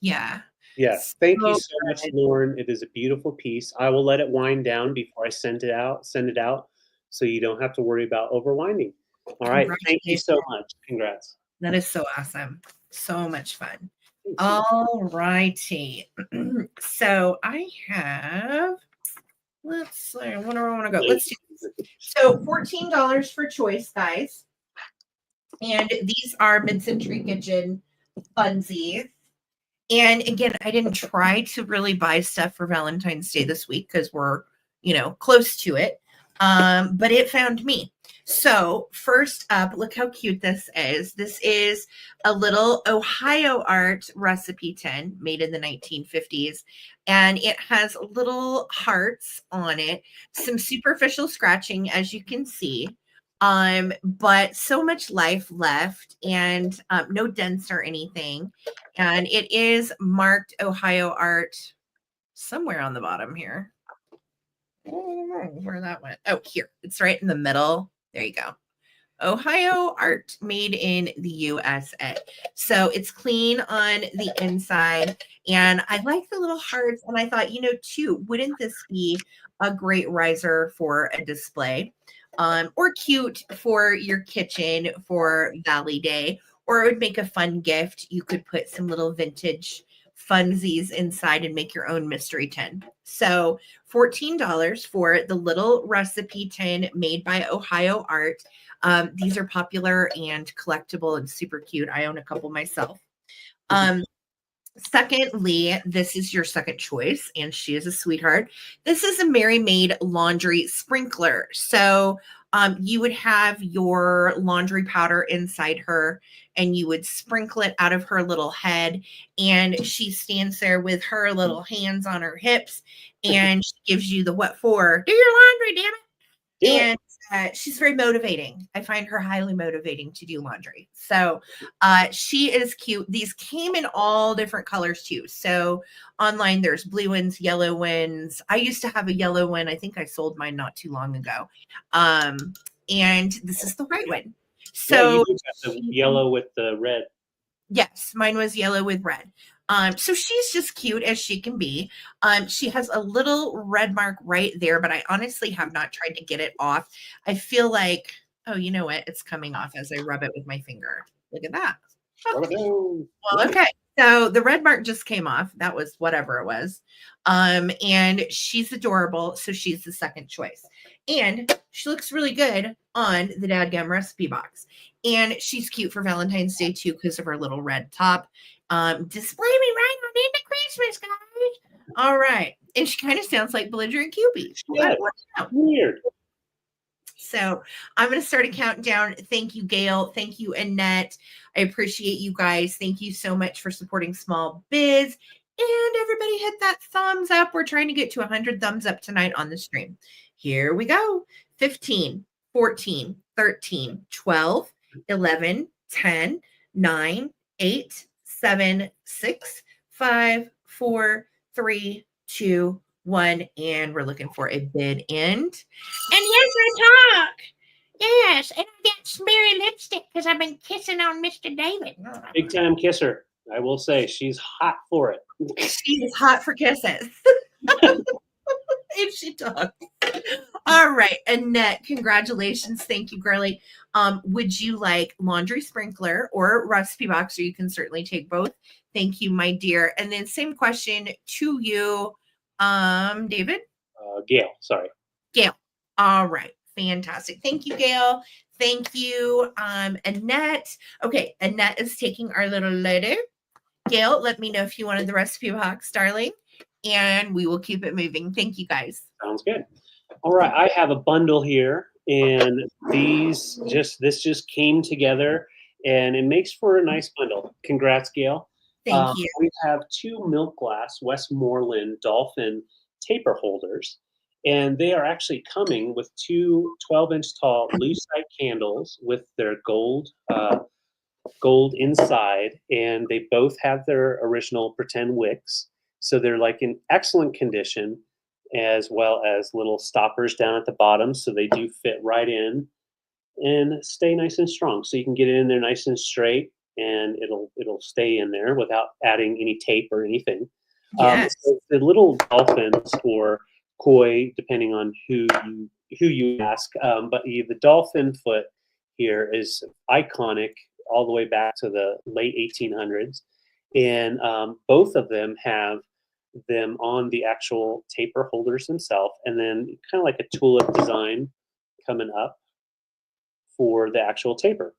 Yeah. Yes. Thank you So so much, good. Lauren. It is a beautiful piece. I will let it wind down before I send it out, so you don't have to worry about overwinding. All right. Thank you Congratulations. so much. Congrats. That is so awesome. So much fun. Thank you. All righty. So I have, let's see, where do I want to go? Let's do this. So $14 for choice, guys. And these are mid-century kitchen funsies. And again, I didn't try to really buy stuff for Valentine's Day this week because we're, close to it. But it found me. So first up, look how cute this is. This is a little Ohio art recipe tin made in the 1950s. And it has little hearts on it, some superficial scratching, as you can see. But so much life left and no dents or anything. And it is marked Ohio art somewhere on the bottom here. I don't know where that went. Oh, here. It's right in the middle. There you go. Ohio art made in the USA. So it's clean on the inside. And I like the little hearts. And I thought, too, wouldn't this be a great riser for a display? Or cute for your kitchen for Valley Day, or it would make a fun gift. You could put some little vintage funsies inside and make your own mystery tin. So $14 for the little recipe tin made by Ohio Art. These are popular and collectible and super cute. I own a couple myself. Um, Secondly, this is your second choice, and she is a sweetheart. This is a Mary Maid laundry sprinkler. So you would have your laundry powder inside her, and you would sprinkle it out of her little head. And she stands there with her little hands on her hips, and she gives you the what for? Do your laundry, damn it. And she's very motivating. I find her highly motivating to do laundry. So she is cute. These came in all different colors too. So online, there's blue ones, yellow ones. I used to have a yellow one. I think I sold mine not too long ago. And this is the white one. So you got the yellow with the red. Yes, mine was yellow with red. So she's just cute as she can be. She has a little red mark right there, but I honestly have not tried to get it off. I feel like, oh, you know what? It's coming off as I rub it with my finger. Look at that. Well, okay. So the red mark just came off. That was whatever it was. And she's adorable. So she's the second choice. And she looks really good on the Dadgum recipe box. And she's cute for Valentine's Day too because of her little red top. Display me right on into Christmas, guys. All right. And she kind of sounds like Belligerent Cupid. Yeah, weird. So I'm going to start a countdown. Thank you, Gail. Thank you, Annette. I appreciate you guys. Thank you so much for supporting Small Biz. And everybody hit that thumbs up. We're trying to get to 100 thumbs up tonight on the stream. Here we go. 15, 14, 13, 12, 11, 10, 9, 8, 7, 6, 5, 4, 3, 2, 1. And we're looking for a bid end. And yes, I talk. Yes, and I got smeary lipstick because I've been kissing on Mr. David. Big time kisser. I will say she's hot for it. She is hot for kisses. If she talks. All right, Annette, congratulations. Thank you, girly. Would you like laundry sprinkler or recipe box? Or you can certainly take both. Thank you, my dear. And then same question to you, David? Gail, sorry. Gail. All right. Fantastic. Thank you, Gail. Thank you, Annette. Okay, Annette is taking our little letter. Gail, let me know if you wanted the recipe box, darling, and we will keep it moving. Thank you, guys. Sounds good. All right, I have a bundle here, and this just came together, and it makes for a nice bundle. Congrats, Gail. Thank you. We have 2 milk glass Westmoreland Dolphin taper holders, and they are actually coming with 2 12-inch tall lucite candles with their gold inside, and they both have their original pretend wicks, so they're like in excellent condition, as well as little stoppers down at the bottom, so they do fit right in and stay nice and strong. So you can get it in there nice and straight, and it'll stay in there without adding any tape or anything. Yes. So the little dolphins or koi, depending on who you ask, but the dolphin foot here is iconic all the way back to the late 1800s, and both of them have them on the actual taper holders themselves, and then kind of like a tulip design coming up for the actual taper,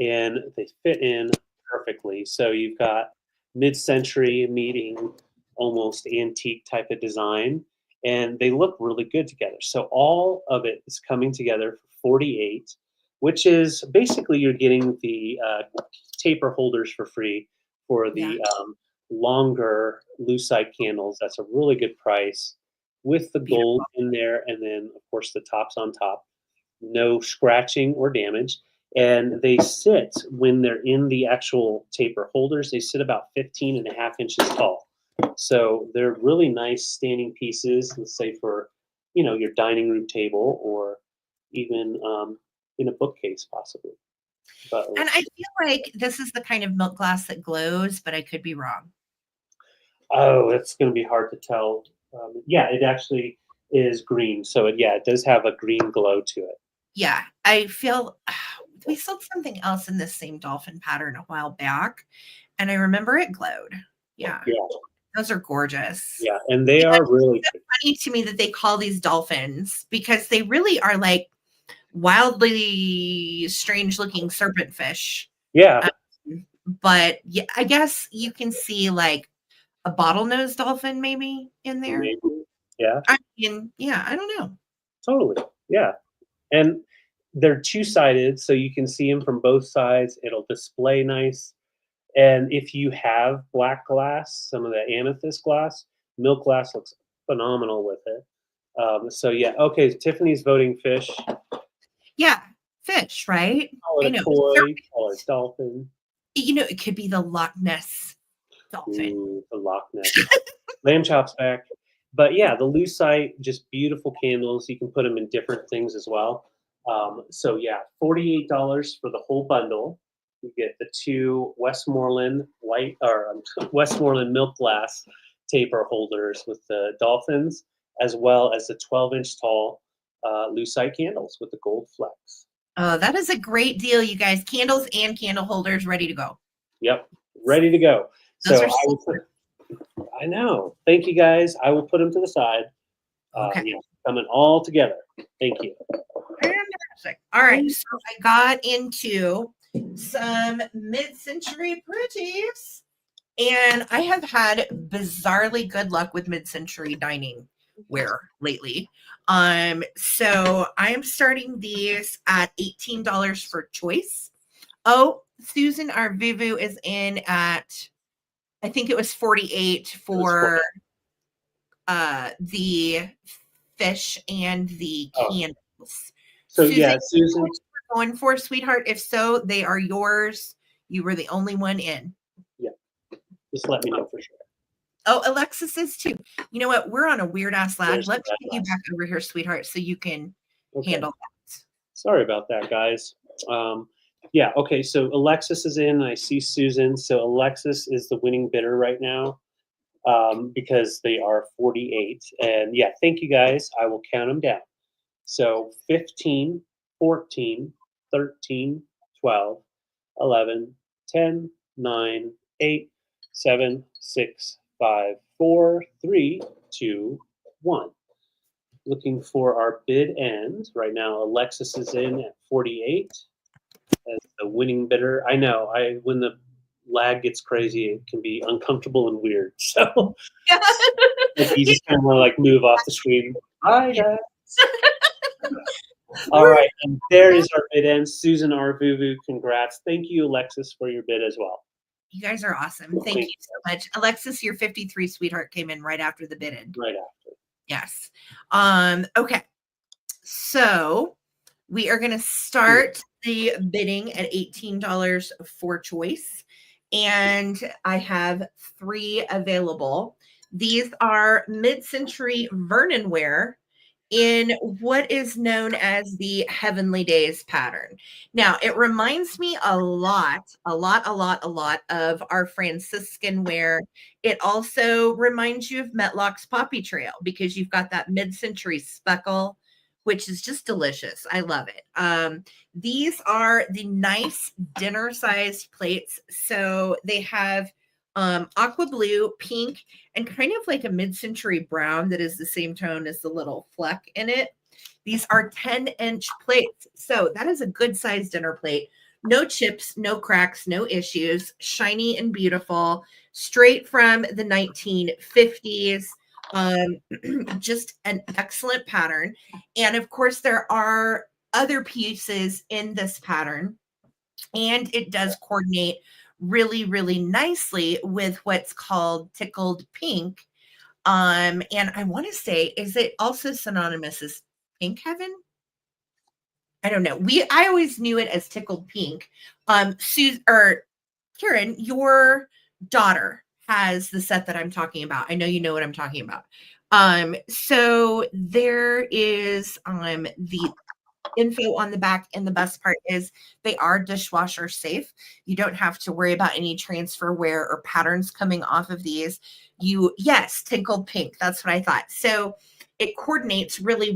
and they fit in perfectly. So you've got mid-century meeting almost antique type of design, and they look really good together. So all of it is coming together for $48, which is basically you're getting the taper holders for free for the longer lucite candles. That's a really good price with the gold in there, and then of course the tops on top. No scratching or damage. And they sit, when they're in the actual taper holders, they sit about 15.5 inches tall. So they're really nice standing pieces, let's say for, your dining room table, or even, in a bookcase possibly. But And I feel like this is the kind of milk glass that glows, but I could be wrong. oh, it's going to be hard to tell. Yeah, it actually is green. So it does have a green glow to it. Yeah, I feel we sold something else in this same dolphin pattern a while back, and I remember it glowed. Yeah, Yeah, those are gorgeous. yeah, and they are really It's funny to me that they call these dolphins because they really are like wildly strange looking serpent fish. yeah, But yeah, I guess you can see like a bottlenose dolphin maybe in there. maybe, yeah, I mean, yeah, I don't know. totally, yeah, and they're two-sided, so you can see them from both sides. It'll display nice, and if you have black glass, some of the amethyst glass, milk glass looks phenomenal with it. So yeah, okay, Tiffany's voting fish. Yeah, fish, right? Call I it know. a koi, call it dolphin. It could be the Loch Ness dolphin. Ooh, the Loch Ness. Lamb chops back. But yeah, the lucite, just beautiful candles. You can put them in different things as well. So yeah, $48 for the whole bundle. You get the two Westmoreland white or Westmoreland milk glass taper holders with the dolphins, as well as the 12-inch tall lucite candles with the gold flecks. Oh, that is a great deal, you guys. Candles and candle holders ready to go. Yep, ready to go. Those So are super. I know. Thank you guys. I will put them to the side. Okay. Yeah, coming all together. Thank you. Fantastic. All right. So I got into some mid-century pretties, and I have had bizarrely good luck with mid-century dining wear lately. So I am starting these at $18 for choice. Oh, Susan, our Vuvu is in at, I think it was 48 for the fish and the Oh, candles. so Susan, yeah, Susan. going for, sweetheart? If so, they are yours. You were the only one in. Yeah, just let me know for sure. Oh, Alexis is too. You know what? We're on a weird ass lag. There's Let me the get you red back over here, sweetheart, so you can handle that. Sorry about that, guys. Yeah, okay, so Alexis is in. I see Susan. So Alexis is the winning bidder right now because they are 48. And yeah, thank you guys. I will count them down. So 15, 14, 13, 12, 11, 10, 9, 8, 7, 6, 5, 4, 3, 2, 1. Looking for our bid end. Right now, Alexis is in at 48 as the winning bidder. I know, when the lag gets crazy, it can be uncomfortable and weird. So you just kind of want to like move off the screen. Hi, guys. All right, and there is our bid end. Susan Arvuvu, congrats. Thank you, Alexis, for your bid as well. You guys are awesome. Thank you so much. Alexis, your 53 sweetheart came in right after the bid end. Right after. Yes. Okay. So we are going to start the bidding at $18 for choice. And I have 3 available. These are mid-century Vernon wear in what is known as the Heavenly Days pattern. Now, it reminds me a lot of our Franciscan wear. It also reminds you of Metlock's Poppy Trail because you've got that mid-century speckle, which is just delicious. I love it. These are the nice dinner-sized plates. So they have aqua blue, pink, and kind of like a mid-century brown that is the same tone as the little fleck in it. These are 10-inch plates. So that is a good size dinner plate. No chips, no cracks, no issues. Shiny and beautiful. Straight from the 1950s. Just an excellent pattern. And of course, there are other pieces in this pattern. And it does coordinate really, really nicely with what's called tickled pink. And I want to say, is it also synonymous as pink heaven? I don't know. I always knew it as tickled pink. Karen, your daughter has the set that I'm talking about. I know you know what I'm talking about. So there is the info on the back. And the best part is they are dishwasher safe. You don't have to worry about any transfer wear or patterns coming off of these. Yes, tinkled pink. That's what I thought. So it coordinates really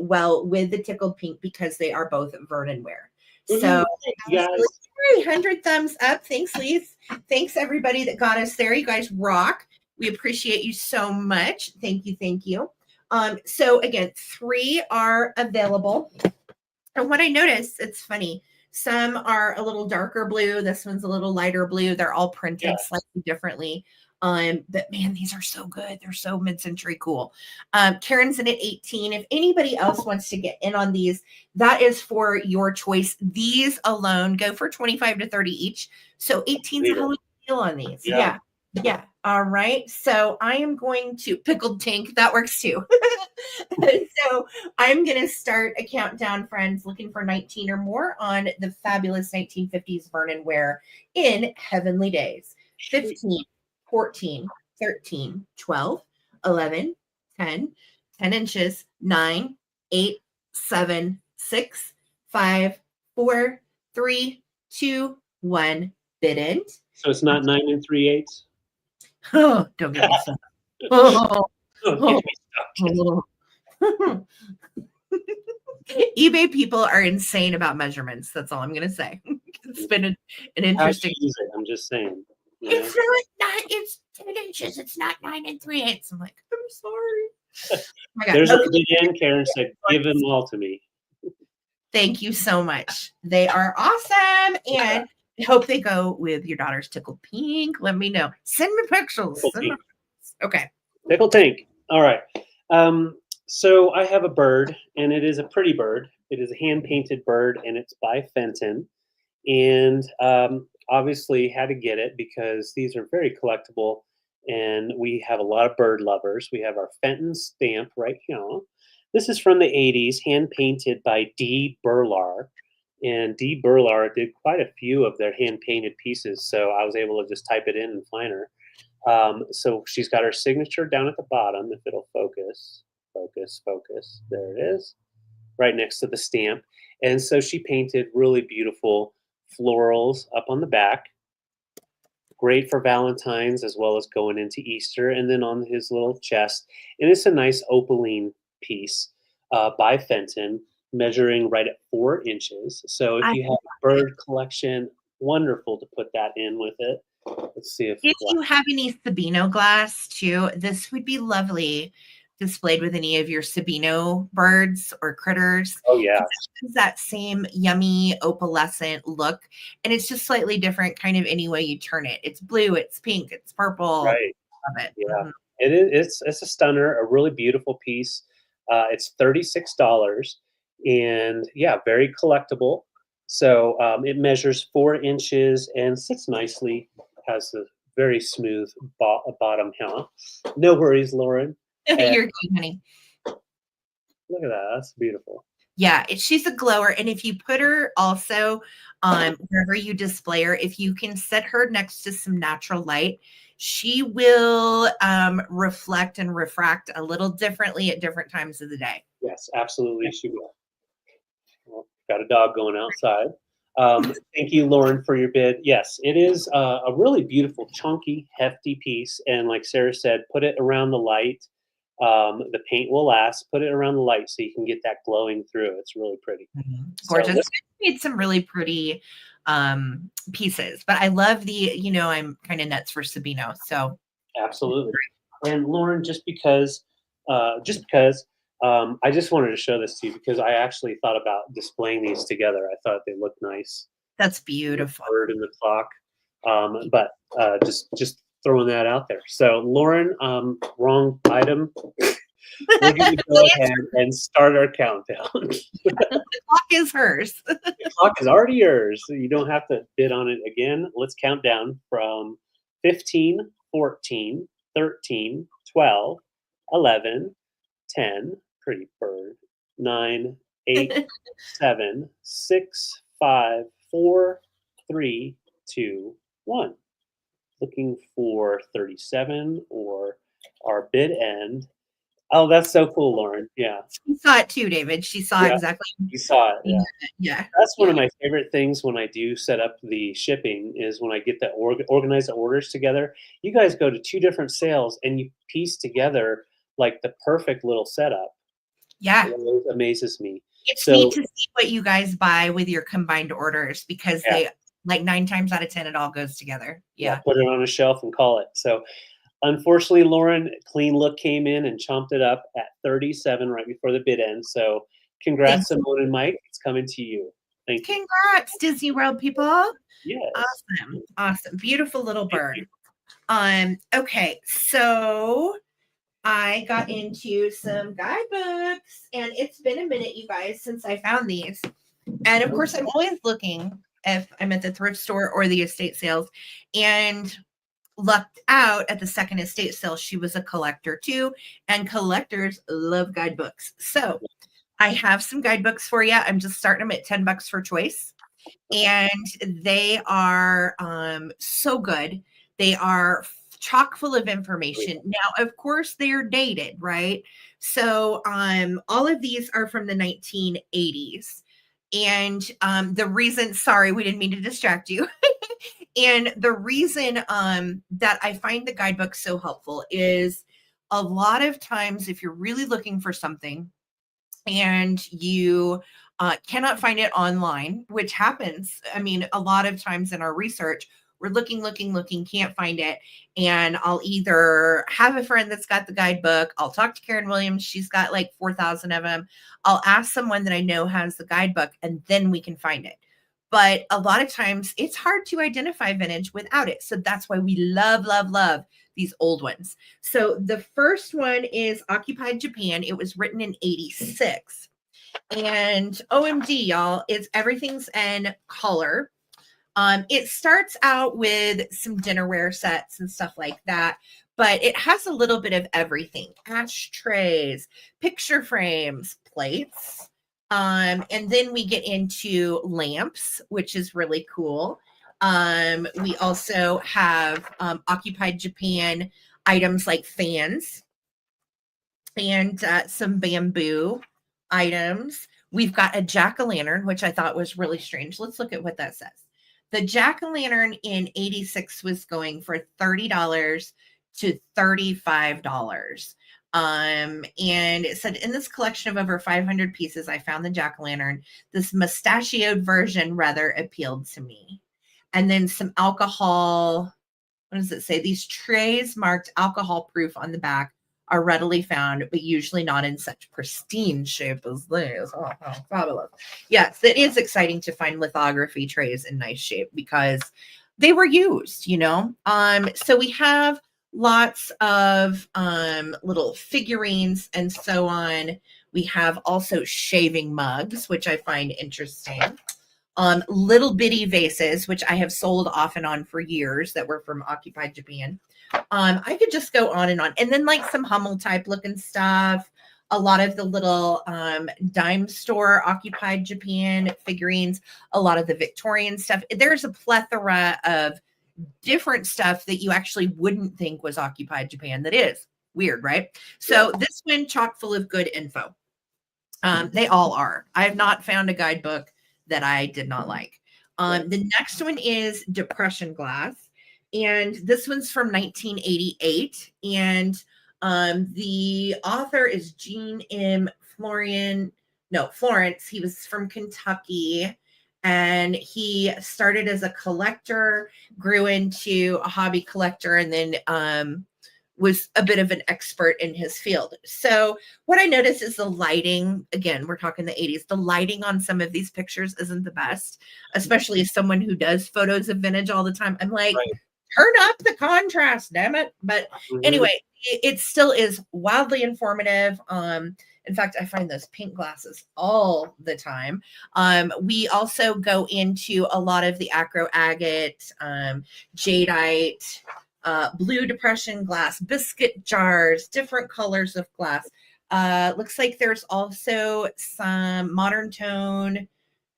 well with the tickled pink because they are both Vernon wear. So guys. 100 thumbs up. Thanks, Lise. Thanks, everybody that got us there. You guys rock. We appreciate you so much. Thank you. Thank you. So again, 3 are available. And what I noticed, it's funny. Some are a little darker blue. This one's a little lighter blue. They're all printed slightly differently. But man, these are so good. They're so mid-century cool. Karen's in at 18. If anybody else wants to get in on these, that is for your choice. These alone go for 25 to 30 each. So 18's a hell of a deal on these. Yeah. All right. So I am going to pickled pink. That works too. So I'm going to start a countdown, friends, looking for 19 or more on the fabulous 1950s Vernon wear in Heavenly Days. 15, 14, 13, 12, 11, 10, 10 inches, 9, 8, 7, 6, 5, 4, 3, 2, 1. Bid end. So it's not 9 3/8? Oh, don't get me started. eBay people are insane about measurements. That's all I'm going to say. It's been an interesting. I'm just saying. It's not. It's 10 inches. It's not 9 3/8. I'm like, I'm sorry. There's a begin. Karen said, "Give them all to me." Thank you so much. They are awesome, and I hope they go with your daughter's tickled pink. Let me know. Send me pictures. Okay. Tickled pink. All right. So I have a bird, and it is a pretty bird. It is a hand-painted bird, and it's by Fenton. And obviously had to get it because these are very collectible, and we have a lot of bird lovers. We have our Fenton stamp right here. This is from the 80s, hand-painted by Ttbsarahc. And Ttbsarahc did quite a few of their hand-painted pieces, so I was able to just type it in and find her. So she's got her signature down at the bottom, if it'll focus. Focus. There it is, right next to the stamp. And so she painted really beautiful florals up on the back. Great for Valentine's as well as going into Easter. And then on his little chest. And it's a nice opaline piece by Fenton, measuring right at 4 inches. So if you have a bird collection, wonderful to put that in with it. Let's see if you have any Sabino glass too, this would be lovely displayed with any of your Sabino birds or critters. Oh yeah, it's that same yummy opalescent look, and it's just slightly different kind of any way you turn it. It's blue, it's pink, it's purple. Right. Love it. Yeah. It is. It's a stunner, a really beautiful piece. It's $36, and yeah, very collectible. So it measures 4 inches and sits nicely. Has a very smooth bottom here. No worries, Lauren. You're good, honey. Look at that. That's beautiful. Yeah, she's a glower. And if you put her also wherever you display her, if you can set her next to some natural light, she will reflect and refract a little differently at different times of the day. Yes, absolutely, she will. Well, got a dog going outside. Thank you, Lauren, for your bid. Yes, it is a really beautiful, chunky, hefty piece. And like Sarah said, put it around the light. The paint will last. Put it around the light so you can get that glowing through. It's really pretty. Gorgeous. So made some really pretty pieces, but I love the, I'm kind of nuts for Sabino. So absolutely. And Lauren, just because I just wanted to show this to you because I actually thought about displaying these together. I thought they looked nice. That's beautiful. The bird and the clock. But just throwing that out there. So Lauren, wrong item. We're going to go ahead and start our countdown. The clock is hers. The clock is already yours. So you don't have to bid on it again. Let's count down from 15, 14, 13, 12, 11, 10, pretty bird, 9, 8, 7, 6, 5, 4, 3, 2, 1. Looking for 37 or our bid end. Oh, that's so cool, Lauren. Yeah. She saw it too, David. She saw Yeah. exactly. You saw it. Yeah, Yeah. yeah, That's one yeah. of my favorite things when I do set up the shipping is when I get the organize the orders together. You guys go to 2 different sales and you piece together like the perfect little setup. Yeah. It always amazes me. It's neat So to see what you guys buy with your combined orders because yeah, they like 9 times out of 10 it all goes together. yeah, Yeah. put it on a shelf and call it. So unfortunately, Lauren, Clean Look came in and chomped it up at 37 right before the bid end. So Thank congrats, you. Simone and Mike. It's coming to you. Thank you. Congrats, Disney World people. Yes. Awesome. Awesome. Beautiful little Thank you. bird. Okay, so I got into some guidebooks and it's been a minute, you guys, since I found these. And of course, I'm always looking if I'm at the thrift store or the estate sales, and lucked out at the second estate sale. She was a collector too, and collectors love guidebooks. So I have some guidebooks for you. I'm just starting them at $10 for choice, and they are so good. They are chock full of information. Now, of course, they're dated, right? So all of these are from the 1980s. And the reason, sorry, we didn't mean to distract you. And the reason that I find the guidebook so helpful is a lot of times, if you're really looking for something and you cannot find it online, which happens. I mean, a lot of times in our research, we're looking, can't find it. And I'll either have a friend that's got the guidebook, I'll talk to Karen Williams, she's got like 4,000 of them. I'll ask someone that I know has the guidebook, and then we can find it. But a lot of times it's hard to identify vintage without it. So that's why we love these old ones. So the first one is Occupied Japan. It was written in 86. And OMG, y'all, it's everything's in color. It starts out with some dinnerware sets and stuff like that, but it has a little bit of everything: ashtrays, picture frames, plates. And then we get into lamps, which is really cool. We also have Occupied Japan items like fans and some bamboo items. We've got a jack-o'-lantern, which I thought was really strange. Let's look at what that says. The jack-o'-lantern in 86 was going for $30 to $35. And it said, in this collection of over 500 pieces, I found the jack-o'-lantern. This mustachioed version rather appealed to me. And then some alcohol. What does it say? These trays marked alcohol proof on the back are readily found, but usually not in such pristine shape as these. Oh, how fabulous. Yes, it is exciting to find lithography trays in nice shape because they were used, you know. So we have lots of little figurines and so on. We have also shaving mugs, which I find interesting. Little bitty vases, which I have sold off and on for years, that were from Occupied Japan. I could just go on. And then like some Hummel type looking stuff, a lot of the little dime store Occupied Japan figurines, a lot of the Victorian stuff. There's a plethora of different stuff that you actually wouldn't think was Occupied Japan that is. Weird, right? So this one chock full of good info. They all are. I have not found a guidebook that I did not like. The next one is Depression Glass, and this one's from 1988. And the author is Gene M. Florence. He was from Kentucky, and he started as a collector, grew into a hobby collector, and then was a bit of an expert in his field. So what I noticed is the lighting, again, we're talking the 80s, the lighting on some of these pictures isn't the best, especially as someone who does photos of vintage all the time. I'm like, turn up the contrast, damn it. But anyway, it still is wildly informative. In fact, I find those pink glasses all the time. We also go into a lot of the acro agate, jadeite, blue depression glass, biscuit jars, different colors of glass. Looks like there's also some modern tone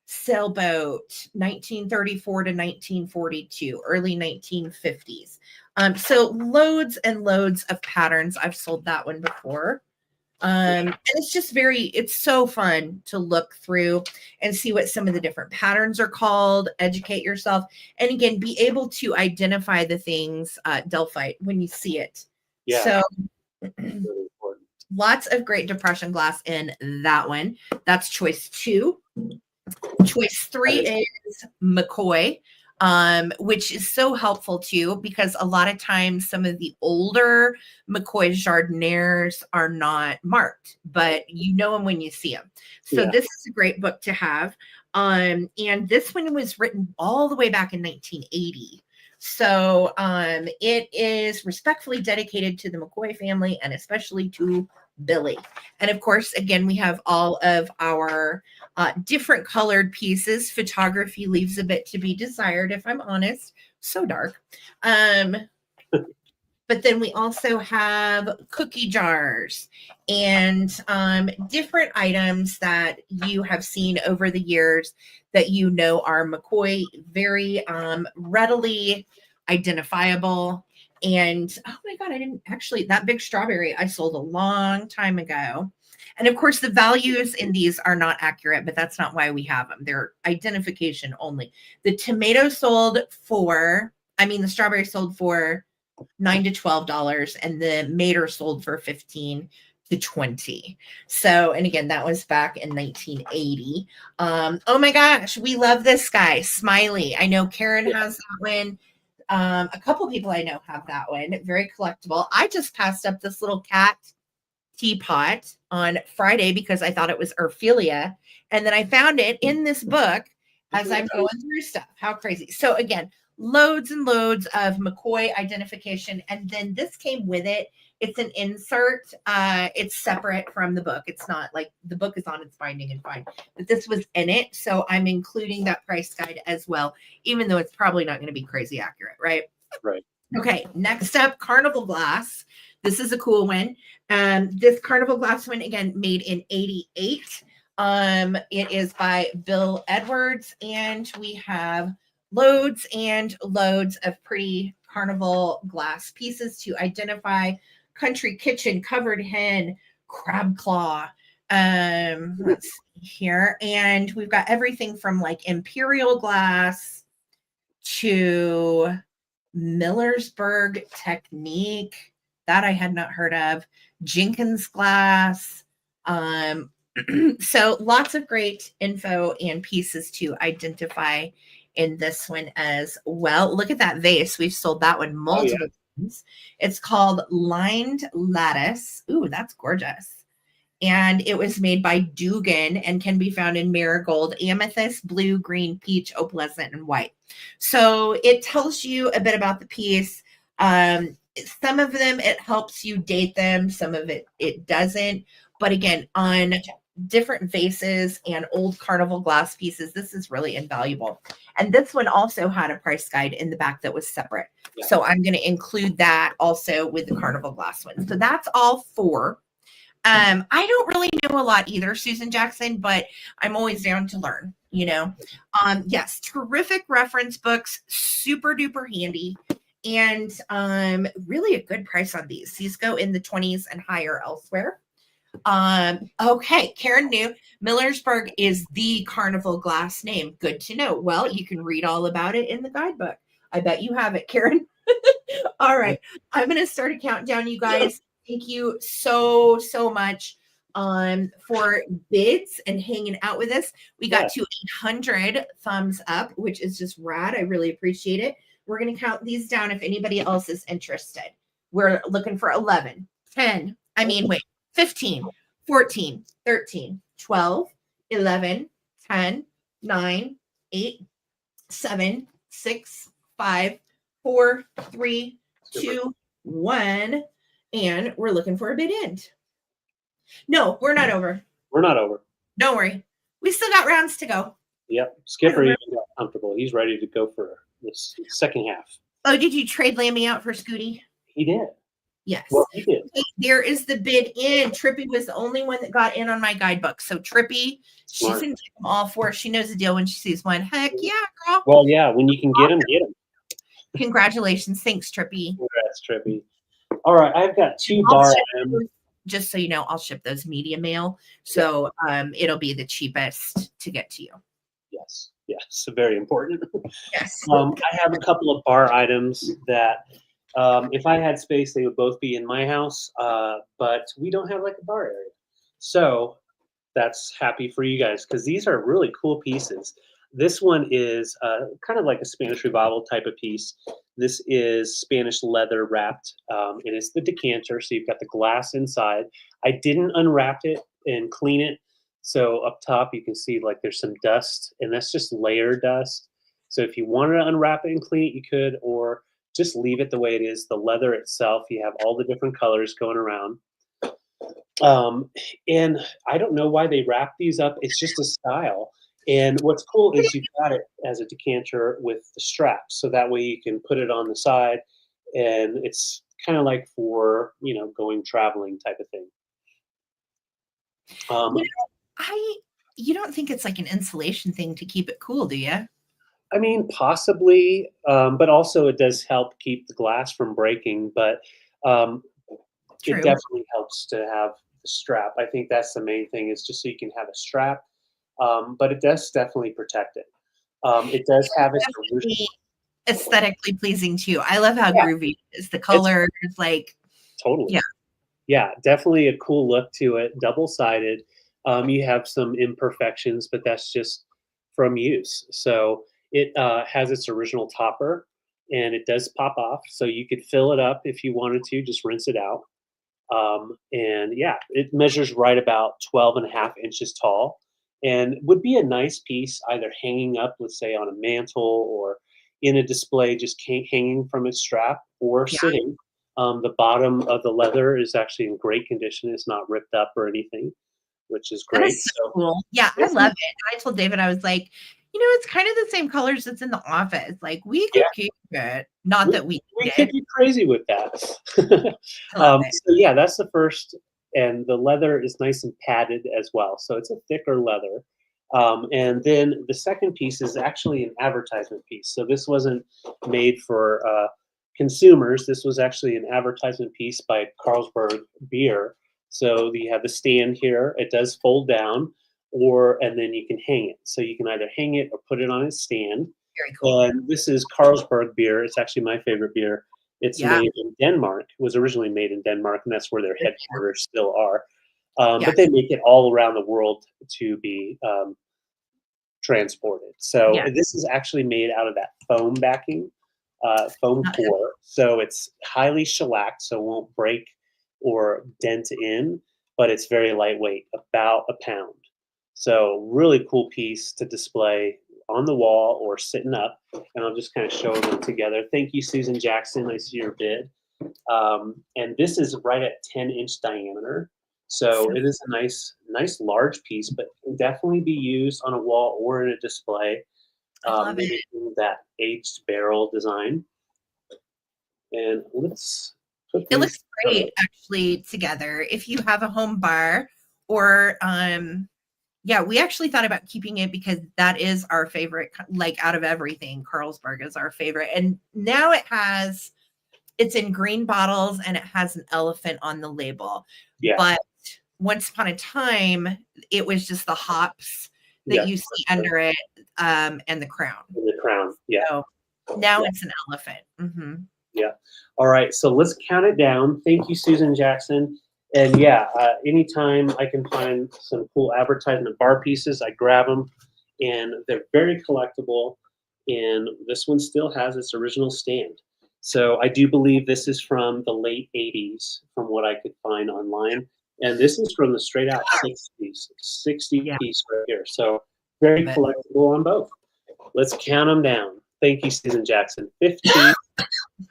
sailboat, 1934 to 1942, early 1950s. So loads and loads of patterns. I've sold that one before. And it's just it's so fun to look through and see what some of the different patterns are called, educate yourself, and again, be able to identify the things, Delphite, when you see it. Yeah. So Really important. lots of great depression glass in that one. That's choice 2. Choice 3 is McCoy, which is so helpful too, because a lot of times some of the older McCoy Jardinières are not marked, but you know them when you see them. So this is a great book to have. And this one was written all the way back in 1980. So it is respectfully dedicated to the McCoy family and especially to Billy. And of course, again, we have all of our different colored pieces. Photography leaves a bit to be desired, if I'm honest. So dark. But then we also have cookie jars and different items that you have seen over the years that you know are McCoy, very readily identifiable. And oh my God, I didn't actually, that big strawberry I sold a long time ago. And of course, the values in these are not accurate, but that's not why we have them. They're identification only. The tomato sold for, the strawberry sold for $9 to $12, and the Mater sold for 15 to 20. So, and again, that was back in 1980. Oh my gosh, we love this guy, Smiley. I know Karen has that one. A couple people I know have that one. Very collectible. I just passed up this little cat teapot on Friday because I thought it was Ophelia, and then I found it in this book as I'm going through stuff. How crazy. So again, loads and loads of McCoy identification. And then this came with it. It's an insert. It's separate from the book. It's not like the book is on its binding and fine, but this was in it. So I'm including that price guide as well, even though it's probably not going to be crazy accurate, right? Right. Okay. Next up, Carnival Glass. This is a cool one. This Carnival Glass one, again, made in 88. It is by Bill Edwards, and we have loads and loads of pretty Carnival glass pieces to identify. Country Kitchen, Covered Hen, Crab Claw. Let's see here. And we've got everything from like Imperial Glass to Millersburg Technique. That I had not heard of. Jenkins Glass. So lots of great info and pieces to identify in this one as well. Look at that vase. We've sold that one multiple times. It's called Lined Lattice. Ooh, that's gorgeous. And it was made by Dugan and can be found in marigold, amethyst, blue, green, peach, opalescent, and white. So it tells you a bit about the piece. Some of them, it helps you date them. Some of it doesn't. But again, on different vases and old Carnival glass pieces, this is really invaluable. And this one also had a price guide in the back that was separate. Yeah. So I'm going to include that also with the Carnival glass one. So that's all 4. I don't really know a lot either, Susan Jackson, but I'm always down to learn, Yes, terrific reference books, super duper handy. And really a good price on these. These go in the 20s and higher elsewhere. Okay, Karen knew Millersburg is the Carnival glass name. Good to know. Well, you can read all about it in the guidebook. I bet you have it, Karen. All right, I'm going to start a countdown, you guys. Thank you so much for bids and hanging out with us. We got to 800 thumbs up, which is just rad. I really appreciate it. We're going to count these down if anybody else is interested. We're looking for 11, 10, 15, 14, 13, 12, 11, 10, 9, 8, 7, 6, 5, 4, 3, 2, 1. And we're looking for a bid end. No, we're not over. We're not over. Don't worry. We still got rounds to go. Yep. Skipper even got comfortable. He's ready to go for this second half. Oh, did you trade Lammy out for Scooty? He did. Yes. Well, he did. There is the bid in. Trippy was the only one that got in on my guidebook. So Trippy, she's in them all 4. She knows the deal when she sees one. Heck yeah, girl. Well, yeah, when you can get them, get them. Congratulations. Thanks, Trippy. Congrats, Trippy. All right, I've got 2 bar items. just so you know, I'll ship those media mail. So it'll be the cheapest to get to you. Yes. Yes. Very important. Yes. I have a couple of bar items that if I had space, they would both be in my house, but we don't have like a bar area. So that's happy for you guys because these are really cool pieces. This one is kind of like a Spanish revival type of piece. This is Spanish leather wrapped, and it's the decanter. So you've got the glass inside. I didn't unwrap it and clean it. So up top, you can see like there's some dust, and that's just layer dust. So if you wanted to unwrap it and clean it, you could, or just leave it the way it is. The leather itself, you have all the different colors going around. And I don't know why they wrap these up. It's just a style. And what's cool is you've got it as a decanter with the straps, so that way you can put it on the side, and it's kind of like for going traveling type of thing. You know, you don't think it's like an insulation thing to keep it cool, do you? I mean, possibly, but also it does help keep the glass from breaking. But it True. definitely helps to have the strap. I think that's the main thing, is just so you can have a strap. But it does definitely protect it. It does have its Definitely aesthetically pleasing too. I love how Yeah. groovy it is. The color is like, Totally. yeah. Yeah, definitely a cool look to it. Double-sided. You have some imperfections, but that's just from use. So it has its original topper, and it does pop off. So you could fill it up if you wanted to, just rinse it out. And yeah, it measures right about 12.5 inches tall, and would be a nice piece either hanging up, let's say on a mantle, or in a display just hanging from its strap, or Yeah. sitting. The bottom of the leather is actually in great condition. It's not ripped up or anything, which is That great. is so cool. Yeah, I It's love it. And I told David, I was like, it's kind of the same colors that's in the office. Like, we could yeah, keep it. Not we, that we we need could it. be crazy with that. I love it. So yeah, that's the first, and the leather is nice and padded as well. So it's a thicker leather. And then the second piece is actually an advertisement piece. So this wasn't made for consumers. This was actually an advertisement piece by Carlsberg Beer. So you have the stand here. It does fold down, and then you can hang it. So you can either hang it or put it on a stand. Very cool. And this is Carlsberg beer. It's actually my favorite beer. It's Yeah. made in Denmark. It was originally made in Denmark, and that's where their headquarters still are. Yeah. But they make it all around the world to be transported. So Yeah. this is actually made out of that foam backing, foam Not core. So it's highly shellacked, so it won't break or dent in, but it's very lightweight, about a pound. So really cool piece to display on the wall or sitting up. And I'll just kind of show them together. Thank you, Susan Jackson. I see your bid. And this is right at 10-inch diameter. So it is a nice large piece, but can definitely be used on a wall or in a display. I love it. Mimicking that aged barrel design. And let's put It these looks great actually together. If you have a home bar, or yeah, we actually thought about keeping it because that is our favorite. Like, out of everything, Carlsberg is our favorite. And now it's in green bottles and it has an elephant on the label. Yeah. But once upon a time, it was just the hops that Yeah. you see under it, and the crown. And the crown. Yeah. So now it's an elephant. Mm-hmm. Yeah. All right. So let's count it down. Thank you, Susan Jackson. And yeah, anytime I can find some cool advertisement bar pieces, I grab them, and they're very collectible. And this one still has its original stand. So I do believe this is from the late 80s, from what I could find online. And this is from the straight out 60s, 60 piece right here. So very collectible on both. Let's count them down. Thank you, Susan Jackson. 15,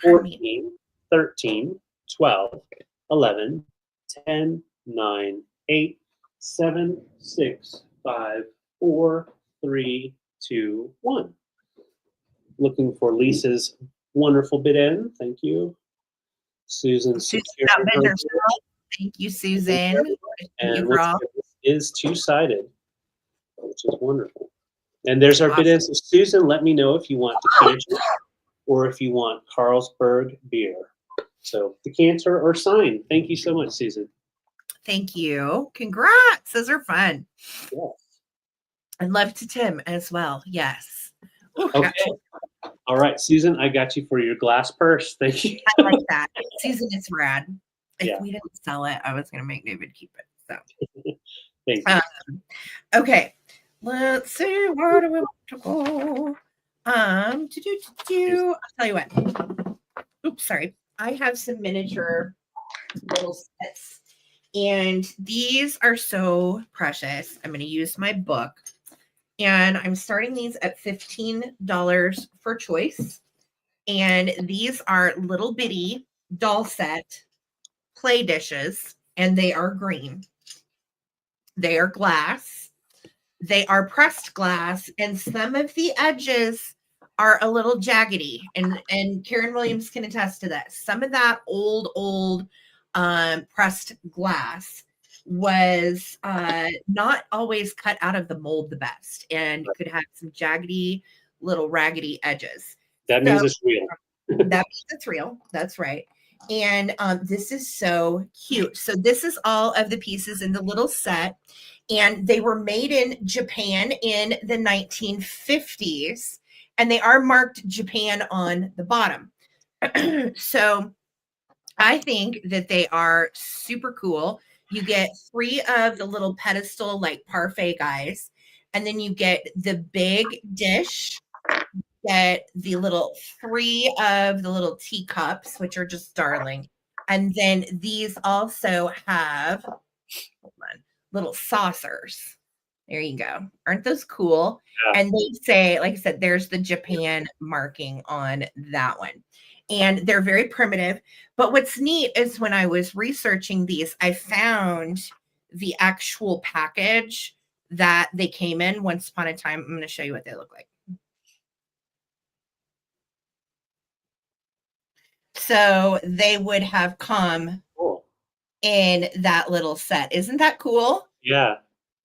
14, 13, 12, 11, 10, 9, 8, 7, 6, 5, 4, 3, 2, 1. Looking for Lisa's wonderful bid in. Thank you. Susan. Thank you, Susan. And this is two-sided, which is wonderful. And there's our bid in. So Susan, let me know if you want decanter or if you want Carlsberg beer. So decanter or sign. Thank you so much, Susan. Thank you. Congrats. Those are fun. Yes. And love to Tim as well. Yes. Ooh, Okay. All right, Susan, I got you for your glass purse. Thank you. I like that. Susan, it's rad. If Yeah. we didn't sell it, I was going to make David keep it. So, Thank you. Okay. Let's see. Where do we want to go? I'll tell you what. Oops, sorry. I have some miniature little sets, and these are so precious. I'm going to use my book, and I'm starting these at $15 for choice. And these are little bitty doll set play dishes, and they are green. They are glass. They are pressed glass, and some of the edges are a little jaggedy. And Karen Williams can attest to that. Some of that old pressed glass was not always cut out of the mold the best, and could have some jaggedy little raggedy edges. That means it's real. That means it's real. That's right. And this is so cute. So this is all of the pieces in the little set, and they were made in Japan in the 1950s, and they are marked Japan on the bottom. So I think that they are super cool. You get 3 of the little pedestal like parfait guys, and then you get the big dish, get the little 3 of the little teacups, which are just darling. And then these also have little saucers. There you go. Aren't those cool? Yeah. And they say, like I said, there's the Japan marking on that one. And they're very primitive. But what's neat is when I was researching these, I found the actual package that they came in once upon a time. I'm going to show you what they look like. So they would have come in that little set. Isn't that cool? Yeah.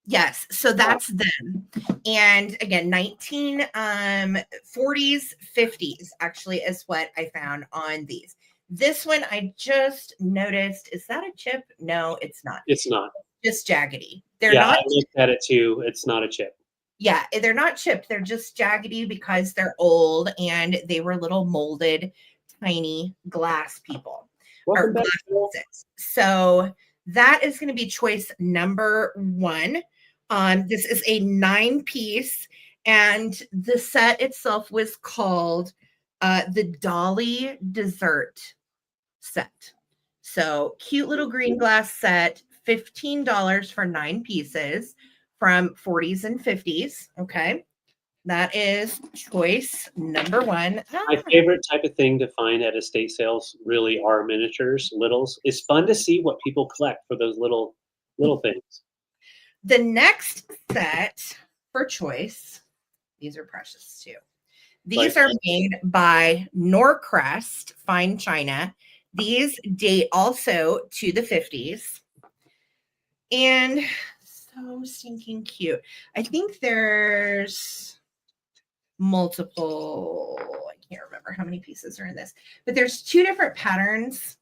Yes. So that's them. And again, 1940s, 50s actually is what I found on these. This one I just noticed. Is that a chip? No, it's not. It's not. Just jaggedy. They're Yeah, not. I looked at it too. It's not a chip. Yeah, they're not chipped. They're just jaggedy because they're old and they were little molded, tiny glass people. Or glass pieces. So that is going to be choice number 1. This is a 9-piece, and the set itself was called the Dolly Dessert set. So cute little green glass set, $15 for 9 pieces from 40s and 50s. Okay. That is choice number 1. My favorite type of thing to find at estate sales really are miniatures, littles. It's fun to see what people collect for those little things. The next set for choice, these are precious too. These are made by Norcrest Fine China. These date also to the 50s. And so stinking cute. I think there's multiple, I can't remember how many pieces are in this, but there's 2 different patterns.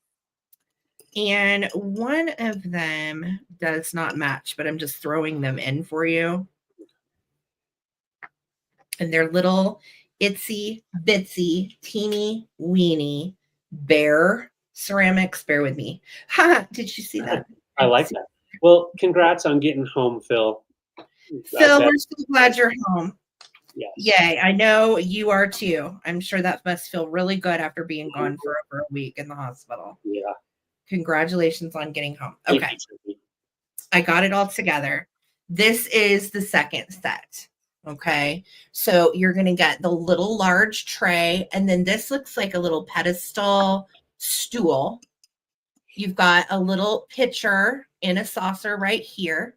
And one of them does not match, but I'm just throwing them in for you. And they're little itsy bitsy teeny weeny bear ceramics. Bear with me. Did you see that? I like that. Well, congrats on getting home, Phil. Phil, we're so glad you're home. Yes. Yay. I know you are too. I'm sure that must feel really good after being gone for over a week in the hospital. Yeah. Congratulations on getting home. Okay. I got it all together. This is the second set. Okay. So you're going to get the little large tray, and then this looks like a little pedestal stool. You've got a little pitcher in a saucer right here.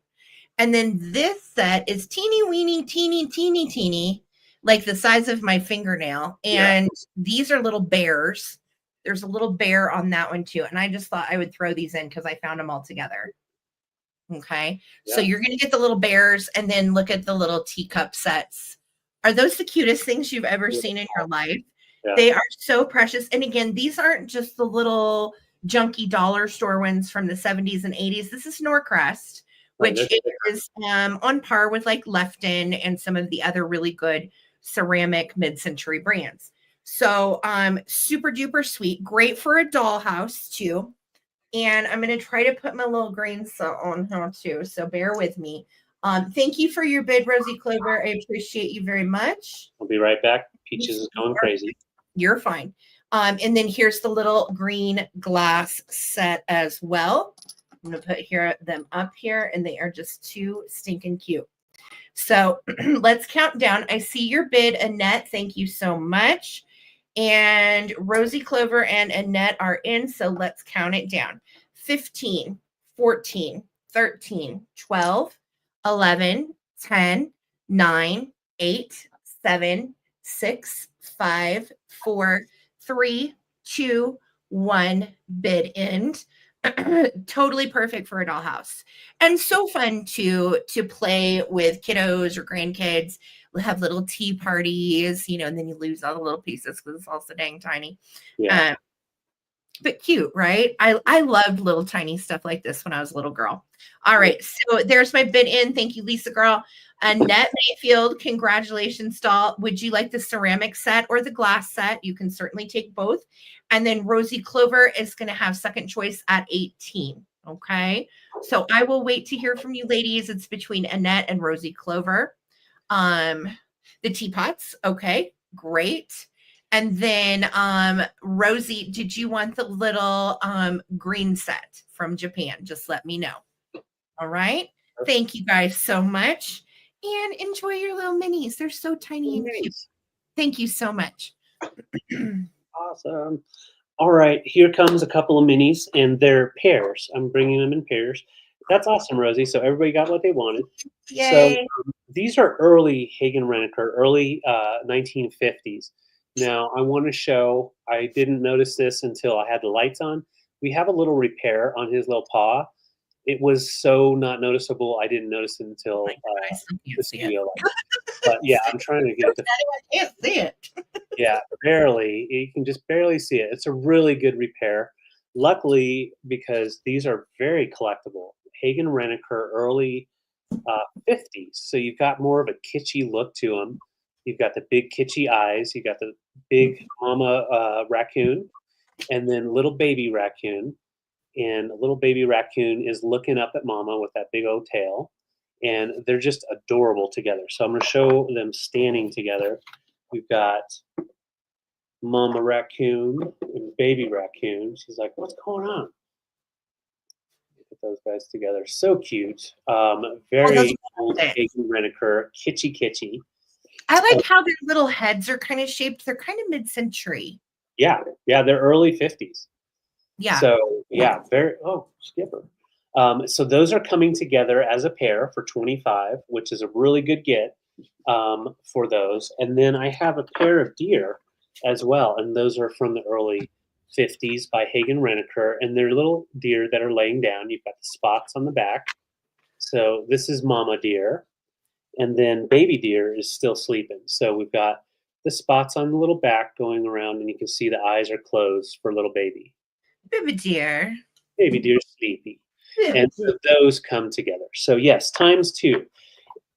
And then this set is teeny weeny, teeny, like the size of my fingernail. And these are little bears. There's a little bear on that one too. And I just thought I would throw these in because I found them all together. Okay. Yeah. So you're going to get the little bears, and then look at the little teacup sets. Are those the cutest things you've ever seen in your life? Yeah. They are so precious. And again, these aren't just the little junky dollar store ones from the 70s and 80s. This is Norcrest, which is on par with like Lefton and some of the other really good ceramic mid-century brands. So super duper sweet, great for a dollhouse too. And I'm going to try to put my little grain set on here too, so bear with me. Thank you for your bid, Rosie Clover. I appreciate you very much. I'll be right back. Peaches is going crazy. You're fine. And then here's the little green glass set as well. I'm going to put them up here, and they are just too stinking cute. So let's count down. I see your bid, Annette. Thank you so much. And Rosie Clover and Annette are in, so let's count it down. 15, 14, 13, 12, 11, 10, 9, 8, 7, 6, 5, 4, 3, 2, 1, bid end. Totally perfect for a dollhouse, and so fun to play with kiddos or grandkids. We'll have little tea parties, and then you lose all the little pieces because it's all so dang tiny. Yeah. But cute, right? I loved little tiny stuff like this when I was a little girl. All right, so there's my bid in. Thank you, Lisa girl. Annette Mayfield, congratulations, doll. Would you like the ceramic set or the glass set? You can certainly take both. And then Rosie Clover is going to have second choice at 18. Okay, so I will wait to hear from you ladies. It's between Annette and Rosie Clover. The teapots. Okay, great. And then Rosie, did you want the little green set from Japan? Just let me know. All right. Thank you guys so much. And enjoy your little minis. They're so tiny and cute. Thank you so much. Awesome. All right, here comes a couple of minis, and they're pairs. I'm bringing them in pairs. That's awesome, Rosie. So everybody got what they wanted. Yay. So these are early Hagen Renaker, early 1950s. Now, I want to show, I didn't notice this until I had the lights on. We have a little repair on his little paw. It was so not noticeable, I didn't notice it until the studio light. But yeah, I'm trying to get it. I can't see it. Yeah, barely. You can just barely see it. It's a really good repair. Luckily, because these are very collectible. Hagen Renaker, early 50s. So you've got more of a kitschy look to them. You've got the big kitschy eyes. You got the big mama raccoon, and then little baby raccoon. And little baby raccoon is looking up at mama with that big old tail. And they're just adorable together. So I'm going to show them standing together. We've got mama raccoon and baby raccoon. She's like, what's going on? Look at those guys together. So cute. Very old Hagen Renaker, kitschy. I like how their little heads are kind of shaped. They're kind of mid-century. Yeah, they're early 50s. Yeah. So yeah, Skipper. So those are coming together as a pair for 25, which is a really good get for those. And then I have a pair of deer as well, and those are from the early 50s by Hagen Renaker, and they're little deer that are laying down. You've got the spots on the back. So this is mama deer, and then baby deer is still sleeping. So we've got the spots on the little back going around, and you can see the eyes are closed for little baby. Baby deer. Baby deer sleepy. And so those come together. So yes, ×2.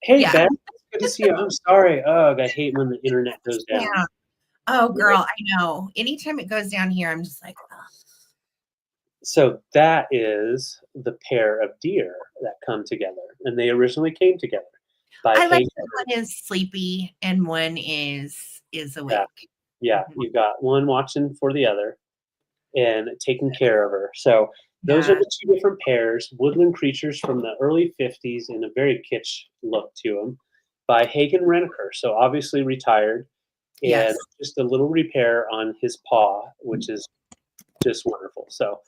Hey, Beth, it's good to see you. I'm sorry. Oh, I hate when the internet goes down. Yeah. Oh, girl, I know. Anytime it goes down here, I'm just like, oh. So that is the pair of deer that come together, and they originally came together. I like that one is sleepy and one is awake. Yeah, you've got one watching for the other and taking care of her. So those are the two different pairs, woodland creatures from the early 50s in a very kitsch look to them by Hagen Renaker. So obviously retired, and just a little repair on his paw, which is just wonderful. So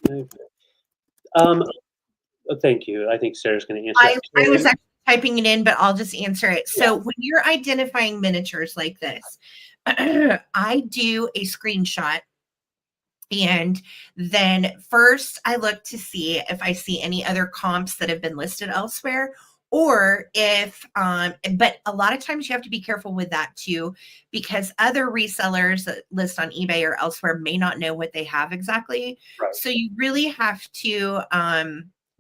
thank you. I think Sarah's going to answer. I was actually typing it in, but I'll just answer it. So when you're identifying miniatures like this, I do a screenshot. And then first I look to see if I see any other comps that have been listed elsewhere, Or if, but a lot of times you have to be careful with that too, because other resellers that list on eBay or elsewhere may not know what they have exactly. Right. So you really have to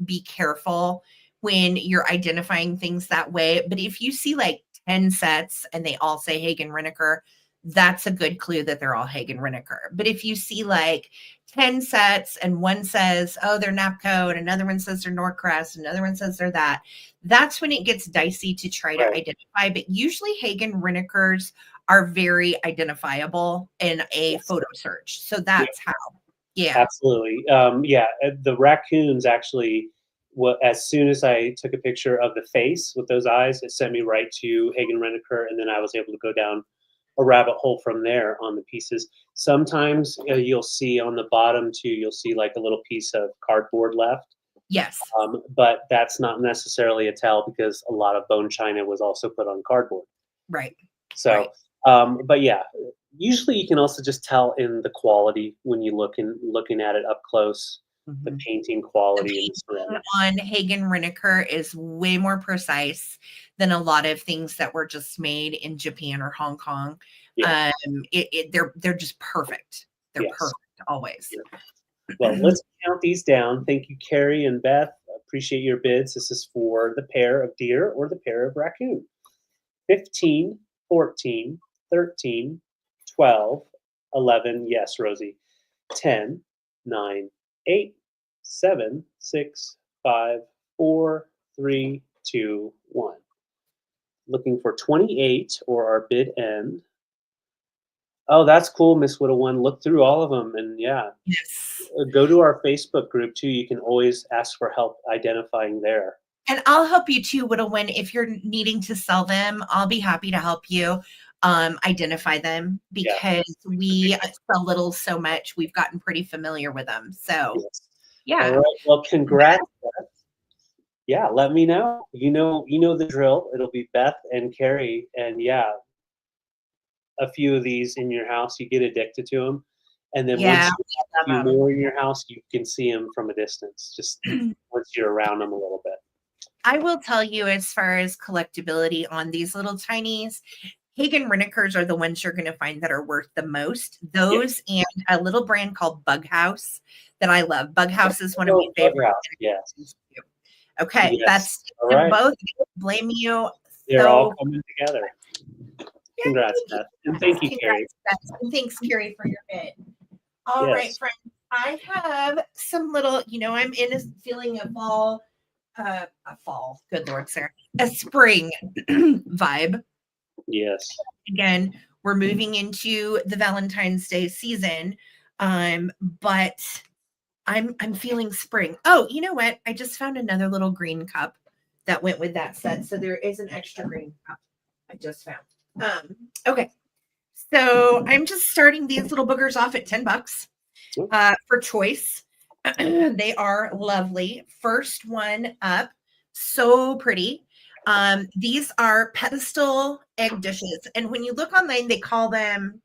be careful when you're identifying things that way. But if you see like 10 sets and they all say Hagen Renaker, that's a good clue that they're all Hagen Renaker. But if you see like 10 sets and one says, oh, they're Napco, and another one says they're Norcrest, another one says they're that, that's when it gets dicey to try to identify. But usually Hagen Renekers are very identifiable in a photo search. So that's how. Yeah. Absolutely. The raccoons actually, as soon as I took a picture of the face with those eyes, it sent me right to Hagen Renaker, and then I was able to go down a rabbit hole from there on the pieces. Sometimes you'll see on the bottom too, you'll see like a little piece of cardboard left. Yes. But that's not necessarily a tell, because a lot of bone china was also put on cardboard. Right. So, but yeah, usually you can also just tell in the quality when you looking at it up close. The painting quality on Hagen Renaker is way more precise than a lot of things that were just made in Japan or Hong Kong. Yeah. They're just perfect. They're perfect always. Yeah. Well, let's count these down. Thank you, Carrie and Beth. Appreciate your bids. This is for the pair of deer or the pair of raccoon. 15, 14, 13, 12, 11. Yes, Rosie. 10, 9, 8, 7, 6, 5, 4, 3, 2, 1. Looking for 28 or our bid end. Oh, that's cool, Miss Widow One. Look through all of them, and yeah. Yes. Go to our Facebook group too. You can always ask for help identifying there. And I'll help you too, Widow One. If you're needing to sell them, I'll be happy to help you identify them, because we sell little so much. We've gotten pretty familiar with them. So, yeah. All right. Well, congrats, Beth. Yeah, let me know. You know the drill. It'll be Beth and Carrie, and yeah, a few of these in your house, you get addicted to them, and then once you have a few more in your house, you can see them from a distance. Just once you're around them a little bit. I will tell you, as far as collectability on these little tinies, Hagen Renekers are the ones you're going to find that are worth the most. Those and a little brand called Bug House that I love. Bug House is one of my favorite. Yes. Okay, that's all right. Both blame you. They're all coming together. Congrats, Beth. And thank you, Carrie. And thanks, Carrie, for your bid. All right, friends. I have some little, I'm in a feeling of good Lord, Sarah, a spring vibe. Yes. Again, we're moving into the Valentine's Day season, but I'm feeling spring. Oh, you know what? I just found another little green cup that went with that set. So there is an extra green cup I just found. Okay. So I'm just starting these little boogers off at $10 for choice. They are lovely. First one up, so pretty. These are pedestal egg dishes. And when you look online, they call them,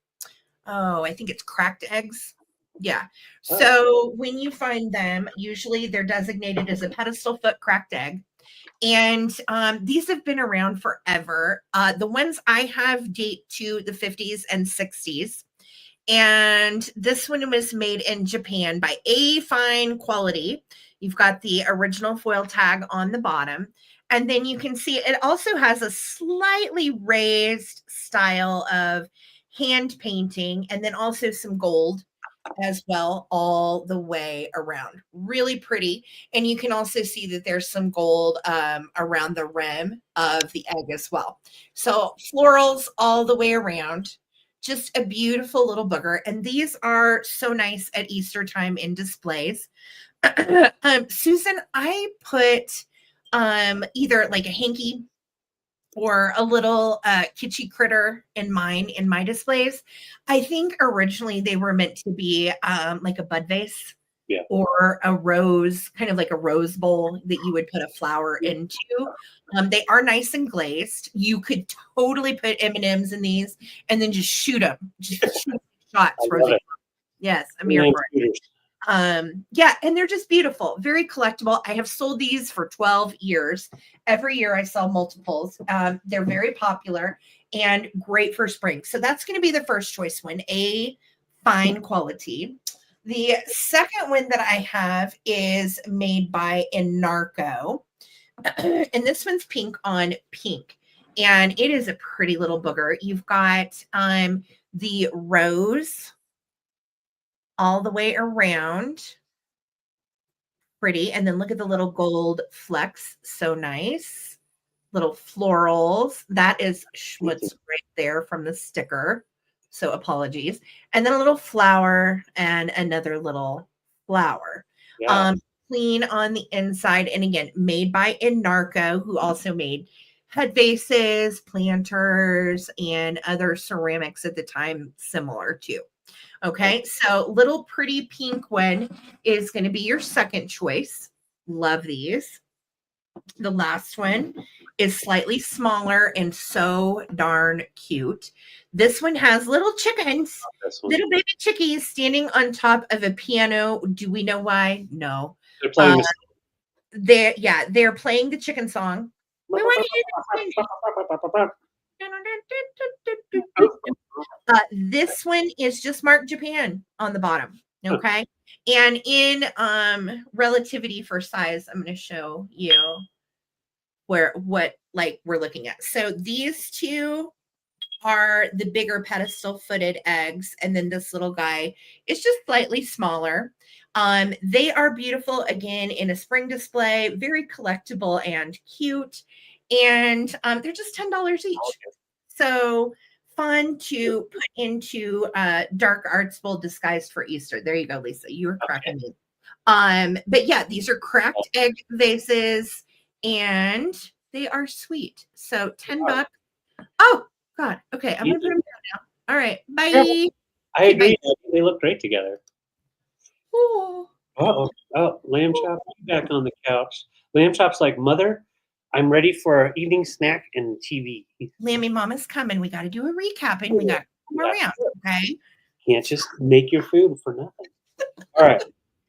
I think it's cracked eggs. Yeah. So when you find them, usually they're designated as a pedestal foot cracked egg. And these have been around forever. The ones I have date to the 50s and 60s. And this one was made in Japan by A Fine Quality. You've got the original foil tag on the bottom. And then you can see it also has a slightly raised style of hand painting, and then also some gold as well all the way around. Really pretty. And you can also see that there's some gold around the rim of the egg as well. So florals all the way around. Just a beautiful little booger. And these are so nice at Easter time in displays. Susan, I put either like a hanky or a little kitschy critter in my displays. I think originally they were meant to be like a bud vase or a rose, kind of like a rose bowl that you would put a flower into. They are nice and glazed. You could totally put M&Ms in these and then just shoot them. Just shoot shots. Rosie. Yes, I'm here for it. Yeah, and they're just beautiful, very collectible. I have sold these for 12 years. Every year I sell multiples. They're very popular and great for spring. So that's going to be the first choice one, a fine quality. The second one that I have is made by Inarco. And this one's pink on pink. And it is a pretty little booger. You've got the rose all the way around. Pretty. And then look at the little gold flecks. So nice. Little florals. That is what's right there from the sticker. So apologies. And then a little flower and another little flower. Yeah. Clean on the inside. And again, made by Inarco, who also made head vases, planters, and other ceramics at the time similar to. Okay, so little pretty pink one is going to be your second choice. Love these. The last one is slightly smaller and so darn cute. This one has little chickens, little baby chickies standing on top of a piano. Do we know why? No. They're playing they're playing the chicken song. We want to this one is just marked Japan on the bottom. Okay. And in relativity for size, I'm going to show you what like we're looking at. So these two are the bigger pedestal footed eggs. And then this little guy is just slightly smaller. They are beautiful again in a spring display, very collectible and cute. And they're just $10 each. So fun to put into dark arts bowl disguised for Easter. There you go, Lisa. You were cracking me. But yeah, these are cracked egg vases and they are sweet. So $10. Oh God. Okay. I'm gonna put them down now. All right. Bye. I agree. They look great together. Ooh. Oh, Lamb Chop back on the couch. Lamb Chop's like, Mother, I'm ready for our evening snack and TV. Lammy Mama's coming. We got to do a recap and we got to come around. Okay. Can't just make your food for nothing. All right.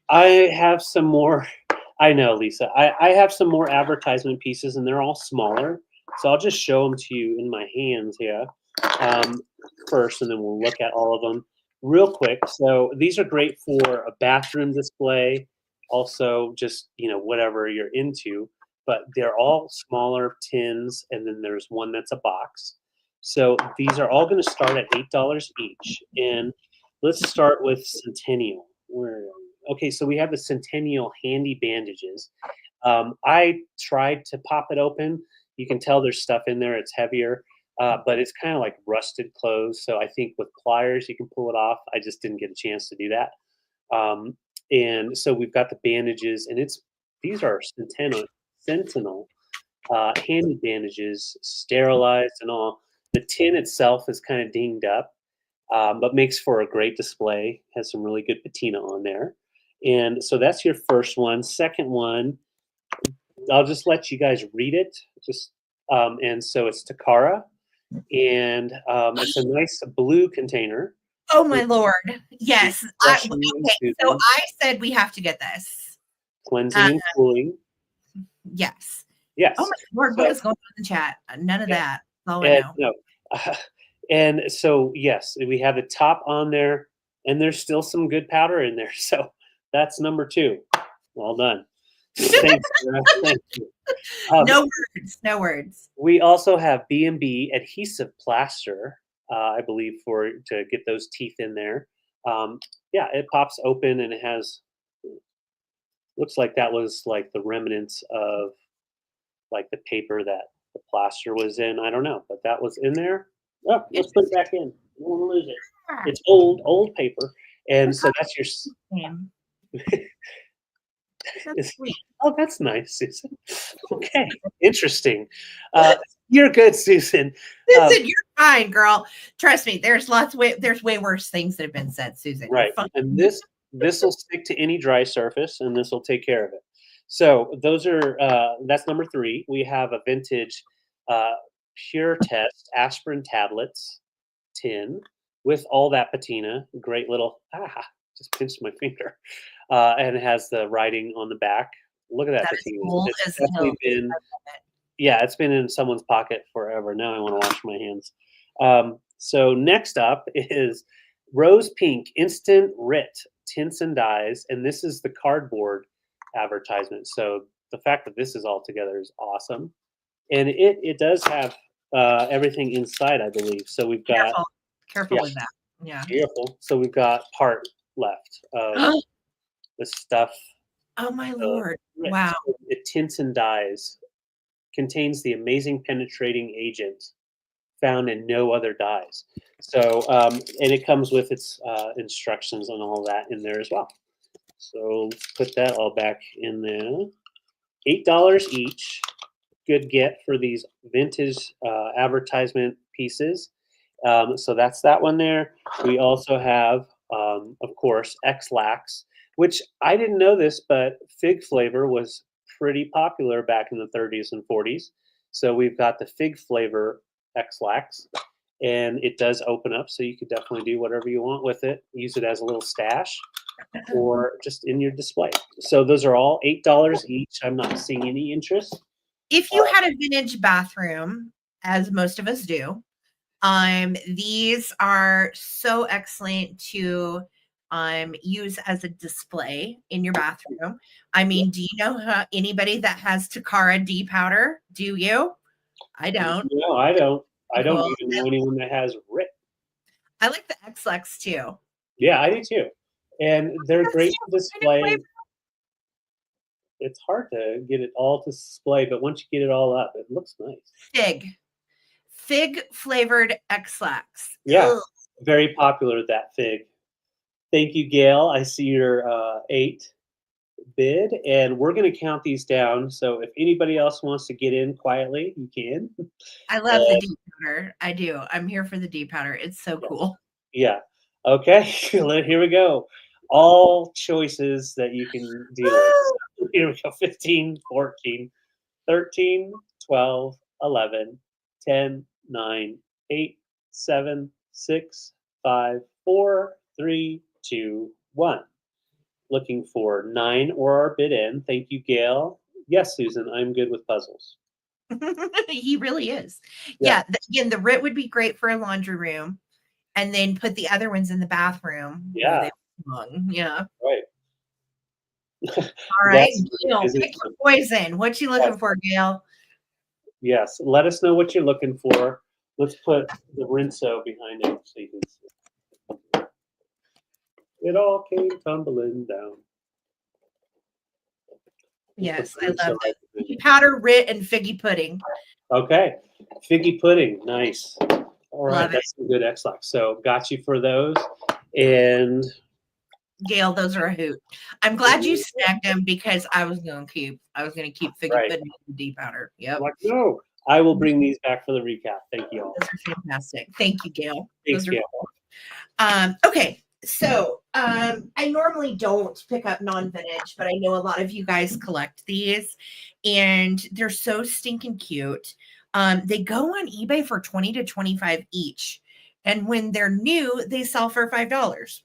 I have some more. I know, Lisa. I have some more advertisement pieces, and they're all smaller. So I'll just show them to you in my hands here first, and then we'll look at all of them real quick. So these are great for a bathroom display, also just, whatever you're into. But they're all smaller tins, and then there's one that's a box. So these are all going to start at $8 each. And let's start with Centennial. Okay, so we have the Centennial handy bandages. I tried to pop it open. You can tell there's stuff in there. It's heavier, but it's kind of like rusted clothes. So I think with pliers you can pull it off. I just didn't get a chance to do that. And so we've got the bandages, and these are Sentinel handy bandages, sterilized and all. The tin itself is kind of dinged up, but makes for a great display. Has some really good patina on there. And so that's your first one. Second one, I'll just let you guys read it. And so it's Takara, and it's a nice blue container. Oh my Lord! Yes. Okay. So I said we have to get this. Cleansing and cooling. Yes. Yes. Oh my Lord! What is going on in the chat? None of that. That's all I know. No. And so yes, we have the top on there, and there's still some good powder in there. So that's number 2. Well done. Thank you. No words. We also have B&B adhesive plaster, I believe, to get those teeth in there. It pops open, and it has, looks like that was like the remnants of like the paper that the plaster was in. I don't know, but that was in there. Oh, let's put it back in. I don't want to lose it. It's old paper. And so that's your name. That's sweet. Oh, that's nice, Susan. Okay, interesting. You're good, Susan. Susan, you're fine, girl. Trust me. There's way worse things that have been said, Susan. Right, and this will stick to any dry surface, and this will take care of it. So those are that's number 3. We have a vintage Pure Test aspirin tablets tin with all that patina. Great little just pinched my finger. And it has the writing on the back. Look at that That is patina. cool It's as definitely hell. been, I love it. yeah, it's been in someone's pocket forever. Now I want to wash my hands. So next up is Rose Pink Instant Rit Tints and Dyes, and this is the cardboard advertisement. So the fact that this is all together is awesome, and it does have everything inside, I believe. So we've got, Careful. Careful yeah, with that. Yeah. beautiful. So we've got part left of the stuff. Oh my The lord. Rit. Wow. It tints and dyes, contains the amazing penetrating agent found in no other dyes. So, and it comes with its instructions and all that in there as well. So let's put that all back in there. $8 each. Good get for these vintage advertisement pieces. So that's that one there. We also have, of course, X-Lax, which I didn't know this, but fig flavor was pretty popular back in the 30s and 40s. So we've got the fig flavor X-Lax, and it does open up, so you could definitely do whatever you want with it. Use it as a little stash or just in your display. So those are all $8 each. I'm not seeing any interest. If you had a vintage bathroom, as most of us do, these are so excellent to use as a display in your bathroom. I mean, do you know anybody that has Takara D powder? Do you? I don't. No, I don't. I don't Cool. even know anyone that has Rit. I like the X-Lex too. Yeah, I do too. And they're Let's great see to what kind of display. flavor- It's hard to get it all to display, but once you get it all up, it looks nice. Fig flavored X-Lax. Yeah, very popular, that fig. Thank you, Gail. I see your 8 bid, and we're going to count these down. So if anybody else wants to get in quietly, you can. I love the D powder. I do. I'm here for the D powder. It's so cool. Yeah. Okay. Here we go. All choices that you can deal with. Here we go. 15, 14, 13, 12, 11, 10, 9, 8, 7, 6, 5, 4, 3, 2, 1. Looking for 9 or our bid in. Thank you, Gail. Yes, Susan, I'm good with puzzles. He really is. Yeah. Yeah. Again, the Rit would be great for a laundry room, and then put the other ones in the bathroom where Yeah. they belong. Yeah. Right. All right, That's Gail, is it. pick your poison. What you looking Yes. for, Gail? Yes. Let us know what you're looking for. Let's put the rinso behind it so you can see. It all came tumbling down. Yes, I Rinso love right it. behind it. Powder, Rit, and figgy pudding. Okay. Figgy pudding. Nice. All right. Love it. That's some good X-Lax. So got you for those. And Gail, those are a hoot. I'm glad you snagged them because I was gonna keep figgy right. pudding and D powder. Yep. I'm like, no, I will bring these back for the recap. Thank you all. Those are fantastic. Thank you, Gail. Thanks, Those are Gail. cool. Okay. So I normally don't pick up non-vintage, but I know a lot of you guys collect these and they're so stinking cute. They go on eBay for 20 to 25 each. And when they're new, they sell for $5.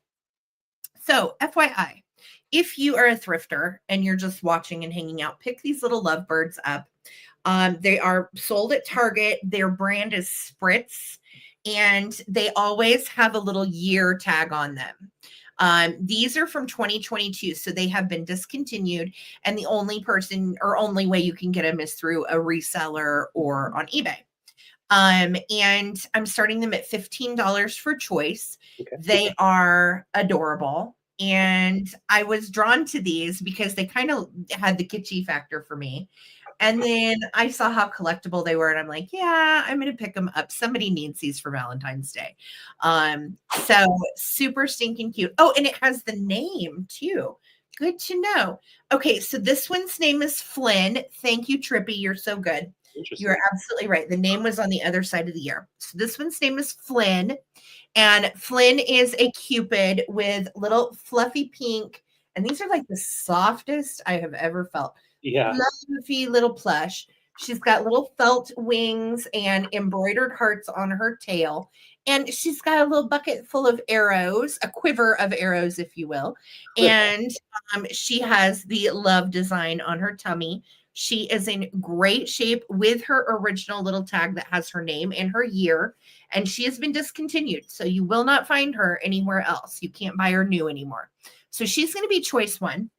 So FYI, if you are a thrifter and you're just watching and hanging out, pick these little lovebirds up. They are sold at Target. Their brand is Spritz, and they always have a little year tag on them. These are from 2022, so they have been discontinued, and the only person or only way you can get them is through a reseller or on eBay. And I'm starting them at $15 for choice. Okay. They are adorable. And I was drawn to these because they kind of had the kitschy factor for me. And then I saw how collectible they were, and I'm like, yeah, I'm gonna pick them up. Somebody needs these for Valentine's Day. So super stinking cute. Oh, and it has the name too. Good to know. Okay, so this one's name is Flynn. Thank you, Trippy. You're so good. You're absolutely right. The name was on the other side of the year. So this one's name is Flynn. And Flynn is a Cupid with little fluffy pink. And these are like the softest I have ever felt. Yeah. Fluffy little plush. She's got little felt wings and embroidered hearts on her tail. And she's got a little bucket full of arrows, a quiver of arrows, if you will. And she has the love design on her tummy. She is in great shape with her original little tag that has her name and her year. And she has been discontinued. So you will not find her anywhere else. You can't buy her new anymore. So she's going to be choice one.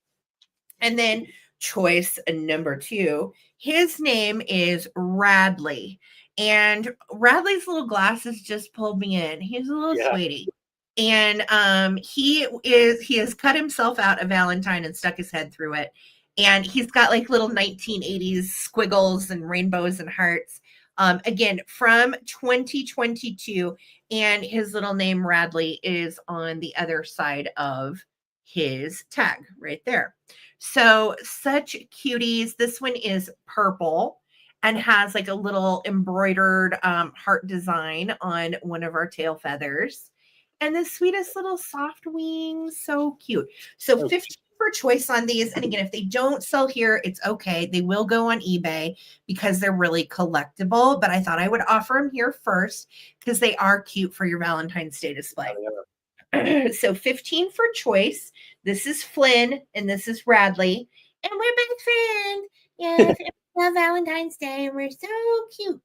And then choice number two, his name is Radley. And Radley's little glasses just pulled me in. He's a little Yeah. sweetie. And he has cut himself out a Valentine and stuck his head through it. And he's got like little 1980s squiggles and rainbows and hearts. Again, from 2022. And his little name, Radley, is on the other side of his tag right there. So such cuties. This one is purple and has like a little embroidered heart design on one of our tail feathers. And the sweetest little soft wings. So cute. So 15 for choice on these. And again, if they don't sell here, it's okay. They will go on eBay because they're really collectible. But I thought I would offer them here first because they are cute for your Valentine's Day display. So 15 for choice. This is Flynn and this is Radley. And we're best friends. Yes, it's Valentine's Day. And we're so cute.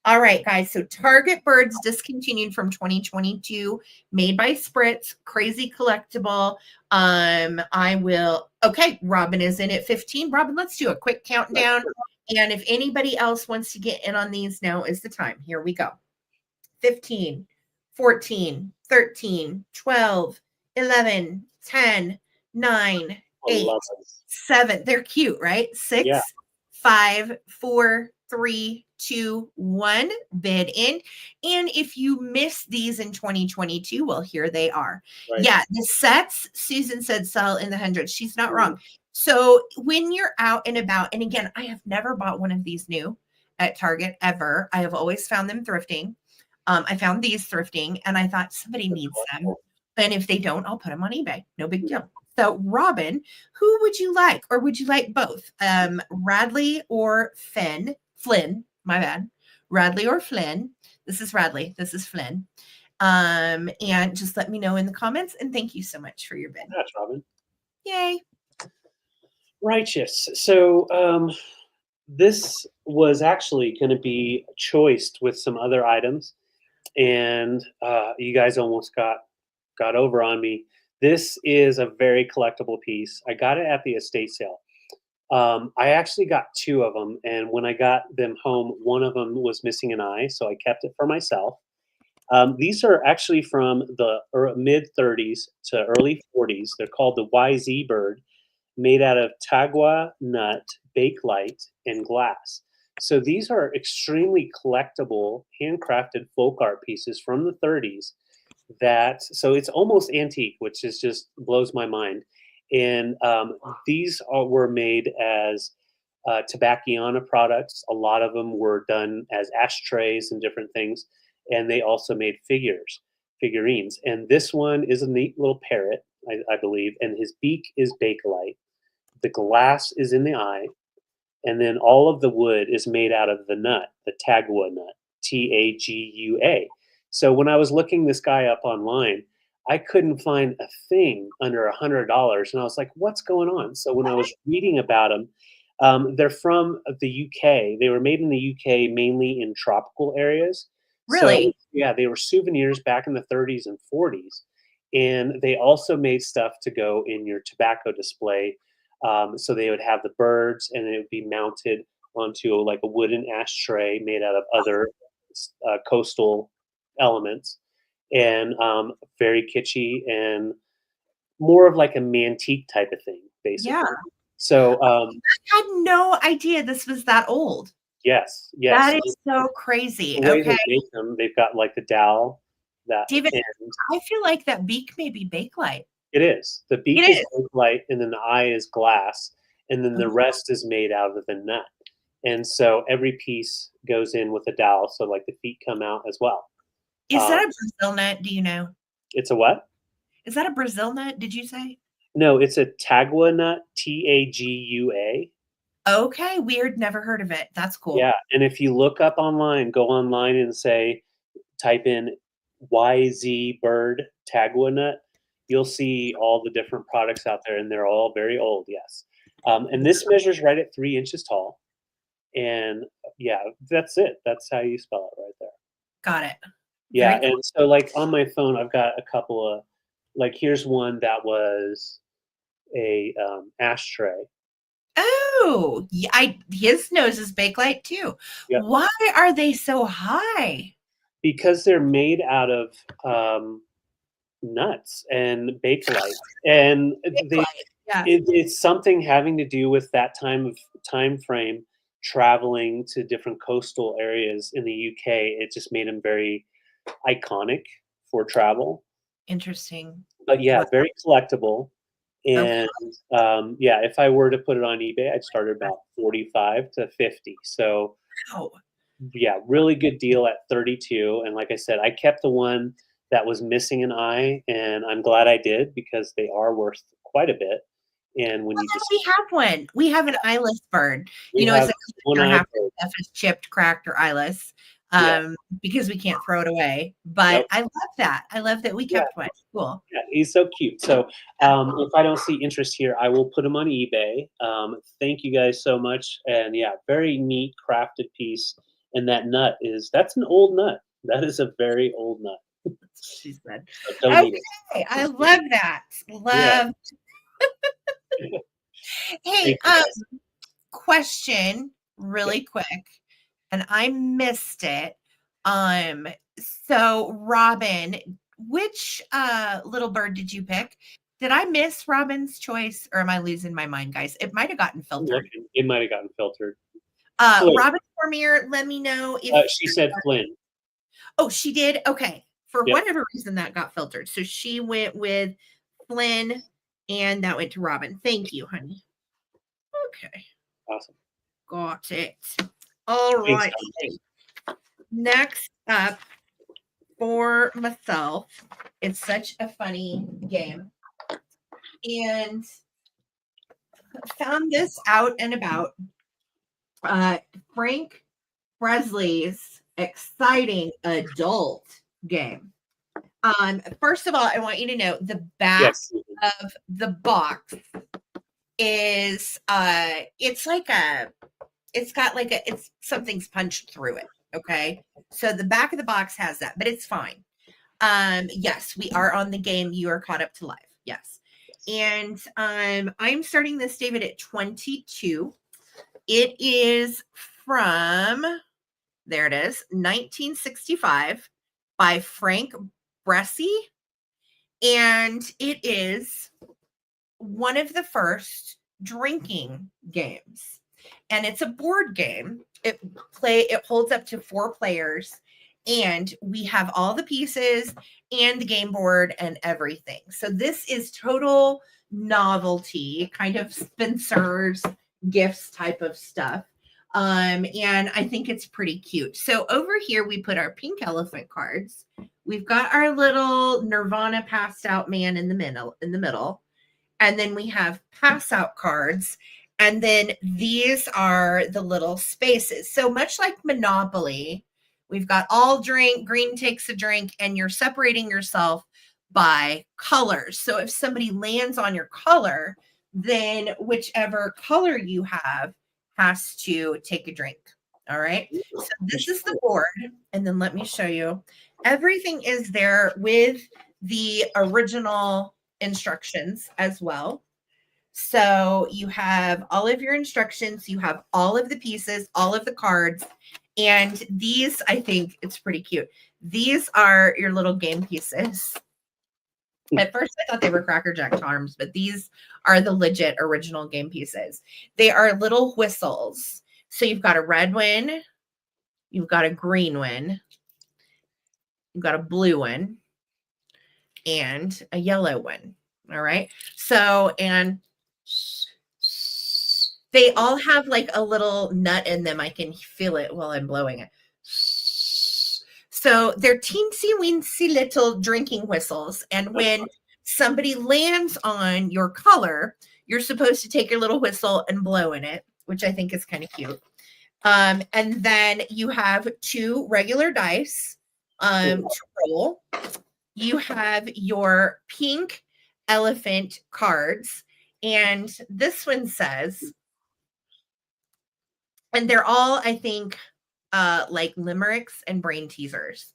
All right, guys. So Target Birds discontinued from 2022, made by Spritz, crazy collectible. Okay, Robin is in at 15. Robin, let's do a quick countdown. And if anybody else wants to get in on these, now is the time. Here we go. 15, 14, 13, 12, 11, 10, 9, 8, 7. They're cute, right? 6, 5, 4, 3, 2, 1. Bid in. And if you missed these in 2022, well, here they are. Right. Yeah, the sets, Susan said, sell in the hundreds. She's not wrong. So when you're out and about, and again, I have never bought one of these new at Target ever. I have always found them thrifting. I found these thrifting and I thought somebody needs them. And if they don't, I'll put them on eBay. No big deal. So Robin, who would you like? Or would you like both? Radley or Flynn, my bad. Radley or Flynn. This is Radley. This is Flynn. And just let me know in the comments. And thank you so much for your bid. That's Robin. Yay. Righteous. So this was actually going to be choiced with some other items. And you guys almost got over on me. This is a very collectible piece. I got it at the estate sale. I actually got 2 of them, and when I got them home, one of them was missing an eye, so I kept it for myself. These are actually from the mid 30s to early 40s. They're called the YZ bird, made out of tagua nut, bakelite, and glass. So these are extremely collectible, handcrafted folk art pieces from the 30s. So it's almost antique, which is just blows my mind. And these were made as Tobacciana products. A lot of them were done as ashtrays and different things. And they also made figurines. And this one is a neat little parrot, I believe. And his beak is bakelite. The glass is in the eye. And then all of the wood is made out of the nut, the tagua nut, Tagua. So when I was looking this guy up online, I couldn't find a thing under $100. And I was like, what's going on? So when I was reading about them, they're from the UK. They were made in the UK, mainly in tropical areas. Really? So, yeah, they were souvenirs back in the 30s and 40s. And they also made stuff to go in your tobacco display. So they would have the birds, and it would be mounted onto like a wooden ashtray made out of other coastal elements, and very kitschy and more of like a Mantique type of thing, basically. Yeah. So I had no idea this was that old. Yes. That is so crazy. The way Okay. they make them, they've got like the dowel. David, I feel like that beak may be bakelite. It is. The beak is bakelite, and then the eye is glass, and then the rest is made out of the nut. And so every piece goes in with a dowel, so like the feet come out as well. Is that a Brazil nut? Do you know? It's a what? Is that a Brazil nut? Did you say? No, it's a tagua nut, Tagua. Okay, weird. Never heard of it. That's cool. Yeah, and if you look up online, go online and type in YZ bird tagua nut, you'll see all the different products out there, and they're all very old. Yes, and this measures right at 3 inches tall, and yeah, that's it. That's how you spell it right there. Got it. Yeah, Very cool. and so like on my phone, I've got a couple of like here's one that was a ashtray. Oh, yeah, his nose is bakelite too. Yep. Why are they so high? Because they're made out of nuts and bakelite, and they Bakelite. Yeah. it's something having to do with that time frame traveling to different coastal areas in the UK. It just made them very iconic for travel. Interesting. But yeah, Wow. very collectible. Okay. And yeah, if I were to put it on eBay, I'd start at about 45 to 50. So Wow. yeah, really good deal at 32. And like I said, I kept the one that was missing an eye, and I'm glad I did because they are worth quite a bit. And when Well, you then just we have one. We have an eyeless bird. we It's have a one collector. eye Half the bird. stuff is chipped, cracked, or eyeless, Yeah. because we can't throw it away. But Nope. I love that. I love that we Yeah. kept one. Cool. Yeah, he's so cute. So, if I don't see interest here, I will put him on eBay. Thank you guys so much, and yeah, very neat crafted piece. And that nut that's an old nut. That is a very old nut. She said. So don't eat Okay, I love that. it. Yeah. Love. Hey, Thank you guys. question Yeah. really quick, and I missed it. Um, so Robin, which little bird did you pick? Did I miss Robin's choice, or am I losing my mind, guys? It might have gotten I'm filtered. looking. It might have gotten filtered. Flynn. Robin Cormier, let me know if She said Flynn. oh, she did. Okay. For Yep. whatever reason that got filtered. So she went with Flynn and that went to Robin. Thank you, honey. Okay. Awesome. Got it. All Thanks, right. Tom. Next up for myself, it's such a funny game. And found this out and about Frank Presley's exciting adult game. First of all, I want you to know the back Yes. of the box is it's something's punched through it. Okay. So the back of the box has that, but it's fine. Yes, we are on the game. You are caught up to live. Yes. And I'm starting this, David, at 22. It is from, there it is, 1965 by Frank Bresci. And it is one of the first drinking games. And it's a board game. It holds up to 4 players, and we have all the pieces and the game board and everything. So this is total novelty, kind of Spencer's gifts type of stuff. And I think it's pretty cute. So over here we put our pink elephant cards. We've got our little Nirvana passed out man in the middle. And then we have pass out cards. And then these are the little spaces. So much like Monopoly, we've got all drink, green takes a drink, and you're separating yourself by colors. So if somebody lands on your color, then whichever color you have has to take a drink. All right. So this is the board. And then let me show you. Everything is there with the original instructions as well. So you have all of your instructions, you have all of the pieces, all of the cards, and these, I think it's pretty cute. These are your little game pieces. At first, I thought they were Cracker Jack charms, but these are the legit original game pieces. They are little whistles. So you've got a red one, you've got a green one, you've got a blue one, and a yellow one. All right. So, and they all have like a little nut in them. I can feel it while I'm blowing it. So they're teensy weensy little drinking whistles. And when somebody lands on your color, you're supposed to take your little whistle and blow in it, which I think is kind of cute. And then you have 2 regular dice. To roll. You have your pink elephant cards, and this one says, and they're all, I think, like limericks and brain teasers.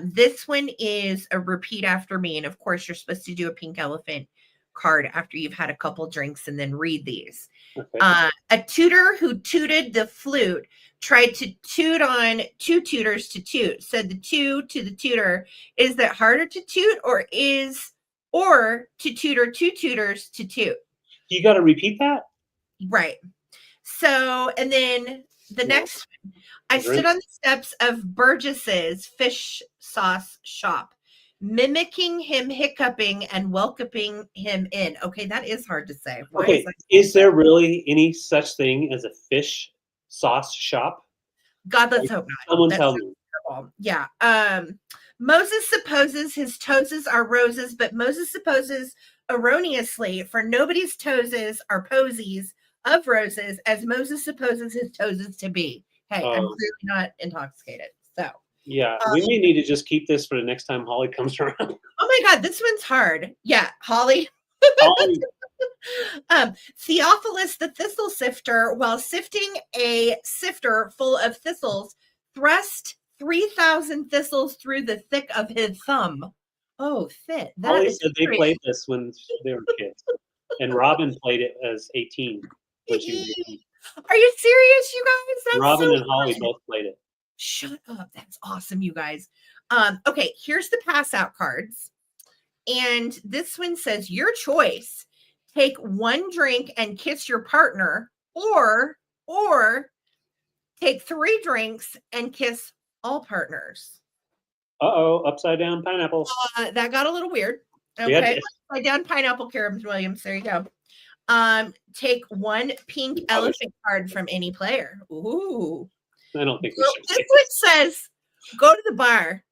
This one is a repeat after me, and of course, you're supposed to do a pink elephant card after you've had a couple drinks and then read these. Okay. A tutor who tooted the flute tried to toot on two tutors to toot. Said the two to the tutor, "Is that harder to toot, or to tutor two tutors to toot?" You got to repeat that. Right. So, and then the No. next one, I stood on the steps of Burgess's fish sauce shop, mimicking him hiccuping and welcoming him in. Okay, that is hard to say. Why Okay, is there really any such thing as a fish sauce shop? God, let's hope not. Someone That's tell so me. terrible. Yeah. Moses supposes his toeses are roses, but Moses supposes erroneously, for nobody's toeses are posies of roses, as Moses supposes his toeses to be. Hey, I'm clearly not intoxicated. So, Yeah, we may need to just keep this for the next time Holly comes around. oh my God, this one's hard. Yeah, Holly. Holly, Theophilus the thistle sifter, while sifting a sifter full of thistles, thrust 3,000 thistles through the thick of his thumb. Oh, fit. That Holly is said they great. played this when they were kids, and Robin played it as 18 when she was 18. Are you serious, you guys? That's Robin so and Holly fun. both played it. Shut up. That's awesome, you guys. Okay, here's the pass out cards. And this one says, your choice. Take one drink and kiss your partner, or take 3 drinks and kiss all partners. Uh-oh, upside down pineapple. That got a little weird. Yeah, Okay, upside down pineapple, Karen Williams. There you go. Take one pink elephant card from any player. Ooh. I don't think we Well, should. this one says, go to the bar.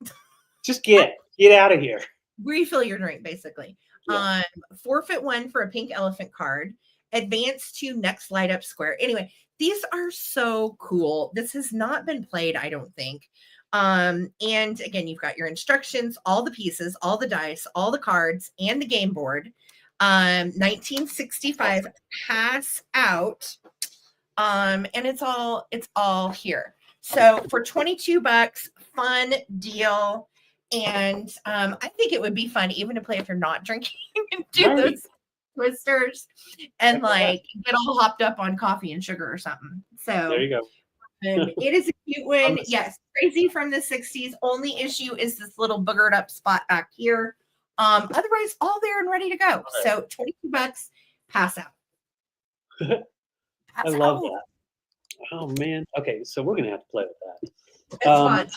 Just get out of here. Refill your drink, basically. Yeah. Forfeit 1 for a pink elephant card. Advance to next light up square. Anyway, these are so cool. This has not been played, I don't think. And again, you've got your instructions, all the pieces, all the dice, all the cards, and the game board. 1965 pass out. And it's all here. So for $22, fun deal. And I think it would be fun even to play if you're not drinking and do those twisters and like get all hopped up on coffee and sugar or something. So there you go. it is a cute one. Yes, crazy from the 60s. Only issue is this little boogered up spot back here. Otherwise, all there and ready to go. So $22, pass out. I love that. Oh man. Okay, so we're gonna have to play with that. It's fun.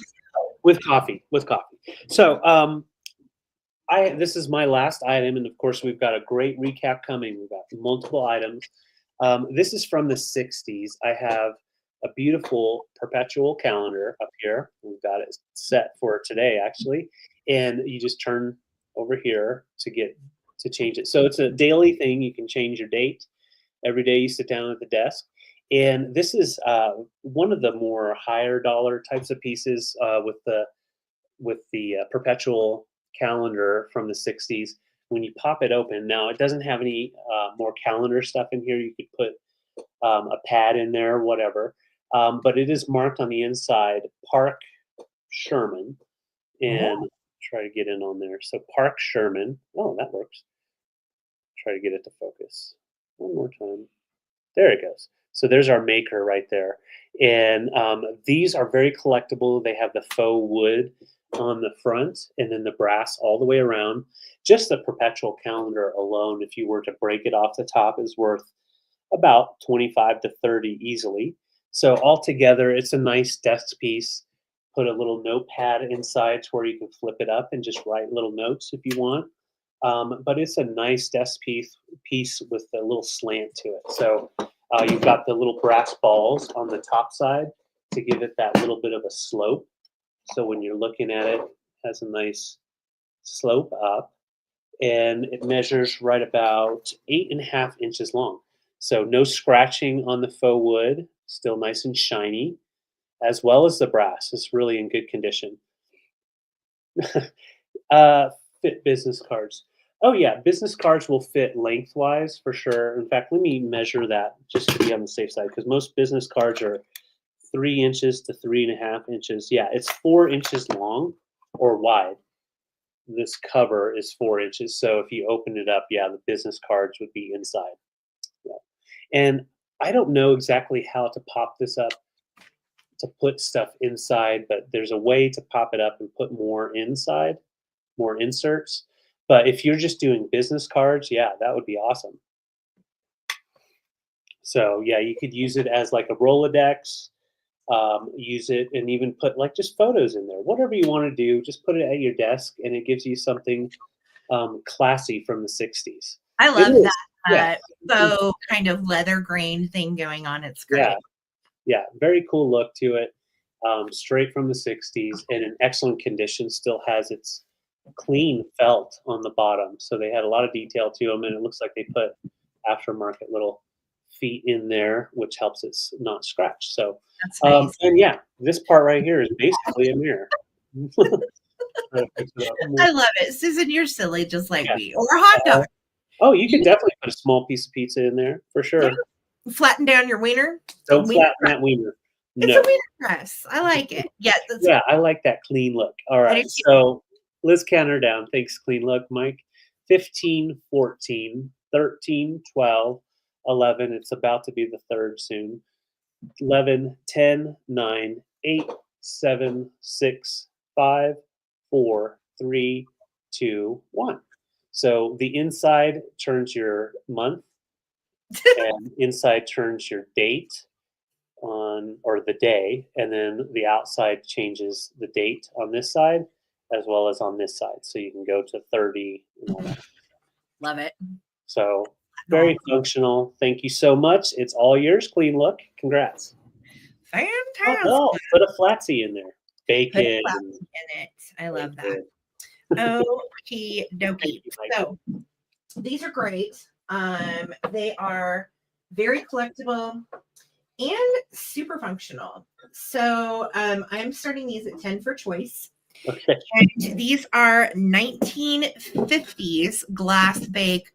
With coffee. So this is my last item, and of course we've got a great recap coming. We've got multiple items. This is from the 60s. I have a beautiful perpetual calendar up here. We've got it set for today, actually. And you just turn over here to change it. So it's a daily thing. You can change your date. Every day you sit down at the desk. And this is one of the more higher dollar types of pieces with the perpetual calendar from the 60s. When you pop it open, now it doesn't have any more calendar stuff in here. You could put a pad in there, whatever. But it is marked on the inside, Park Sherman, and try to get in on there. So Park Sherman. Oh, that works. Try to get it to focus. One more time. There it goes. So there's our maker right there. And these are very collectible. They have the faux wood on the front and then the brass all the way around. Just the perpetual calendar alone, if you were to break it off the top, is worth about 25 to 30 easily. So altogether, it's a nice desk piece. Put a little notepad inside to where you can flip it up and just write little notes if you want. But it's a nice desk piece with a little slant to it. So you've got the little brass balls on the top side to give it that little bit of a slope. So when you're looking at it, it has a nice slope up. And it measures right about 8.5 inches long. So no scratching on the faux wood, still nice and shiny, as well as the brass. It's really in good condition. Fit business cards. Oh yeah, business cards will fit lengthwise for sure. In fact, let me measure that just to be on the safe side because most business cards are 3 inches to 3.5 inches. Yeah, it's 4 inches long or wide. This cover is 4 inches. So if you open it up, yeah, the business cards would be inside. Yeah. And I don't know exactly how to pop this up to put stuff inside, but there's a way to pop it up and put more inside, more inserts. But if you're just doing business cards, yeah, that would be awesome. So yeah, you could use it as like a Rolodex, use it and even put like just photos in there. Whatever you want to do, just put it at your desk and it gives you something classy from the 60s. I It love is. Yeah. that faux kind of leather grain thing going on. It's Yeah. great. Yeah. Very cool look to it. Straight from the 60s and in excellent condition, still has its clean felt on the bottom. So they had a lot of detail to them and it looks like they put aftermarket little feet in there, which helps it not scratch. So, That's nice. and yeah, this part right here is basically a mirror. I love it. Susan, you're silly just like Yeah. me. Or a hot dog. Oh, you could definitely put a small piece of pizza in there for sure. Yeah. Flatten down your wiener. Don't flatten that wiener. It's No. a wiener press. I like it. Yeah. Yeah, I like that clean look. All right. So let's count her down. Thanks, clean look, Mike. 15, 14, 13, 12, 11. It's about to be the third soon. 11, 10, 9, 8, 7, 6, 5, 4, 3, 2, 1. So the inside turns your month and inside turns your date on or the day, and then the outside changes the date on this side as well as on this side. So you can go to 30 and all that. Love it. So very functional. Thank you so much. It's all yours, clean look. Congrats. Fantastic. Oh, put a flatsy in there. Bacon. In it. I love that. Okie dokie. So these are great. They are very collectible and super functional. So I'm starting these at 10 for choice. Okay. And these are 1950s glass bake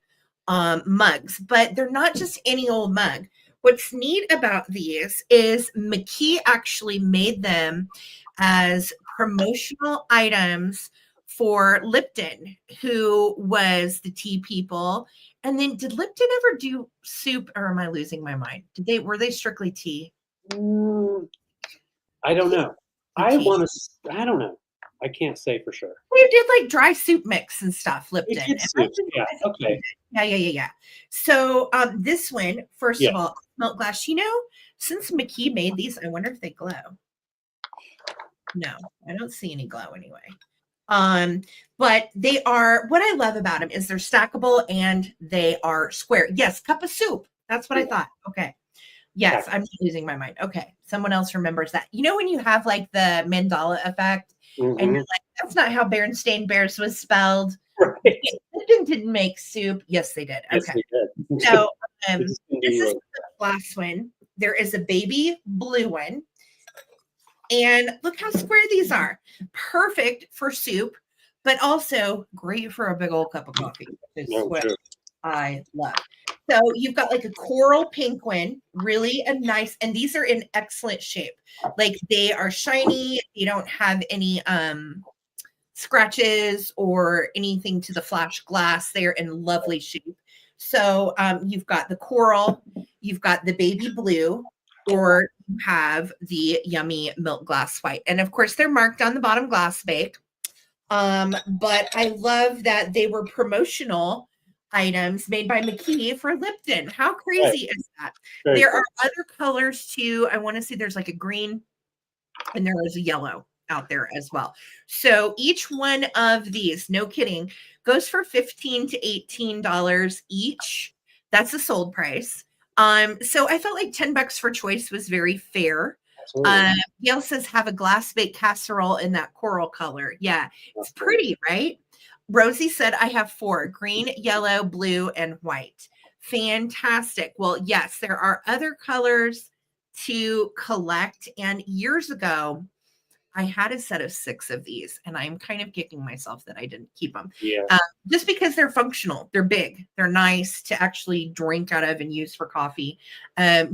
mugs, but they're not just any old mug. What's neat about these is McKee actually made them as promotional items for Lipton, who was the tea people. And then did Lipton ever do soup, or am I losing my mind? Were they strictly tea? I don't know. I don't know. I can't say for sure. They did like dry soup mix and stuff, Lipton. Yeah. Okay. Yeah. So this one, first of all, milk glass. Since McKee made these, I wonder if they glow. No, I don't see any glow anyway. But they are, what I love about them is they're stackable and they are square. Yes, cup of soup. That's what I thought. Okay. Yes, I'm losing my mind. Okay. Someone else remembers that. When you have like the Mandela effect and you're like, that's not how Berenstain Bears was spelled. Right. Lipton didn't make soup. Yes, they did. Yes, okay. they did. So this is the last one. There is a baby blue one. And look how square these are. Perfect for soup, but also great for a big old cup of coffee. Which is what I love. So you've got like a coral pink one, really a nice, and these are in excellent shape. Like they are shiny. You don't have any scratches or anything to the flash glass. They're in lovely shape. So you've got the coral, you've got the baby blue, or you have the yummy milk glass white. And of course, they're marked on the bottom glass bake. But I love that they were promotional items made by McKee for Lipton. How crazy is that? There are other colors too. I want to see there's like a green and there is a yellow out there as well. So each one of these, no kidding, goes for $15 to $18 each. That's the sold price. So I felt like $10 for choice was very fair. Gail says have a glass baked casserole in that coral color. Yeah, it's pretty, right? Rosie said I have 4: green, yellow, blue, and white. Fantastic. Well, yes, there are other colors to collect. And years ago, I had a set of 6 of these, and I'm kind of kicking myself that I didn't keep them. Yeah. Just because they're functional, they're big, they're nice to actually drink out of and use for coffee.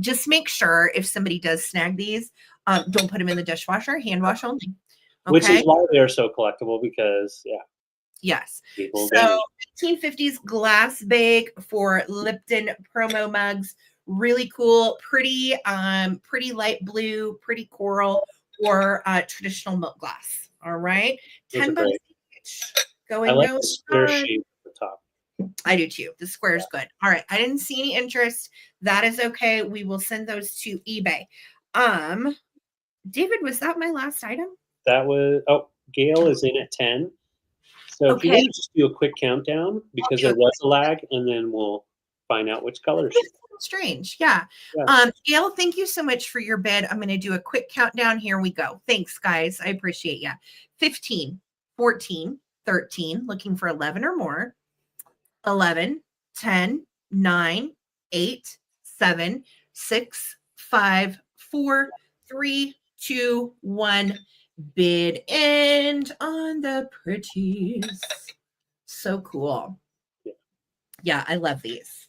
Just make sure if somebody does snag these, don't put them in the dishwasher, hand wash only. Which is Okay. why they're so collectible because, yeah, Yes. people So damage. 1950s glass bag for Lipton promo mugs. Really cool, pretty light blue, pretty coral, or traditional milk glass. All right. Those are 10 bucks great. each. I Going like no the square charge. shape at the top. I do too. The square is good. All right. I didn't see any interest. That is okay. We will send those to eBay. David, was that my last item? That was, Gail is in at 10. So if you Okay. want to just do a quick countdown, because there was a lag, and then we'll find out which colors. Strange. Yeah. Yeah. Gail, thank you so much for your bid. I'm going to do a quick countdown. Here we go. Thanks, guys. I appreciate you. 15, 14, 13, looking for 11 or more. 11, 10, 9, 8, 7, 6, 5, 4, 3, 2, 1. Bid end on the pretties. So cool. Yeah, I love these.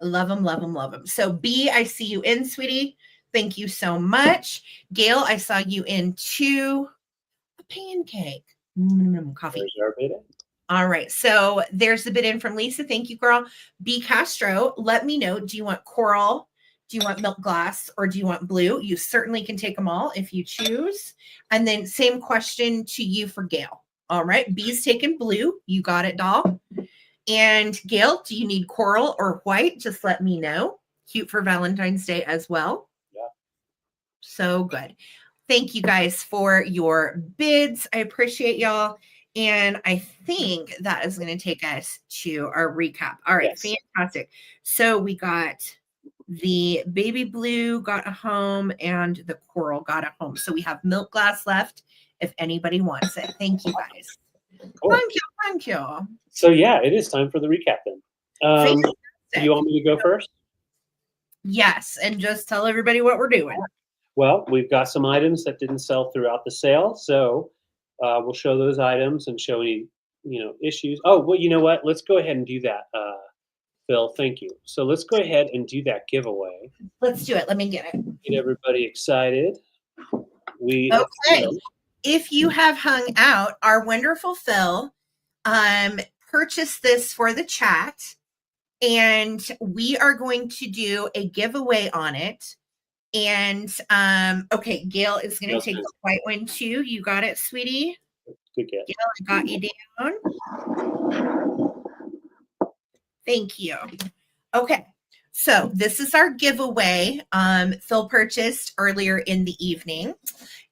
Love them, love them, love them. So B, I see you in, sweetie. Thank you so much. Gail, I saw you into a pancake. Coffee. There's our bid. All right. So there's the bid in from Lisa. Thank you, girl. B Castro, let me know. Do you want coral? Do you want milk glass? Or do you want blue? You certainly can take them all if you choose. And then same question to you for Gail. All right. B's taking blue. You got it, doll. And Gail, do you need coral or white? Just let me know. Cute for Valentine's Day as well. Yeah. So good. Thank you guys for your bids. I appreciate y'all. And I think that is going to take us to our recap. All right, yes. Fantastic. So we got the baby blue got a home and the coral got a home. So we have milk glass left if anybody wants it. Thank you guys. Cool. Thank you. So yeah, it is time for the recap then. Do you want me to go first? Yes, and just tell everybody what we're doing. Well, we've got some items that didn't sell throughout the sale, so we'll show those items and show any issues. Oh, well, you know what? Let's go ahead and do that, Phil. Thank you. So let's go ahead and do that giveaway. Let's do it. Let me get it. Get everybody excited. Okay. If you have hung out, our wonderful Phil purchased this for the chat, and we are going to do a giveaway on it. And okay, Gail is going to take the white one too. You got it, sweetie. Good guess. Gail, I got you down. Thank you. Okay, so this is our giveaway. Phil purchased earlier in the evening,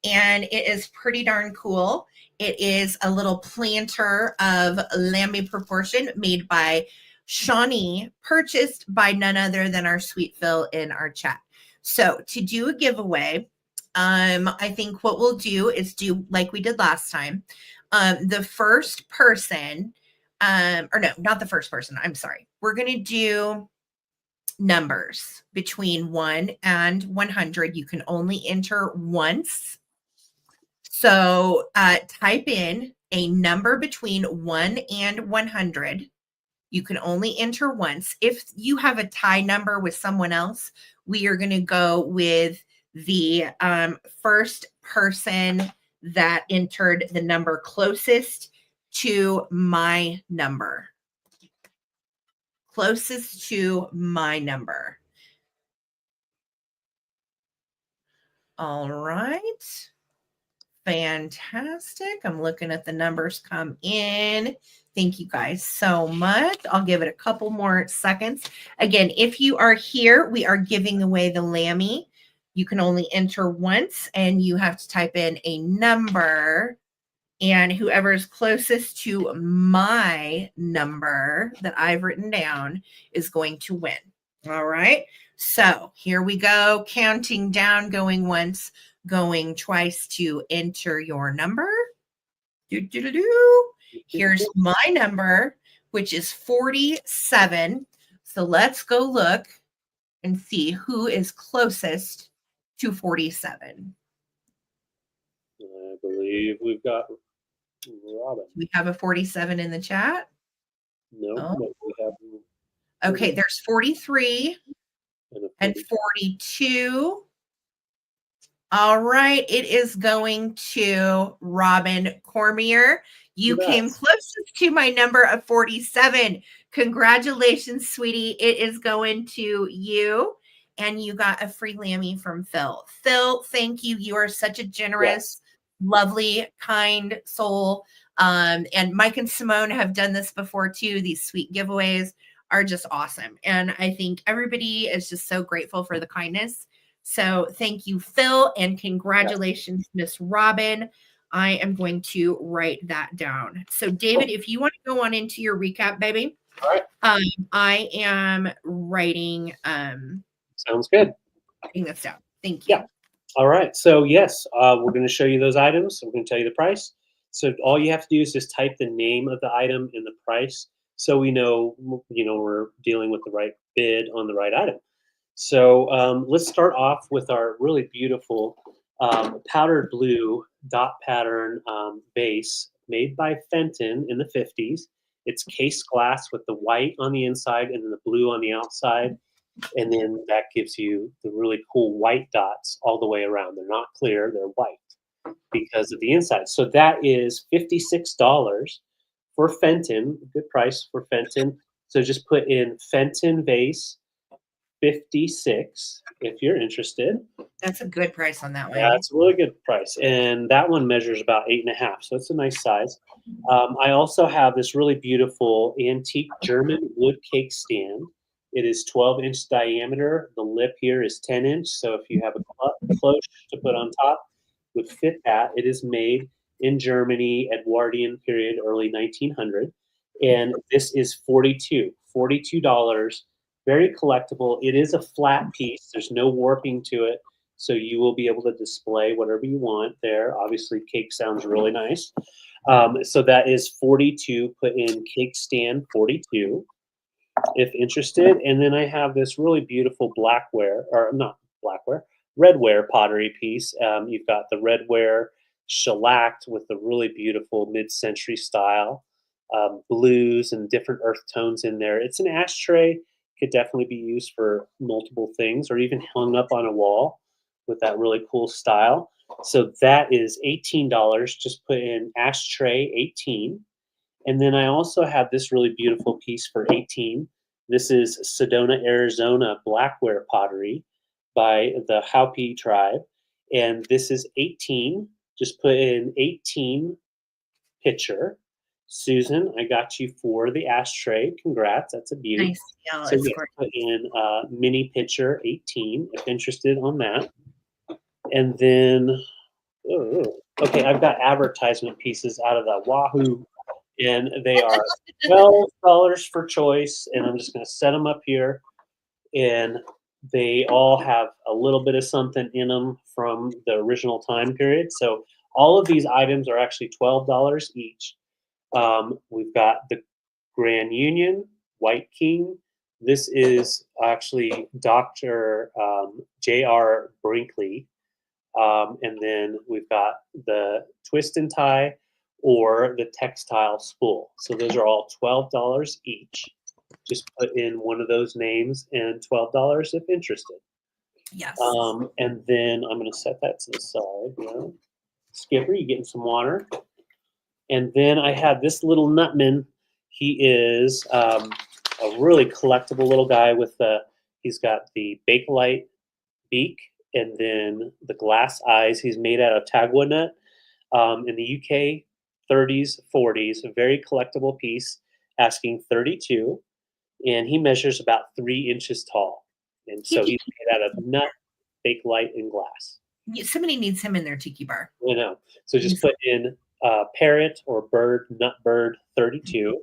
and it is pretty darn cool. It is a little planter of lambe proportion made by Shawnee, purchased by none other than our sweet Phil in our chat. So to do a giveaway, I think what we'll do is do like we did last time. The first person, or no, not the first person. I'm sorry. We're going to do numbers between 1 and 100. You can only enter once. So type in a number between 1 and 100. You can only enter once. If you have a tie number with someone else, we are going to go with the first person that entered the number closest to my number. Closest to my number. All right. Fantastic. I'm looking at the numbers come in. Thank you guys so much. I'll give it a couple more seconds. Again, if you are here, we are giving away the Lammy. You can only enter once, and you have to type in a number. And whoever is closest to my number that I've written down is going to win. All right. So here we go. Counting down, going once, going twice to enter your number. Here's my number, which is 47. So let's go look and see who is closest to 47. I believe believe we've got Robin. We have a 47 in the chat. No, Oh. but we have. Okay, there's 43 and 42. 42. All right, it is going to Robin Cormier. You came closest to my number of 47. Congratulations, sweetie. It is going to you. And you got a free Lammy from Phil. Phil, thank you. You are such a generous, lovely, kind soul. And Mike and Simone have done this before too. These sweet giveaways are just awesome. And I think everybody is just so grateful for the kindness. So thank you, Phil, and congratulations, Miss Robin. I am going to write that down. So David, if you want to go on into your recap, baby. All right. I am writing Sounds good. writing this down. Thank you. Yeah. All right. So yes, we're going to show you those items. We're going to tell you the price. So all you have to do is just type the name of the item and the price, so we know we're dealing with the right bid on the right item. So let's start off with our really beautiful powdered blue dot pattern vase made by Fenton in the 50s. It's case glass with the white on the inside and the blue on the outside. And then that gives you the really cool white dots all the way around. They're not clear, they're white because of the inside. So that is $56 for Fenton, good price for Fenton. So just put in Fenton vase 56 if you're interested. That's a good price on that one. That's a really good price. And that one measures about 8.5, so it's a nice size. I also have this really beautiful antique German wood cake stand. It is 12-inch diameter. The lip here is 10-inch, so if you have a cloche to put on top, would fit that. It is made in Germany, Edwardian period, early 1900. And this is $42. Very collectible. It is a flat piece. There's no warping to it, so you will be able to display whatever you want there. Obviously, cake sounds really nice. So that is 42. Put in cake stand 42 if interested. And then I have this really beautiful redware pottery piece. You've got the redware shellacked with the really beautiful mid-century style blues and different earth tones in there. It's an ashtray. Could definitely be used for multiple things, or even hung up on a wall with that really cool style. So that is $18. Just put in ashtray 18. And then I also have this really beautiful piece for 18. This is Sedona, Arizona blackware pottery by the Hopi tribe. And this is 18. Just put in 18 pitcher. Susan, I got you for the ashtray. Congrats. That's a beauty. Nice. Yeah, So yes, put in mini pitcher 18 if interested on that. And then, okay, I've got advertisement pieces out of the Wahoo, and they are $12 for choice. And I'm just going to set them up here. And they all have a little bit of something in them from the original time period. So all of these items are actually $12 each. We've got the Grand Union, White King. This is actually Dr. J.R. Brinkley. And then we've got the twist and tie or the textile spool. So those are all $12 each. Just put in one of those names and $12 if interested. Yes. And then I'm going to set that to the side. Yeah. Skipper, you getting some water? And then I have this little nutman. He is a really collectible little guy with he's got the Bakelite beak and then the glass eyes. He's made out of tagua nut in the UK 30s, 40s, a very collectible piece, asking 32. And he measures about 3 inches tall. And so he's made out of nut, Bakelite, and glass. Somebody needs him in their tiki bar. You know, so just put in parrot or bird, nut bird 32.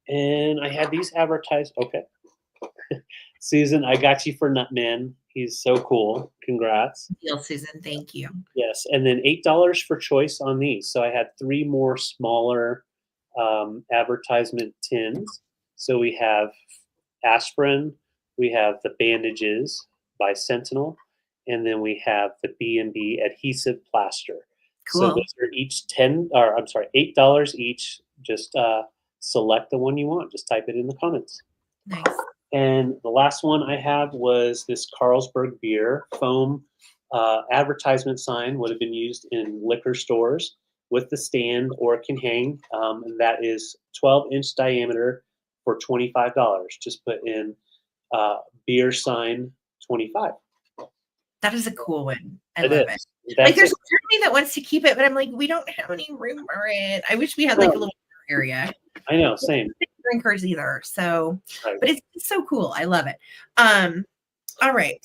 And I had these advertised. Okay. Susan, I got you for Nutman. He's so cool. Congrats. Deal, Susan. Thank you. Yes. And then $8 for choice on these. So I had 3 more smaller advertisement tins. So we have aspirin, we have the bandages by Sentinel, and then we have the B&B adhesive plaster. So Cool. those are each $8 each. Just select the one you want. Just type it in the comments. Nice. And the last one I have was this Carlsberg beer foam advertisement sign. Would have been used in liquor stores with the stand, or it can hang. And that is 12-inch diameter for $25. Just put in beer sign 25. That is a cool one. I It love is. it. That's Like, there's it. a part of me that wants to keep it, but I'm like, we don't have any room for it. I wish we had like a little area. I know, same. Drinkers either. So, Right. but it's so cool. I love it. All right.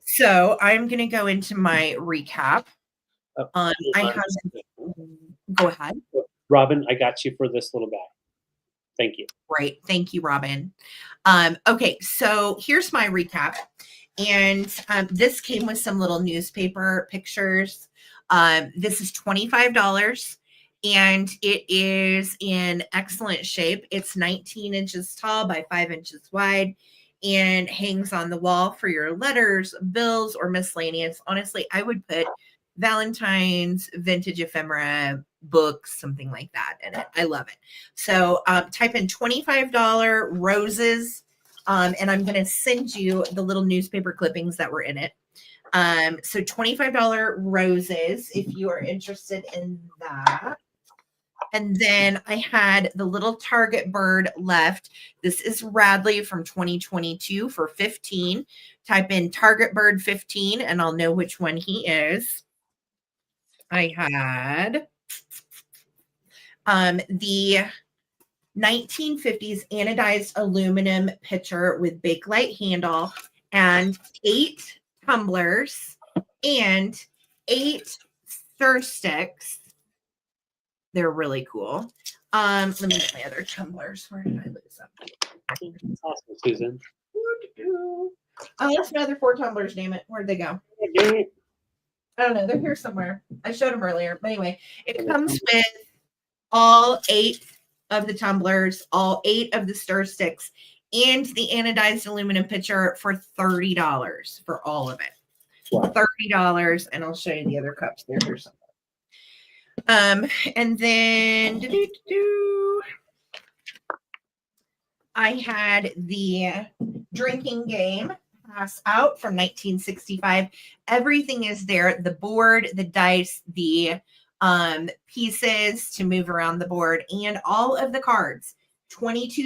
So I'm gonna go into my recap. I have. Go ahead. Robin, I got you for this little bag. Thank you. Right. Thank you, Robin. Okay, so here's my recap. And this came with some little newspaper pictures. This is $25 and it is in excellent shape. It's 19 inches tall by 5 inches wide and hangs on the wall for your letters, bills, or miscellaneous. Honestly, I would put Valentine's, vintage ephemera, books, something like that in it. I love it. So type in $25 roses, and I'm going to send you the little newspaper clippings that were in it. So $25 roses, if you are interested in that. And then I had the little Target bird left. This is Radley from 2022 for 15. Type in Target bird 15 and I'll know which one he is. I had the 1950s anodized aluminum pitcher with Bakelite handle and 8 tumblers and 8 stir sticks. They're really cool. Let me get my other tumblers. Where did I lose them? Awesome, Susan. Oh, that's another 4 tumblers, damn it. Where'd they go? I don't know. They're here somewhere. I showed them earlier. But anyway, it comes with all 8 of the tumblers, all 8 of the stir sticks, and the anodized aluminum pitcher for $30 for all of it. Wow. $30, and I'll show you the other cups. They're here somewhere. And then I had the drinking game Pass Out from 1965. Everything is there. The board, the dice, the pieces to move around the board, and all of the cards. $22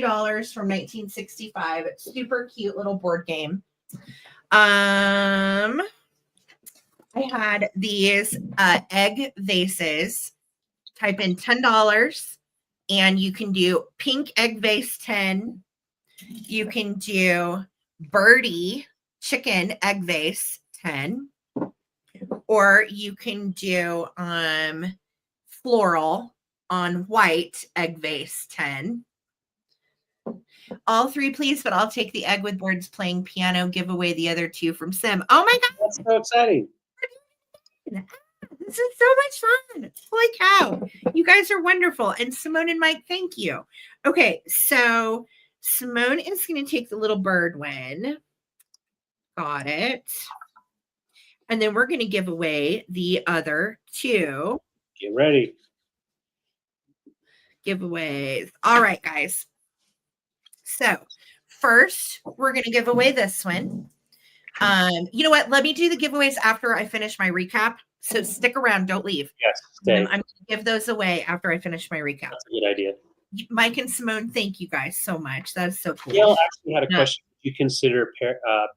from 1965. Super cute little board game. I had these egg vases. Type in $10 and you can do pink egg vase 10. You can do birdie chicken egg vase 10. Or you can do floral on white egg vase 10. All 3, please, but I'll take the egg with birds playing piano, give away the other 2 from Sim. Oh my God. That's so exciting. This is so much fun. Holy cow. You guys are wonderful. And Simone and Mike, thank you. Okay, so Simone is going to take the little bird one. Got it. And then we're going to give away the other 2. Get ready. Giveaways. All right, guys. So first, we're going to give away this one. You know what? Let me do the giveaways after I finish my recap. So stick around. Don't leave. Yes, stay. I'm going to give those away after I finish my recap. That's a good idea. Mike and Simone, thank you guys so much. That is so cool. Gail actually had a question. Would you consider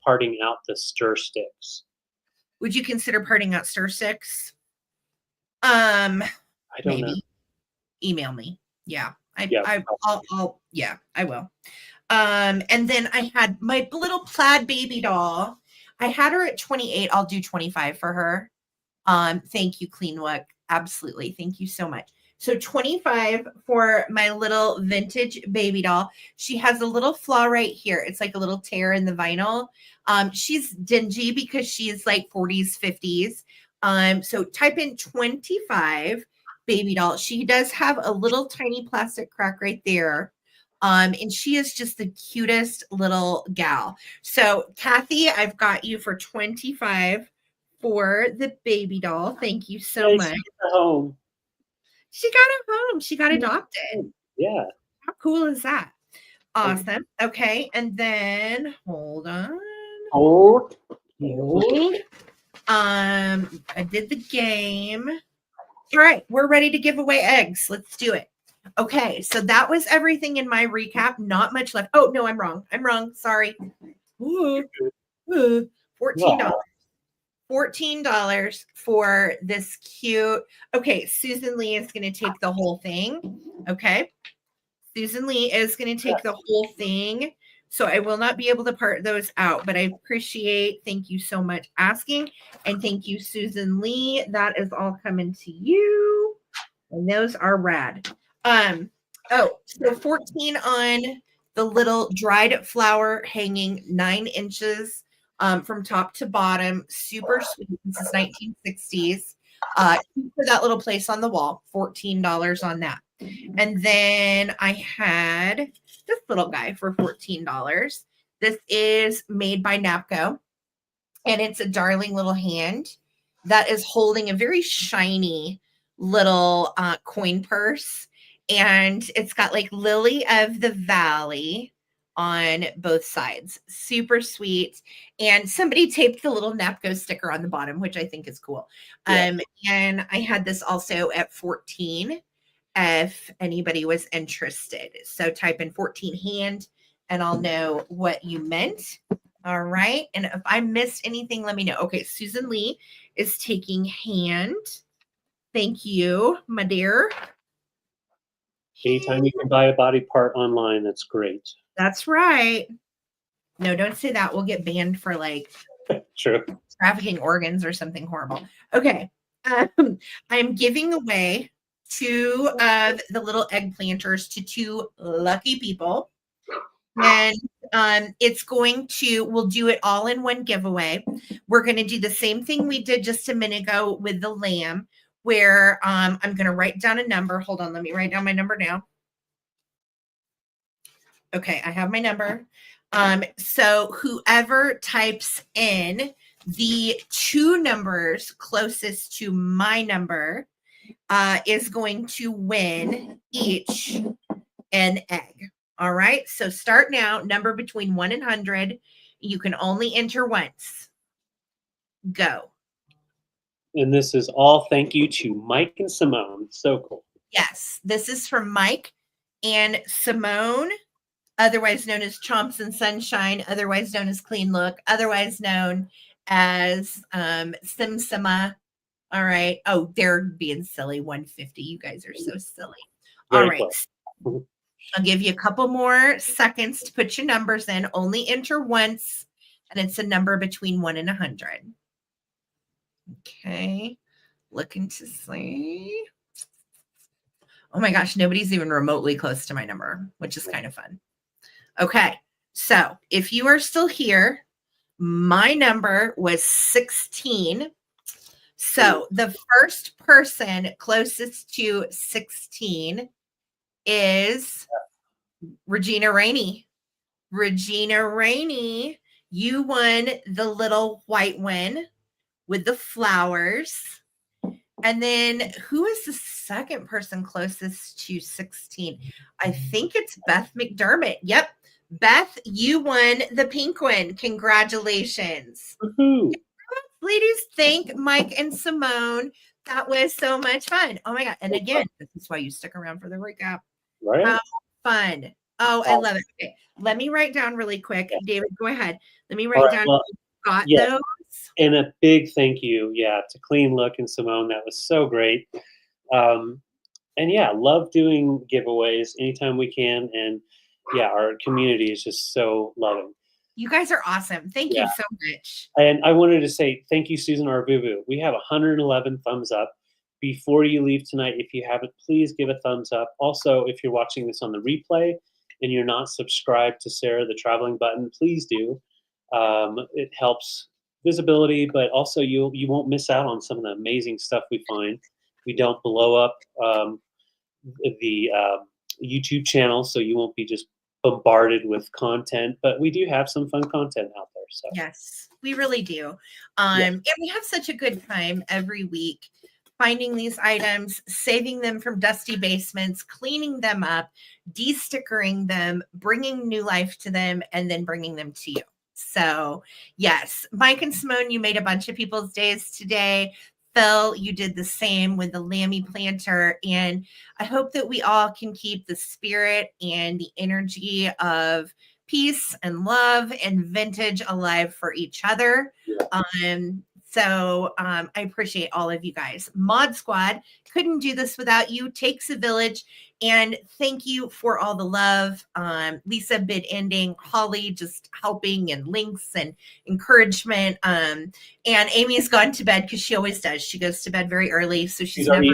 parting out the stir sticks? Would you consider parting out stir sticks? I don't know. Email me. Yeah. I will. And then I had my little plaid baby doll. I had her at 28. I'll do 25 for her. Thank you, Clean Look. Absolutely. Thank you so much. So 25 for my little vintage baby doll. She has a little flaw right here. It's like a little tear in the vinyl. She's dingy because she's like 40s, 50s. So type in 25 baby doll. She does have a little tiny plastic crack right there. And she is just the cutest little gal. So Kathy, I've got you for 25 for the baby doll. Thank you so Yay, much. she's at home. She got a home. She got adopted. Yeah. How cool is that? Awesome. Okay. And then hold on. Hold. I did the game. All right, we're ready to give away eggs. Let's do it. Okay, so that was everything in my recap. Not much left. Oh no, I'm wrong. I'm wrong. Sorry. $14. Wow. $14 for this cute. Okay, Susan Lee is going to take the whole thing. Okay. Susan Lee is going to take the whole thing. So I will not be able to part those out, but I appreciate, thank you so much asking. And thank you, Susan Lee. That is all coming to you. And those are rad. Oh, so 14 on the little dried flower hanging 9 inches from top to bottom. Super sweet. This is 1960s. For that little place on the wall, $14 on that. And then I had this little guy for $14. This is made by Napco, and it's a darling little hand that is holding a very shiny little coin purse. And it's got like Lily of the Valley on both sides. Super sweet. And somebody taped the little Napco sticker on the bottom, which I think is cool. And I had this also at 14 if anybody was interested. So type in 14 hand and I'll know what you meant. All right. And if I missed anything, let me know. Okay. Susan Lee is taking hand. Thank you, my dear. Anytime you can buy a body part online, that's great. That's right. No, don't say that. We'll get banned for like True. trafficking organs or something horrible. Okay. I'm giving away 2 of the little egg planters to 2 lucky people. And we'll do it all in one giveaway. We're going to do the same thing we did just a minute ago with the lamb, where I'm going to write down a number. Hold on, let me write down my number now. Okay, I have my number. So whoever types in the 2 numbers closest to my number is going to win each an egg. All right. So start now. Number between 1 and 100. You can only enter once. Go. And this is all thank you to Mike and Simone. So cool. Yes. This is from Mike and Simone, otherwise known as Chomps and Sunshine, otherwise known as Clean Look, otherwise known as Simsima. All right. Oh, they're being silly. 150. You guys are so silly. All right. I'll give you a couple more seconds to put your numbers in. Only enter once, and it's a number between 1 and 100. Okay. Looking to see. Oh my gosh, nobody's even remotely close to my number, which is kind of fun. Okay. So if you are still here, my number was 16. So the first person closest to 16 is Regina Rainey. Regina Rainey, you won the little white one with the flowers. And then who is the second person closest to 16? I think it's Beth McDermott. Yep. Beth, you won the pink one. Congratulations. Woohoo. Ladies, thank Mike and Simone. That was so much fun. Oh my God. And again, this is why you stick around for the recap. Right? How fun. Oh, I love it. Okay. Let me write down really quick. David, go ahead. Let me write down. Got those. And a big thank you, to Clean Look and Simone. That was so great. And love doing giveaways anytime we can. And our community is just so loving. You guys are awesome. Thank you so much. And I wanted to say thank you, Susan Arbubu. We have 111 thumbs up. Before you leave tonight, if you haven't, please give a thumbs up. Also, if you're watching this on the replay and you're not subscribed to Sarah the Traveling Button, please do. It helps visibility, but also you won't miss out on some of the amazing stuff we find. We don't blow up the YouTube channel, so you won't be just bombarded with content, but we do have some fun content out there. So yes, We really do. And we have such a good time every week finding these items, saving them from dusty basements, cleaning them up, de-stickering them, bringing new life to them, and then bringing them to you. So yes, Mike and Simone, you made a bunch of people's days today. Phil, you did the same with the Lammy planter. And I hope that we all can keep the spirit and the energy of peace and love and vintage alive for each other. I appreciate all of you guys. Mod Squad, couldn't do this without you. Takes a village. And thank you for all the love. Lisa bid ending, Holly just helping, and links and encouragement. And Amy's gone to bed because she always does. She goes to bed very early, so she's never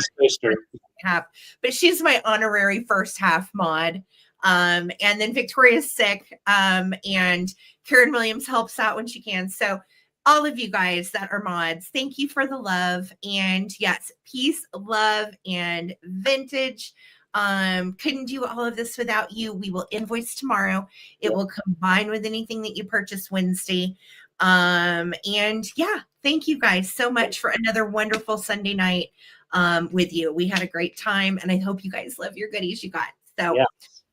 half. But she's my honorary first half mod. And then Victoria's sick. And Karen Williams helps out when she can. So all of you guys that are mods, thank you for the love. And yes, peace, love, and vintage. Couldn't do all of this without you. We will invoice tomorrow. It will combine with anything that you purchase Wednesday. And yeah, thank you guys so much for another wonderful Sunday night with you. We had a great time, and I hope you guys love your goodies you got. So,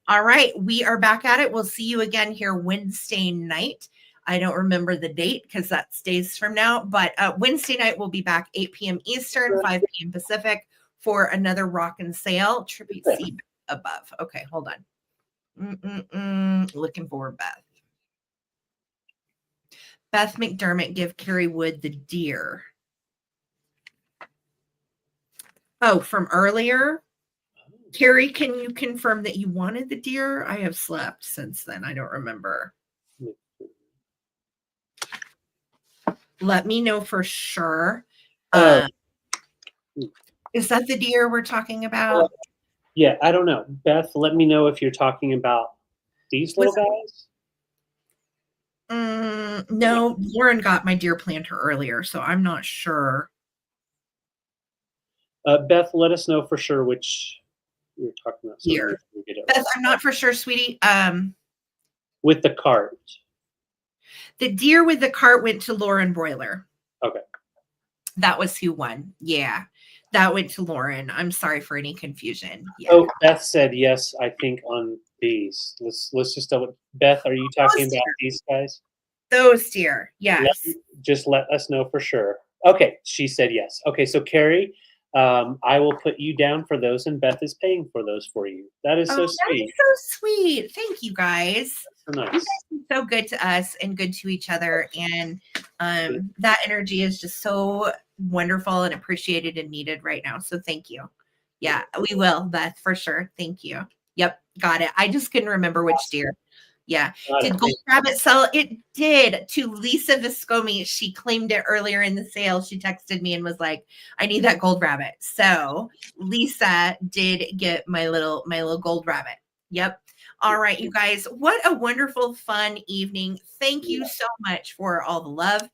all right, we are back at it. We'll see you again here Wednesday night. I don't remember the date because that's days from now, but Wednesday night we'll be back 8 p.m. Eastern, 5 p.m. Pacific for another rock and sale. Tribute C above. Okay, hold on. Looking for Beth. Beth McDermott, give Carrie Wood the deer. Oh, from earlier? Carrie, can you confirm that you wanted the deer? I have slept since then. I don't remember. Let me know for sure. Is that the deer we're talking about? Yeah, I don't know. Beth, let me know if you're talking about these little guys. No, Lauren got my deer planter earlier, so I'm not sure. Beth, let us know for sure which you're talking about. Deer. Beth, I'm not for sure, sweetie. With the cart. The deer with the cart went to Lauren Broiler. Okay. That was who won. Yeah. That went to Lauren. I'm sorry for any confusion. Yeah. Oh, Beth said yes, I think, on these. Let's just double. Beth, are you talking about these guys? Those deer, yes. Just let us know for sure. Okay, she said yes. Okay, so Carrie, I will put you down for those, and Beth is paying for those for you. That is so sweet. That is so sweet. Thank you, guys. So nice. You guys are so good to us and good to each other, and that energy is just so wonderful and appreciated and needed right now. So thank you. Yeah, we will, Beth, for sure. Thank you. Yep, got it. I just couldn't remember which deer. Yeah. Did Gold Rabbit sell? It did, to Lisa Viscomi. She claimed it earlier in the sale. She texted me and was like, I need that Gold Rabbit. So Lisa did get my little Gold Rabbit. Yep. All right, you guys, what a wonderful, fun evening. Thank you so much for all the love.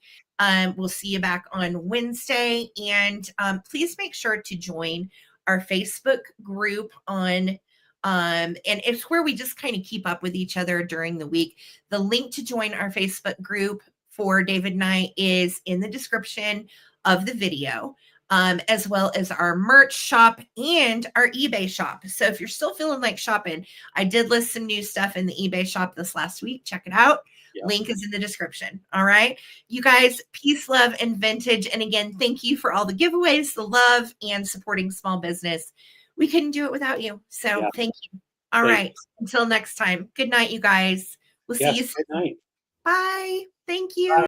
We'll see you back on Wednesday. And please make sure to join our Facebook group on and it's where we just kind of keep up with each other during the week. The link to join our Facebook group for David and I is in the description of the video, as well as our merch shop and our eBay shop. So if you're still feeling like shopping, I did list some new stuff in the eBay shop this last week. Check it out. Yeah. Link is in the description. All right. You guys, peace, love, and vintage. And again, thank you for all the giveaways, the love, and supporting small business. We couldn't do it without you. So thank you. All right. Until next time. Good night, you guys. We'll see you soon. Good night. Bye. Thank you. Bye.